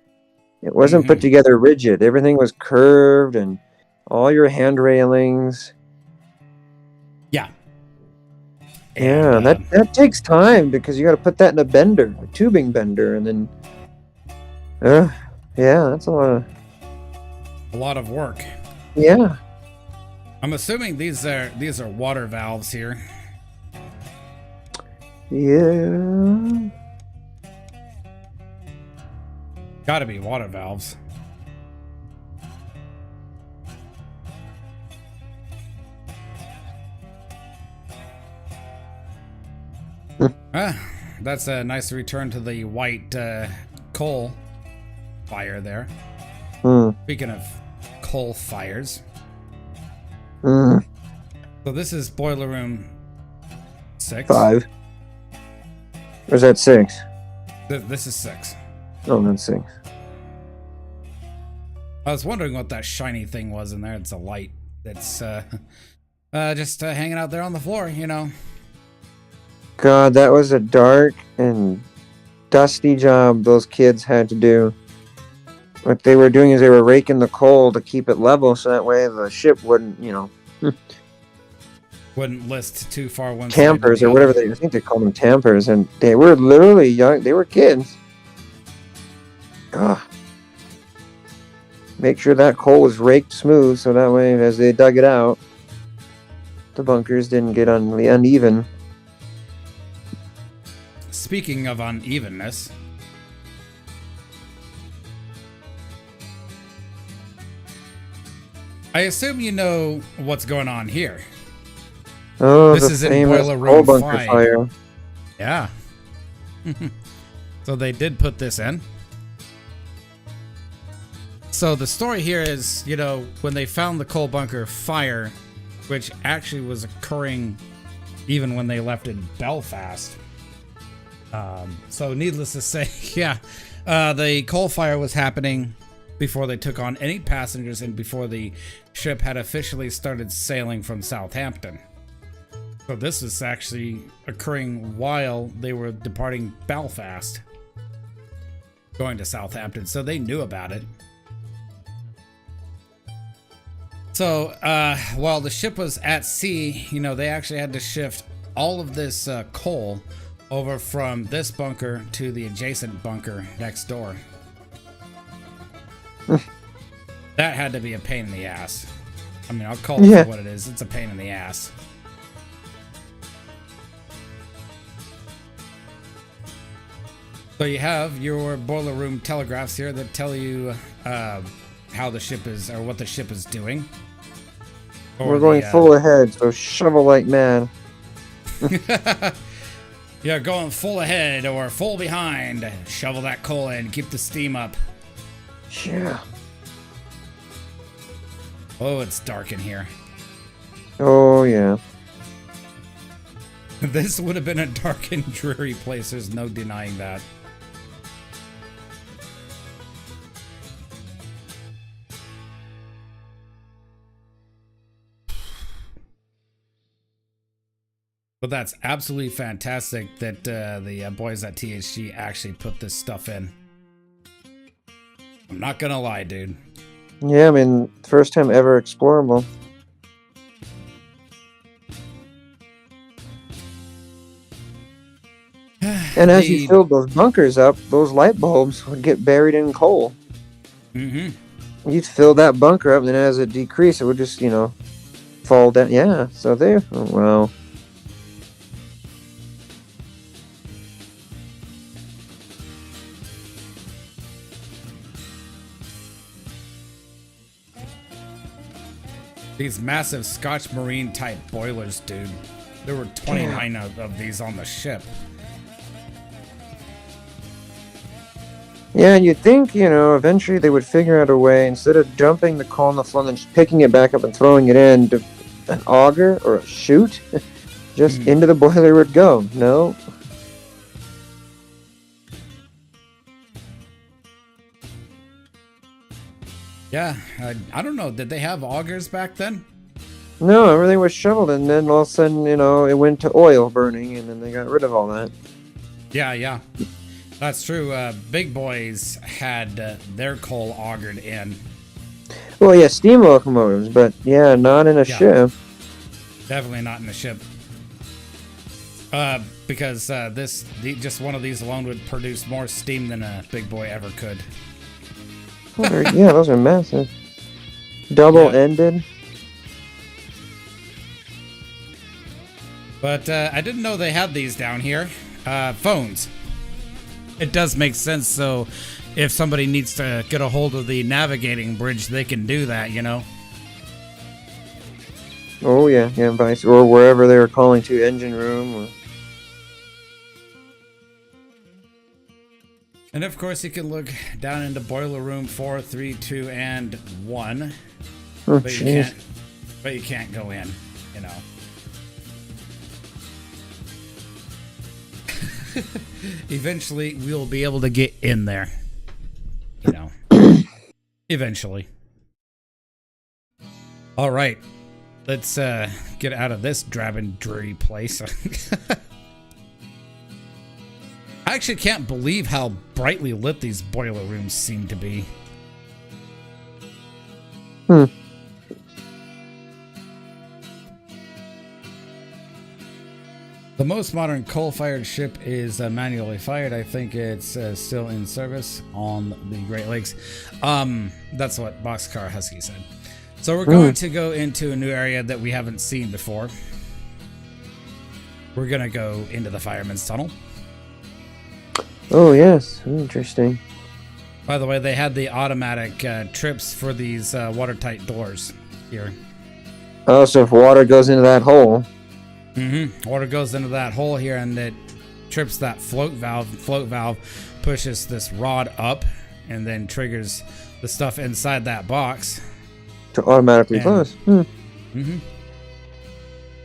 S2: It wasn't put together rigid. Everything was curved, and all your hand railings.
S1: Yeah.
S2: Yeah, that takes time, because you got to put that in a bender, a tubing bender, and then yeah, that's a lot
S1: of work.
S2: Yeah.
S1: I'm assuming these are water valves here.
S2: Yeah.
S1: Gotta be water valves. That's a nice return to the white coal fire there. Speaking of coal fires. So this is boiler room 6.
S2: 5. Or is that 6?
S1: This is 6.
S2: Oh, that's 6.
S1: I was wondering what that shiny thing was in there. It's a light that's just hanging out there on the floor, you know.
S2: God, that was a dark and dusty job those kids had to do. What they were doing is they were raking the coal to keep it level so that way the ship wouldn't,
S1: Wouldn't list too far one
S2: tampers
S1: side
S2: or whatever I think they call them tampers, and they were literally young. They were kids. Ugh. Make sure that coal was raked smooth so that way as they dug it out, the bunkers didn't get uneven.
S1: Speaking of unevenness, I assume you know what's going on here.
S2: Oh,
S1: this is in boiler room 5.
S2: Fire.
S1: Yeah. So they did put this in. So the story here is, when they found the coal bunker fire, which actually was occurring even when they left in Belfast. So needless to say, the coal fire was happening before they took on any passengers and before the ship had officially started sailing from Southampton. So this is actually occurring while they were departing Belfast, going to Southampton. So they knew about it. So while the ship was at sea, they actually had to shift all of this coal over from this bunker to the adjacent bunker next door. That had to be a pain in the ass. I mean, I'll call it for what it is. It's a pain in the ass. So you have your boiler room telegraphs here that tell you how the ship is, or what the ship is doing.
S2: We're going full ahead, so shovel like mad.
S1: Yeah, going full ahead or full behind. Shovel that coal in, keep the steam up.
S2: Yeah.
S1: Oh, it's dark in here.
S2: Oh, yeah.
S1: This would have been a dark and dreary place. There's no denying that. But that's absolutely fantastic that the boys at THG actually put this stuff in. I'm not gonna lie, dude.
S2: Yeah, I mean, first time ever explorable. And as you filled those bunkers up, those light bulbs would get buried in coal.
S1: Mm-hmm.
S2: You'd fill that bunker up, and then as it decreased, it would just, fall down. Yeah, so there. Oh, wow.
S1: These massive Scotch Marine type boilers, dude. There were 29 of these on the ship.
S2: Yeah, and you'd think, eventually they would figure out a way, instead of dumping the coal on the floor and then just picking it back up and throwing it in, to an auger or a chute, just into the boiler would go. No.
S1: Yeah, I don't know. Did they have augers back then?
S2: No, everything was shoveled, and then all of a sudden, it went to oil burning, and then they got rid of all that.
S1: Yeah. That's true. Big boys had their coal augered in.
S2: Well, yeah, steam locomotives, but yeah, not in a ship.
S1: Definitely not in a ship. Because just one of these alone would produce more steam than a big boy ever could.
S2: Yeah, those are massive. Double-ended.
S1: But I didn't know they had these down here. Phones. It does make sense. So if somebody needs to get a hold of the navigating bridge, they can do that, you know?
S2: Oh yeah, vice or wherever they were calling to, engine room. Or...
S1: And of course, you can look down into boiler room 4, 3, 2, and 1.
S2: Oh,
S1: but you can't go in, you know. Eventually, we'll be able to get in there. You know. Eventually. All right. Let's get out of this drab and dreary place. I actually can't believe how brightly lit these boiler rooms seem to be. The most modern coal-fired ship is manually fired. I think it's still in service on the Great Lakes. That's what Boxcar Husky said. So we're going to go into a new area that we haven't seen before. We're going to go into the Fireman's Tunnel.
S2: Oh, yes. Interesting.
S1: By the way, they had the automatic trips for these watertight doors here.
S2: Oh, so if water goes into that hole...
S1: Water goes into that hole here and it trips that float valve. Float valve pushes this rod up and then triggers the stuff inside that box
S2: to automatically close.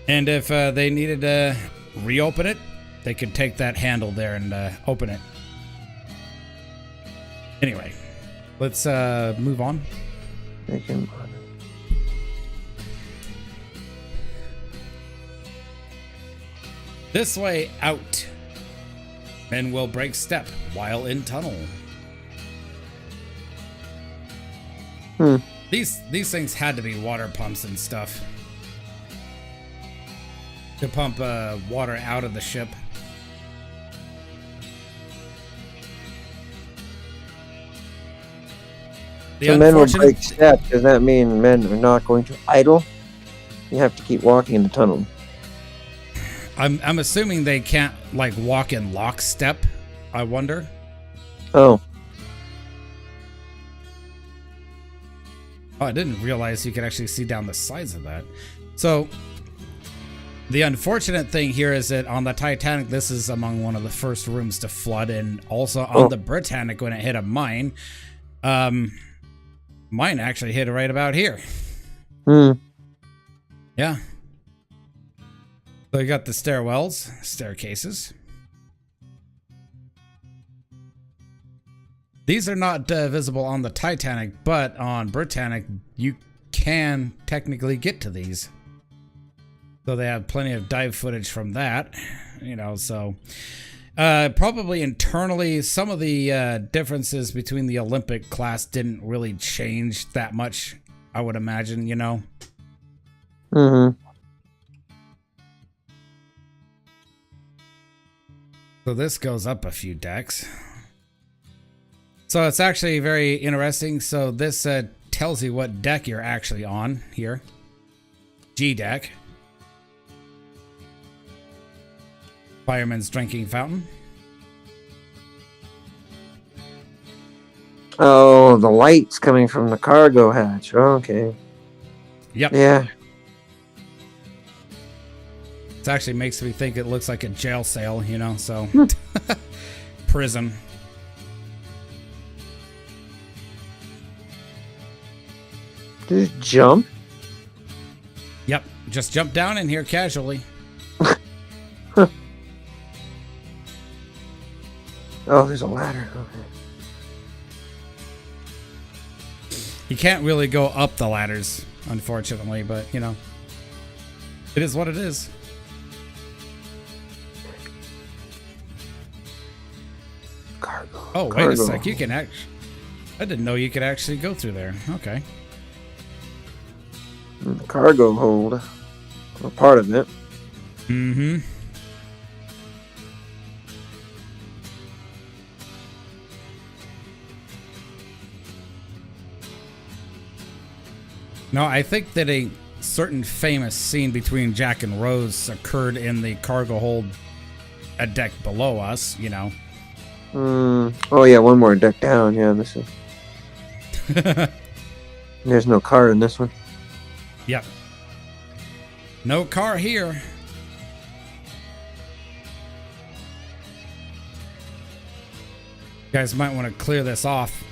S1: And if they needed to reopen it, they could take that handle there and open it. Anyway, let's move on.
S2: They can...
S1: This way out. Men will break step while in tunnel. These things had to be water pumps and stuff. To pump water out of the ship.
S2: So men will break step. Does that mean men are not going to idle? You have to keep walking in the tunnel.
S1: I'm assuming they can't like walk in lockstep. I wonder.
S2: Oh,
S1: I didn't realize you could actually see down the sides of that. So the unfortunate thing here is that on the Titanic, this is among one of the first rooms to flood, and also on the Britannic when it hit a mine. Mine actually hit right about here. Yeah. So you got the stairwells, staircases. These are not visible on the Titanic, but on Britannic, you can technically get to these. So they have plenty of dive footage from that, you know, so... probably internally, some of the differences between the Olympic class didn't really change that much, I would imagine, you know? So this goes up a few decks. So it's actually very interesting. So this tells you what deck you're actually on here. G deck. Fireman's drinking fountain.
S2: Oh, the light's coming from the cargo hatch. Okay.
S1: Yep.
S2: Yeah.
S1: It actually makes me think it looks like a jail cell, you know, so. Prison.
S2: Did it jump?
S1: Yep. Just jump down in here casually.
S2: Oh, there's a ladder. Okay.
S1: You can't really go up the ladders, unfortunately, but, you know, it is what it is.
S2: Cargo.
S1: Oh, wait a sec. You can actually... I didn't know you could actually go through there. Okay.
S2: The cargo hold. A part of it. No, I think that a certain famous scene between Jack and Rose occurred in the cargo hold, a deck below us, you know. Oh yeah, one more deck down. Yeah, this is. There's no car in this one.
S1: Yep. No car here. You guys might want to clear this off.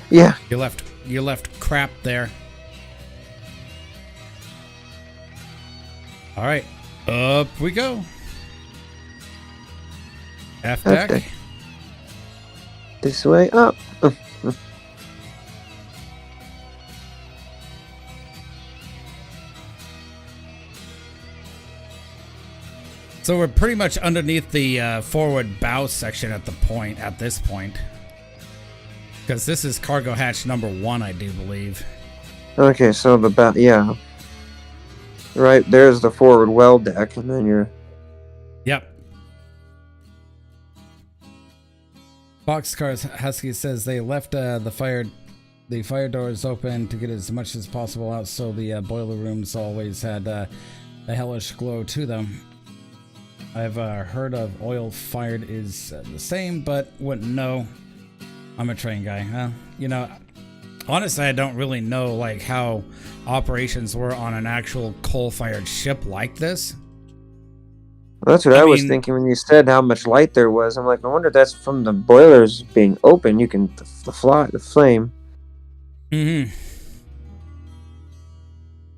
S2: Yeah.
S1: You left crap there. All right. Up we go. F deck.
S2: F deck. This way up.
S1: So we're pretty much underneath the forward bow section at this point. Because this is cargo hatch number 1, I do believe.
S2: Okay, so yeah. Right, there's the forward well deck, and then you're...
S1: Yep. Boxcars Husky says they left the fire doors open to get as much as possible out, so the boiler rooms always had a hellish glow to them. I've heard of oil fired is the same, but wouldn't know. I'm a train guy. You know, honestly, I don't really know like how operations were on an actual coal-fired ship like this.
S2: That's what I was thinking when you said how much light there was. I'm like, I wonder if that's from the boilers being open. You can the flame.
S1: Mm-hmm.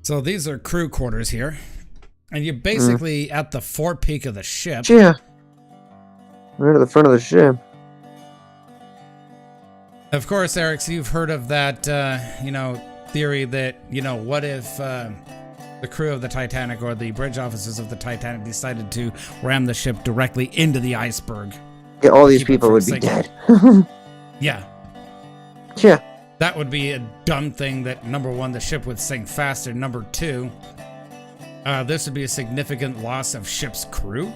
S1: So these are crew quarters here. And you're basically at the forepeak of the ship.
S2: Yeah. Right at the front of the ship.
S1: Of course, Eric, so you've heard of that, theory that, what if the crew of the Titanic or the bridge officers of the Titanic decided to ram the ship directly into the iceberg?
S2: Yeah, all these people would be dead.
S1: Yeah.
S2: Yeah.
S1: That would be a dumb thing that, number one, the ship would sink faster. Number two, this would be a significant loss of ship's crew,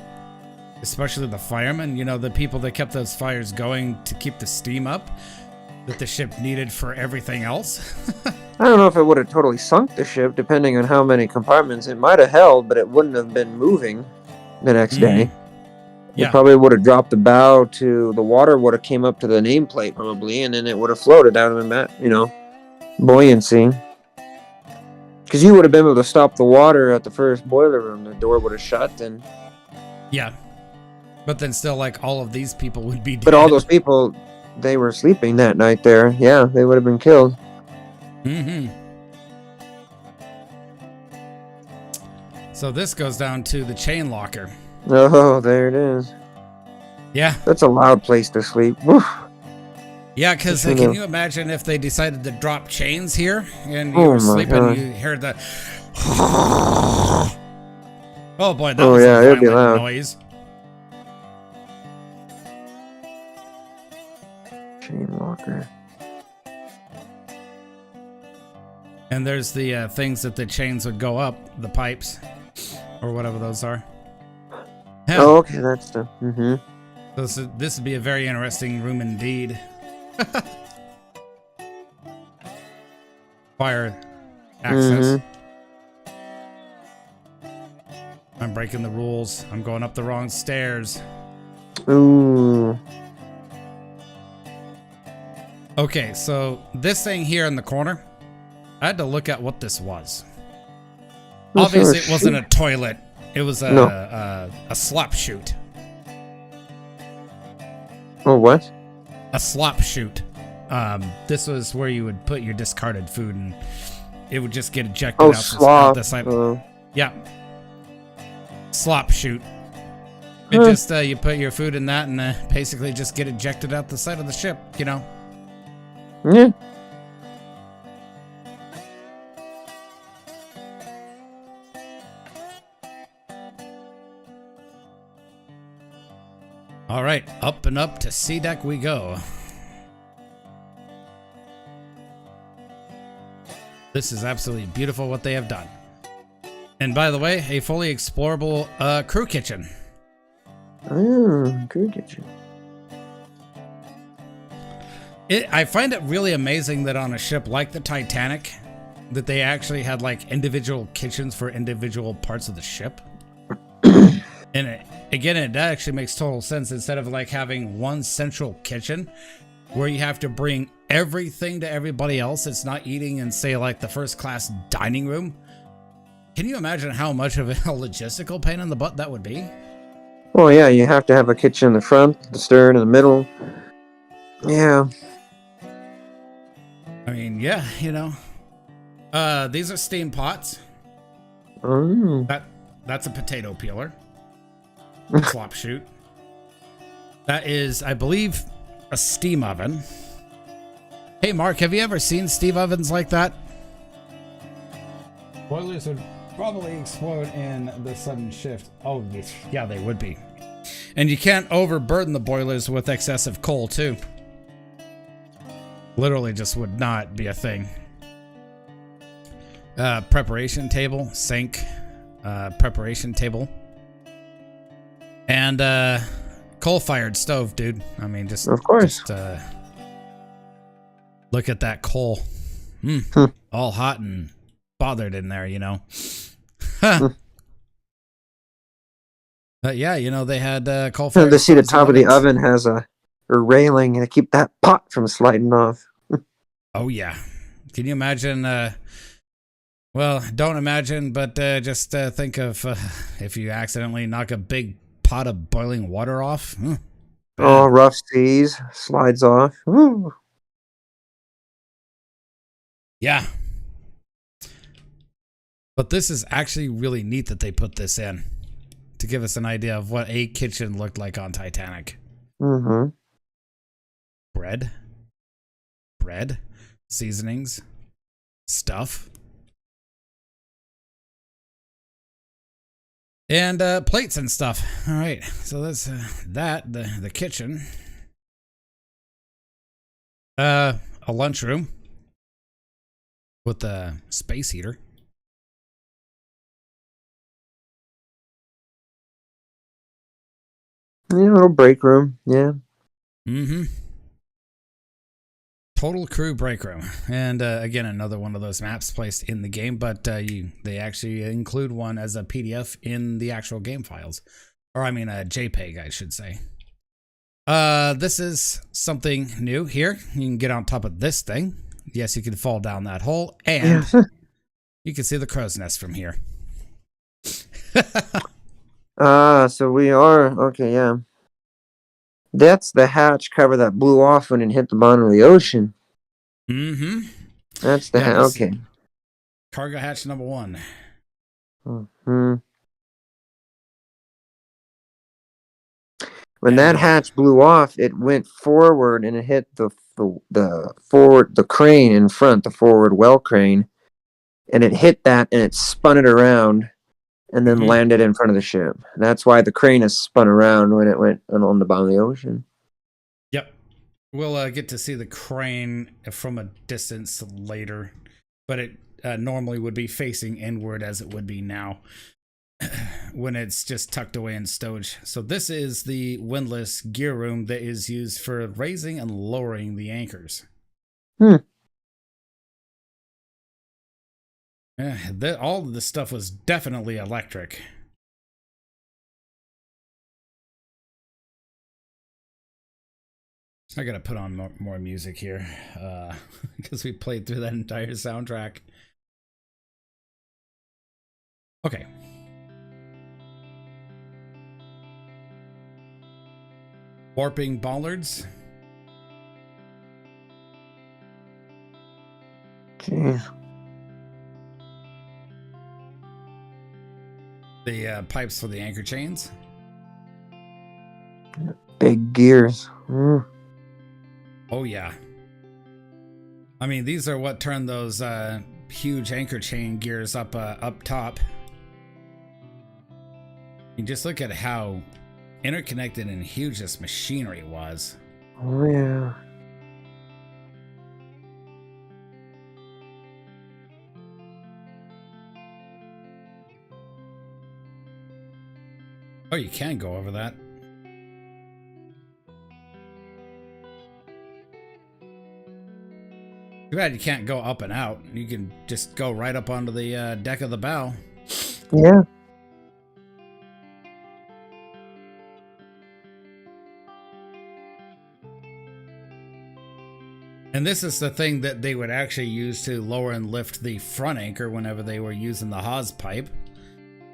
S1: especially the firemen, the people that kept those fires going to keep the steam up that the ship needed for everything else.
S2: I don't know if it would have totally sunk the ship, depending on how many compartments it might have held, but it wouldn't have been moving the next day.
S1: Yeah.
S2: It probably would have dropped the bow to the water, would have came up to the nameplate probably, and then it would have floated out of that, buoyancy. Because you would have been able to stop the water at the first boiler room. The door would have shut, and...
S1: Yeah. But then still, like, all of these people would be dead.
S2: But all those people, they were sleeping that night there. Yeah, they would have been killed.
S1: Mm-hmm. So this goes down to the chain locker.
S2: Oh, there it is.
S1: Yeah.
S2: That's a loud place to sleep. Woo.
S1: Yeah, because can you imagine if they decided to drop chains here and you were sleeping and you heard that? Oh boy, that was a
S2: it'd be
S1: violent
S2: loud.
S1: noise.
S2: Chain locker.
S1: And there's the things that the chains would go up, the pipes, or whatever those are. Yeah.
S2: Oh, okay, that's the...
S1: This would be a very interesting room indeed. Fire access. I'm breaking the rules. I'm going up the wrong stairs.
S2: Ooh.
S1: Okay, so this thing here in the corner, I had to look at what this was. Obviously, it wasn't a toilet. It was a slop chute.
S2: Oh, what?
S1: A slop chute. This was where you would put your discarded food and it would just get ejected out the side. Yeah. Slop chute. It just, you put your food in that and basically just get ejected out the side of the ship,
S2: Yeah.
S1: All right, up and up to C deck we go. This is absolutely beautiful what they have done. And by the way, a fully explorable crew kitchen.
S2: Oh, crew kitchen.
S1: I find it really amazing that on a ship like the Titanic, that they actually had like individual kitchens for individual parts of the ship. And it that actually makes total sense. Instead of like having one central kitchen where you have to bring everything to everybody else that's not eating in, say, like the first class dining room. Can you imagine how much of a logistical pain in the butt that would be?
S2: Well, yeah, you have to have a kitchen in the front, the stern, in the middle. Yeah.
S1: I mean, yeah, you know. These are steam pots.
S2: Mm.
S1: That's a potato peeler. Slop chute. That is, I believe, a steam oven. Hey, Mark, have you ever seen steam ovens like that? Boilers would probably explode in the sudden shift. Oh, yeah, they would be. And you can't overburden the boilers with excessive coal, too. Literally just would not be a thing. Preparation table, sink, preparation table. And coal-fired stove, dude. I mean, just
S2: of course.
S1: Just, look at that coal, all hot and bothered in there, you know. But yeah, you know, they had coal-fired.
S2: They see the top of the oven has a railing to keep that pot from sliding off.
S1: Oh yeah, can you imagine? Well, don't imagine, but just think of if you accidentally knock a big pot of boiling water off.
S2: Oh, rough seas, slides off. Woo.
S1: Yeah. But this is actually really neat that they put this in to give us an idea of what a kitchen looked like on Titanic.
S2: Mm-hmm.
S1: Bread, seasonings, stuff. And plates and stuff. All right, so that's the kitchen. A lunchroom with a space heater.
S2: Yeah, a little break room. Yeah.
S1: Mm-hmm. Total crew break room. And again, another one of those maps placed in the game, but they actually include one as a PDF in the actual game files. Or I mean a JPEG, I should say. This is something new here. You can get on top of this thing. Yes, you can fall down that hole, and you can see the crow's nest from here.
S2: So we are okay. Yeah, that's the hatch cover that blew off when it hit the bottom of the ocean.
S1: Mm-hmm.
S2: That's the hatch. Okay.
S1: Cargo hatch number 1.
S2: Mm-hmm. When that hatch blew off, it went forward and it hit the crane in front, the forward well crane, and it hit that and it spun it around and then landed in front of the ship. That's why the crane is spun around when it went on the bottom of the ocean.
S1: Yep. We'll get to see the crane from a distance later, but it normally would be facing inward as it would be now when it's just tucked away in stowage. So this is the windlass gear room that is used for raising and lowering the anchors. All of this stuff was definitely electric. I gotta put on more music here because we played through that entire soundtrack. Okay. Warping bollards.
S2: Jeez.
S1: The pipes for the anchor chains.
S2: Big gears.
S1: Oh yeah. I mean, these are what turn those huge anchor chain gears up top. You just look at how interconnected and huge this machinery was.
S2: Oh yeah.
S1: Oh, you can go over that. Too bad you can't go up and out. You can just go right up onto the deck of the bow.
S2: Yeah.
S1: And this is the thing that they would actually use to lower and lift the front anchor whenever they were using the hawse pipe.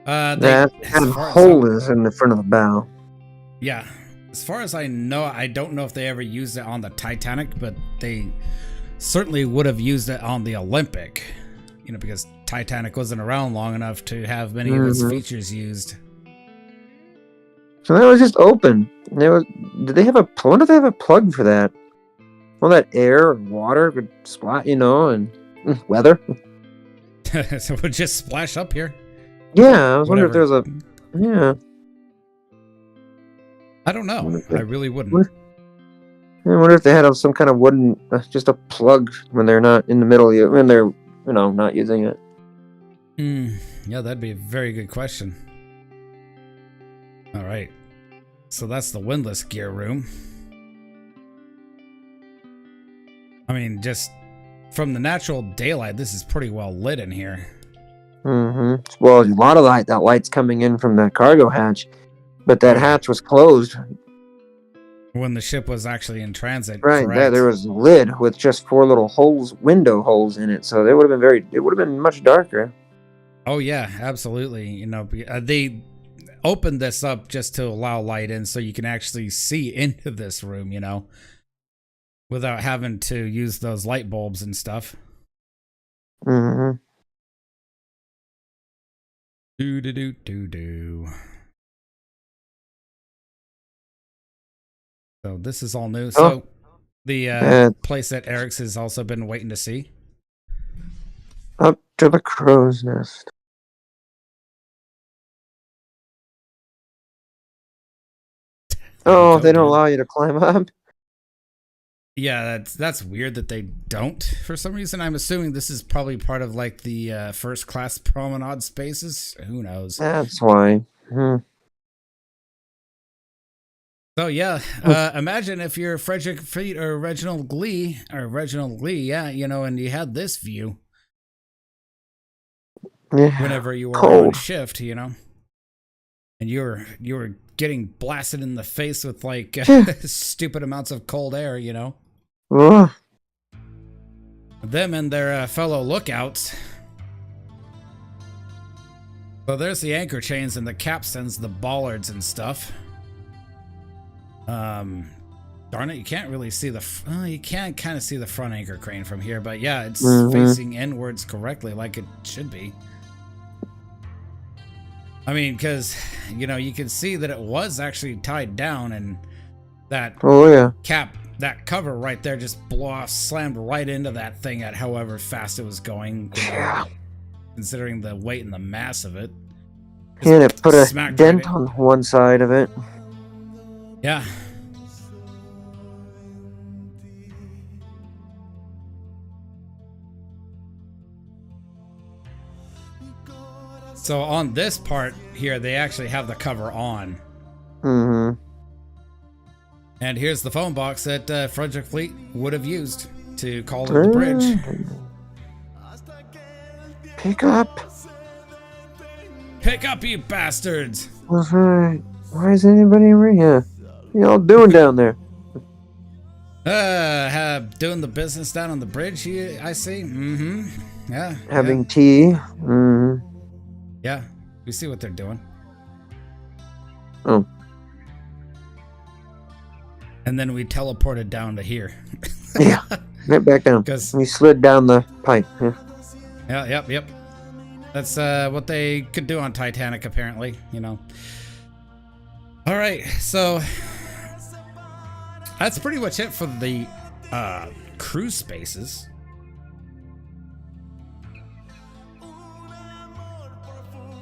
S2: That kind of hole is in the front of the bow.
S1: Yeah. As far as I know, I don't know if they ever used it on the Titanic, but they certainly would have used it on the Olympic. You know, because Titanic wasn't around long enough to have many of its features used.
S2: So that was just open. Did they have I wonder if they have a plug for that? Well, that air and water could splat, and weather.
S1: So it would just splash up here.
S2: Yeah, I was wondering if there's a... Yeah.
S1: I don't know. I really wouldn't.
S2: I wonder if they had some kind of wooden... just a plug when they're not in the middle, when they're, not using it.
S1: Yeah, that'd be a very good question. All right. So that's the windlass gear room. I mean, just from the natural daylight, this is pretty well lit in here.
S2: Well, a lot of that light's coming in from the cargo hatch, but that hatch was closed
S1: when the ship was actually in transit.
S2: Right, there was a lid with just 4 little window holes in it, so it would have been much darker.
S1: Oh yeah, absolutely. They opened this up just to allow light in, so you can actually see into this room, without having to use those light bulbs and stuff. Do. So this is all new. So the place that Eric's has also been waiting to see.
S2: Up to the crow's nest. Oh, they don't allow you to climb up?
S1: Yeah, that's weird that they don't. For some reason, I'm assuming this is probably part of like the first class promenade spaces. Who knows?
S2: That's why.
S1: So yeah, imagine if you're Frederick Fleet or Reginald Lee, yeah, and you had this view.
S2: Yeah,
S1: whenever you were on shift, and you were getting blasted in the face with like stupid amounts of cold air, Them and their fellow lookouts. So there's the anchor chains and the capstans, the bollards and stuff. Darn it, you can't really see you can kind of see the front anchor crane from here, but yeah, it's facing inwards correctly like it should be. I mean, because, you can see that it was actually tied down, and that that cover right there just slammed right into that thing at however fast it was going, considering the weight and the mass of it.
S2: And it put a dent on one side of it.
S1: Yeah. So on this part here, they actually have the cover on. And here's the phone box that Frederick Fleet would have used to call it the bridge.
S2: Pick up.
S1: Pick up, you bastards.
S2: Why is anybody here? What y'all doing down there?
S1: Doing the business down on the bridge, I see. Yeah.
S2: Having tea.
S1: Yeah, we see what they're doing.
S2: Oh.
S1: And then we teleported down to here.
S2: Yeah, right back down. We slid down the pipe.
S1: Yeah. Yep. That's what they could do on Titanic, apparently, All right, so that's pretty much it for the crew spaces.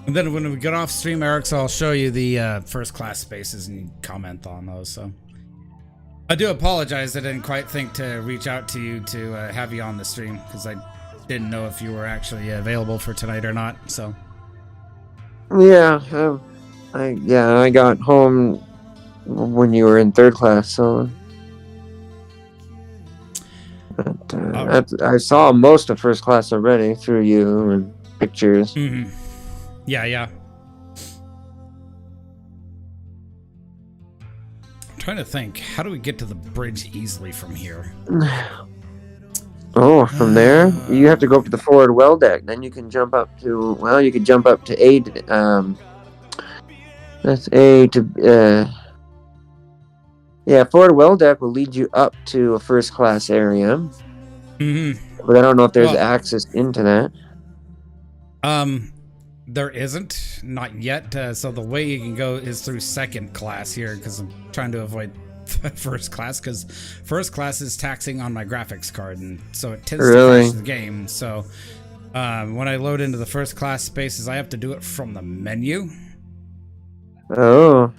S1: And then when we get off stream, Eric's, I'll show you the first class spaces and comment on those. So I do apologize. I didn't quite think to reach out to you to have you on the stream because I didn't know if you were actually available for tonight or not. So
S2: yeah, I got home when you were in third class. So but, I saw most of first class already through you and pictures.
S1: Yeah. I'm trying to think, how do we get to the bridge easily from here?
S2: Oh, from there you have to go up to the forward well deck. Then you can jump up to. Well, you could jump up to A. That's A to. Yeah, forward well deck will lead you up to a first class area. But I don't know if there's access into that.
S1: There isn't, not yet. So the way you can go is through second class here, because I'm trying to avoid first class, because first class is taxing on my graphics card, and so it tends to crash the game. So when I load into the first class spaces, I have to do it from the menu.
S2: Oh.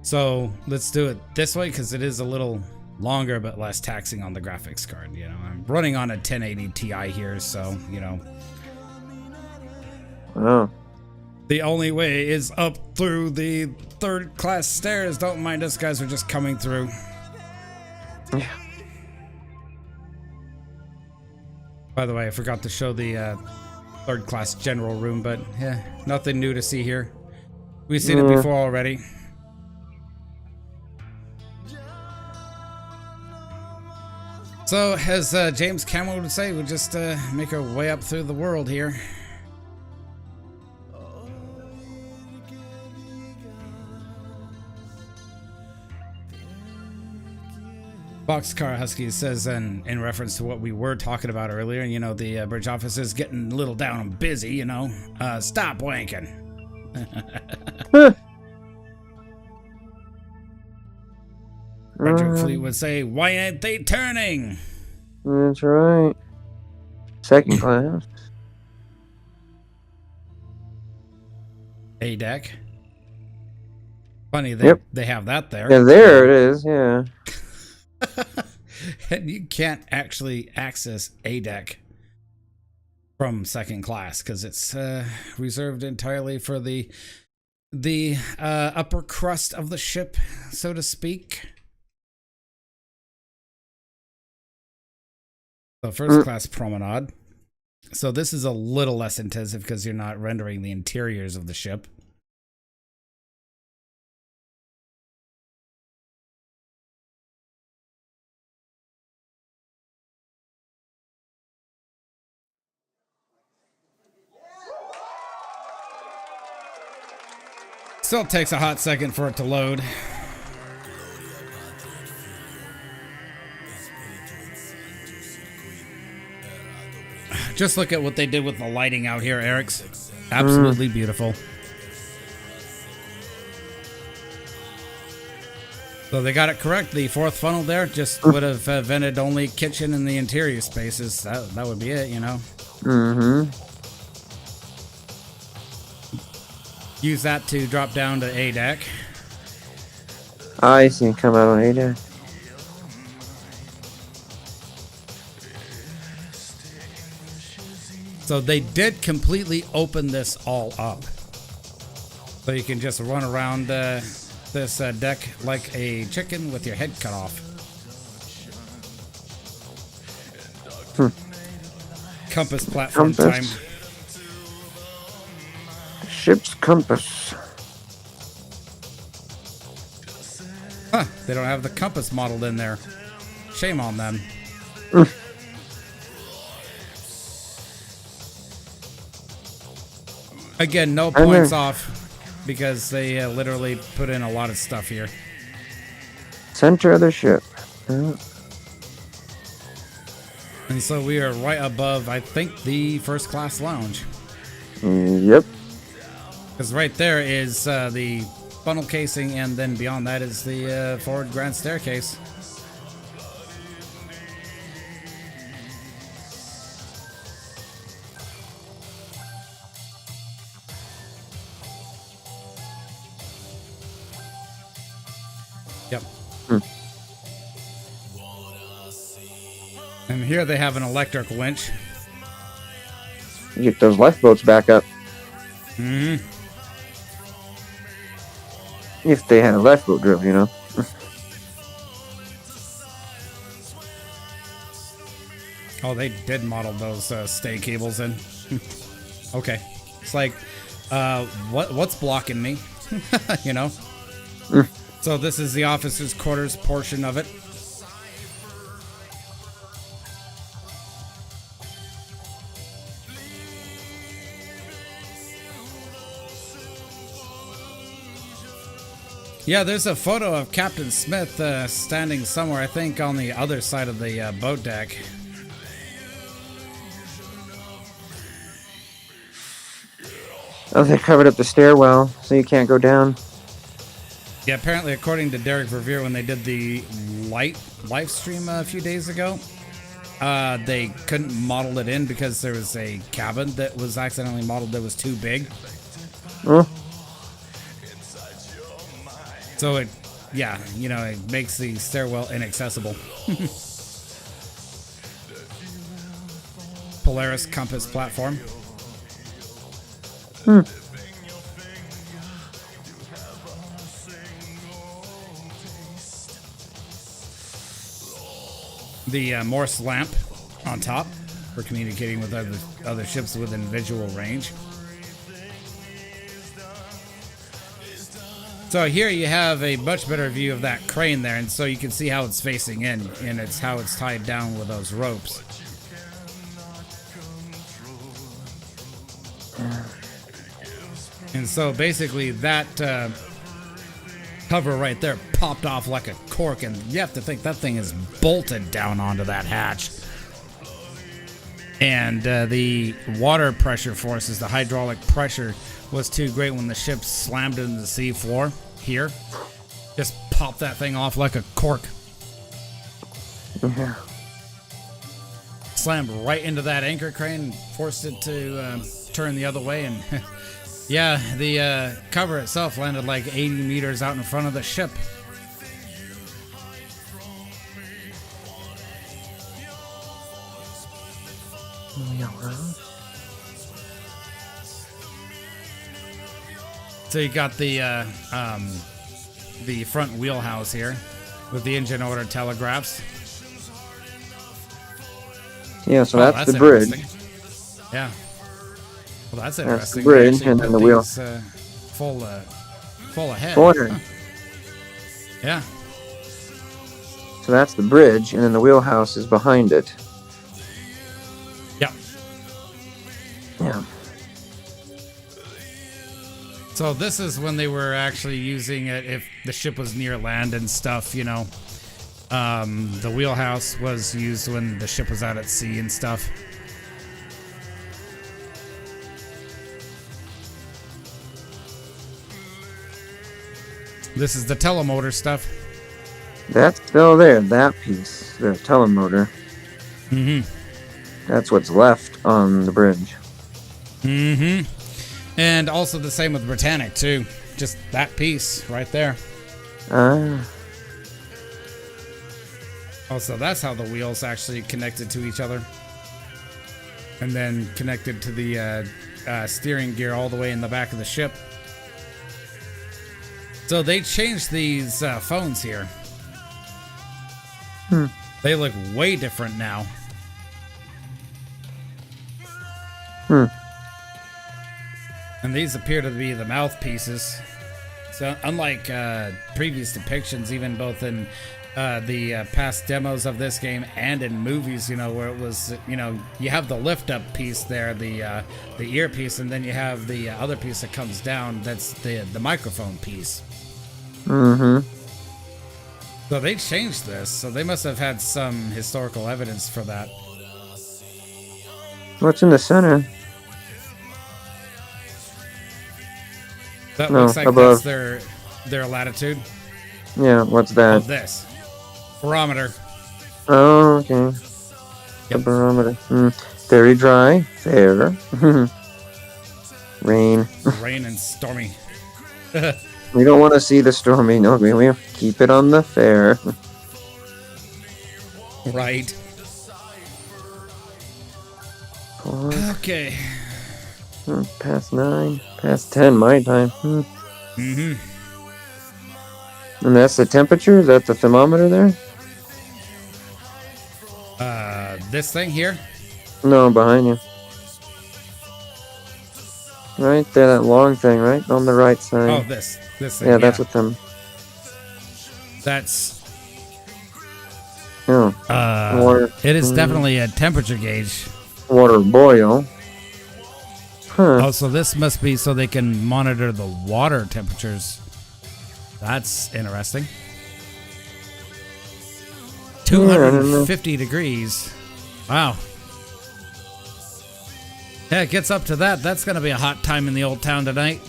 S1: So let's do it this way, because it is a little longer but less taxing on the graphics card. You know, I'm running on a 1080 Ti here, so you know.
S2: Oh.
S1: The only way is up through the third class stairs. Don't mind us, guys. We're just coming through.
S2: Yeah.
S1: By the way, I forgot to show the third class general room, but yeah, nothing new to see here. We've seen it before already. So, as James Cameron would say, we'll just make our way up through the world here. Boxcar Husky says, in reference to what we were talking about earlier, you know, the bridge officer's getting a little down and busy, you know. Stop wanking. Frederick Fleet would say, why ain't they turning?
S2: That's right. Second class.
S1: A deck. Funny they have that there.
S2: Yeah, there it is, yeah.
S1: And you can't actually access A deck from second class because it's reserved entirely for the upper crust of the ship, so to speak. So first class promenade. So this is a little less intensive because you're not rendering the interiors of the ship. Still takes a hot second for it to load. Just look at what they did with the lighting out here, Eric's. Absolutely beautiful. So they got it correct. The fourth funnel there just would have vented only kitchen and the interior spaces. That would be it, you know. Use that to drop down to A deck.
S2: I see. Come out on A deck.
S1: So they did completely open this all up. So you can just run around this deck like a chicken with your head cut off. Compass platform time.
S2: Ship's compass.
S1: Huh, they don't have the compass modeled in there. Shame on them. Again, no points off because they literally put in a lot of stuff here.
S2: Center of the ship.
S1: And so we are right above, I think, the first class lounge.
S2: Yep.
S1: Because right there is the funnel casing, and then beyond that is the forward grand staircase. Yep. And here they have an electric winch.
S2: Get those lifeboats back up. If they had a lifeboat drill, you know.
S1: Oh, they did model those stay cables in. Okay. It's like, what's blocking me? You know? So this is the officers' quarters portion of it. Yeah, there's a photo of Captain Smith standing somewhere, I think, on the other side of the boat deck.
S2: Oh, they covered up the stairwell, so you can't go down.
S1: Yeah, apparently, according to Derek Revere, when they did the live stream a few days ago, they couldn't model it in because there was a cabin that was accidentally modeled that was too big.
S2: Oh.
S1: So it, yeah, you know, it makes the stairwell inaccessible. Polaris compass platform. The Morse lamp on top for communicating with other ships within visual range. So here you have a much better view of that crane there, and so you can see how it's facing in, and it's how it's tied down with those ropes. And so basically that cover right there popped off like a cork, and you have to think that thing is bolted down onto that hatch. And the water pressure forces, the hydraulic pressure, was too great when the ship slammed into the sea floor here. Just popped that thing off like a cork.
S2: Yeah.
S1: Slammed right into that anchor crane, forced it to turn the other way, and yeah, the cover itself landed like 80 meters out in front of the ship. So you got the front wheelhouse here with the engine order telegraphs.
S2: Yeah, so that's the bridge.
S1: Yeah. Well, that's interesting.
S2: That's the bridge, and then the wheel.
S1: Full ahead.
S2: Huh.
S1: Yeah.
S2: So that's the bridge, and then the wheelhouse is behind it.
S1: Yeah.
S2: Yeah.
S1: So this is when they were actually using it if the ship was near land and stuff, you know. The wheelhouse was used when the ship was out at sea and stuff. This is the telemotor stuff.
S2: That's still there, that piece, the telemotor.
S1: Mm-hmm.
S2: That's what's left on the bridge.
S1: Mm-hmm. And also the same with Titanic, too. Just that piece right there. Also, that's how the wheels actually connected to each other. And then connected to the steering gear all the way in the back of the ship. So they changed these phones here. They look way different now. And these appear to be the mouthpieces. So unlike previous depictions, even both in the past demos of this game and in movies, you know, where it was, you know, you have the lift up piece there, the earpiece, and then you have the other piece that comes down. That's the microphone piece.
S2: Mm-hmm.
S1: So they changed this, so they must have had some historical evidence for that.
S2: What's in the center?
S1: That looks like
S2: above.
S1: That's their latitude.
S2: Yeah, what's that?
S1: Oh, this. Barometer.
S2: Oh, okay. The barometer. Very dry. Fair. Rain.
S1: Rain and stormy.
S2: We don't want to see the stormy. No, we keep it on the fair.
S1: Right. Okay.
S2: Past 9. Past 10 my time.
S1: Mm-hmm.
S2: And that's the temperature? Is that the thermometer there?
S1: This thing here?
S2: No, behind you. Right there, that long thing, right? On the right side.
S1: Oh, this thing.
S2: Yeah, that's what them.
S1: That's.
S2: Oh. Water.
S1: It is definitely a temperature gauge.
S2: Water boil. Huh.
S1: Oh, so this must be so they can monitor the water temperatures. That's interesting. 250 degrees. Wow. Yeah, it gets up to that. That's going to be a hot time in the old town tonight.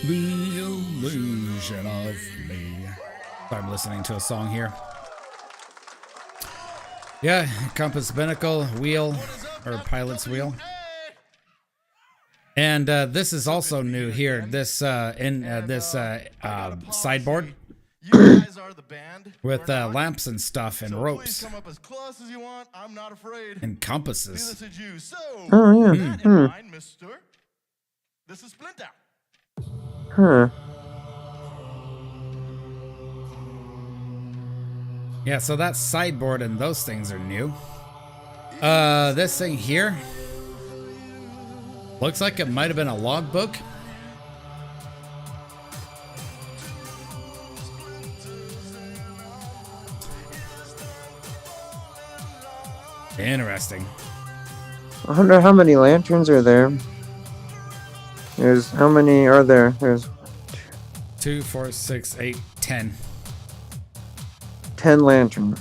S1: The illusion of me. I'm listening to a song here. Yeah, compass, binnacle, wheel, or pilot's wheel. And this is also new here. This sideboard
S3: You guys are the band.
S1: with lamps and stuff and
S3: So
S1: ropes
S3: please come up as close as you want. I'm not afraid.
S1: and compasses.
S3: This is you. So,
S2: Oh, yeah.
S3: with that in mind, mister, this is Splinter.
S2: Huh.
S1: Yeah, so that sideboard and those things are new. This thing here looks like it might have been a logbook. Interesting.
S2: I wonder how many lanterns are there. How many are there? There's
S1: 2, 4, 6, 8, 10.
S2: 10 lanterns.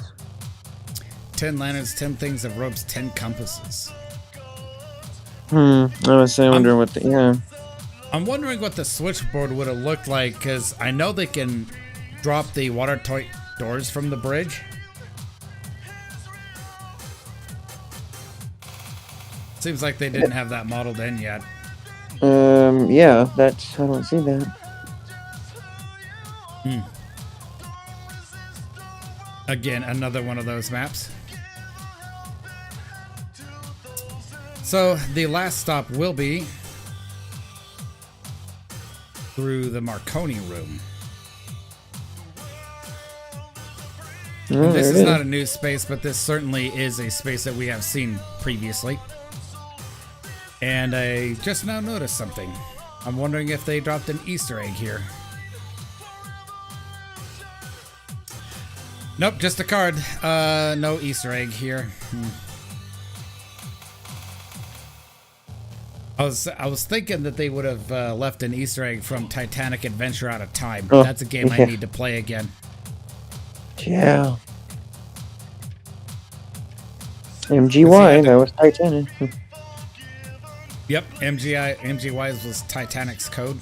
S1: 10 lanterns, 10 things of ropes, 10 compasses.
S2: I was wondering what the, yeah.
S1: I'm wondering what the switchboard would have looked like, because I know they can drop the watertight doors from the bridge. Seems like they didn't have that modeled in yet.
S2: Yeah, I don't see that.
S1: Again, another one of those maps. So the last stop will be through the Marconi room.
S2: Oh,
S1: This
S2: there
S1: is
S2: it
S1: not a new space, but this certainly is a space that we have seen previously. And I just now noticed something. I'm wondering if they dropped an Easter egg here. Nope, just a card. No Easter egg here. I was thinking that they would have left an Easter egg from Titanic Adventure Out of Time.
S2: Oh,
S1: That's a game I
S2: yeah.
S1: need to play again.
S2: Yeah. MGY, that was Titanic.
S1: Yep, MGY's was Titanic's code.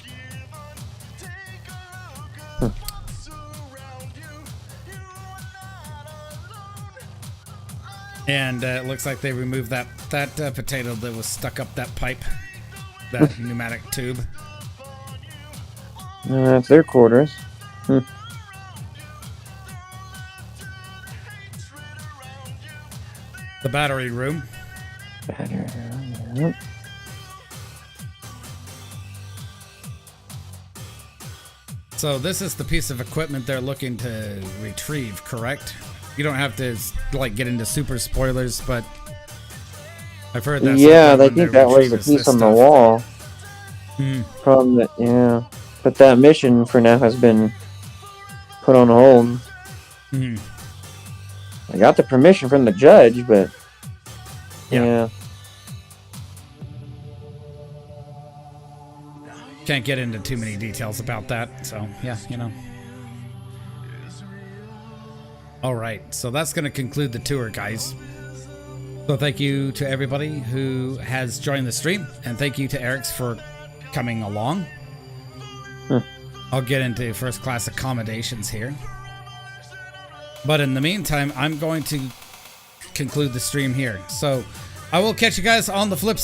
S1: And it looks like they removed that potato that was stuck up that pipe, that pneumatic tube.
S2: That's their quarters.
S1: The battery room.
S2: Yep.
S1: So this is the piece of equipment they're looking to retrieve, correct? You don't have to like get into super spoilers, but I've heard that.
S2: Yeah, I think that was the piece on the wall. From the, yeah, but that mission for now has been put on hold. I got the permission from the judge, but yeah.
S1: Can't get into too many details about that, so yeah, you know. All right, so that's going to conclude the tour, guys. So thank you to everybody who has joined the stream, and thank you to Eric's for coming along. I'll get into first class accommodations here. But in the meantime, I'm going to conclude the stream here. So I will catch you guys on the flip side.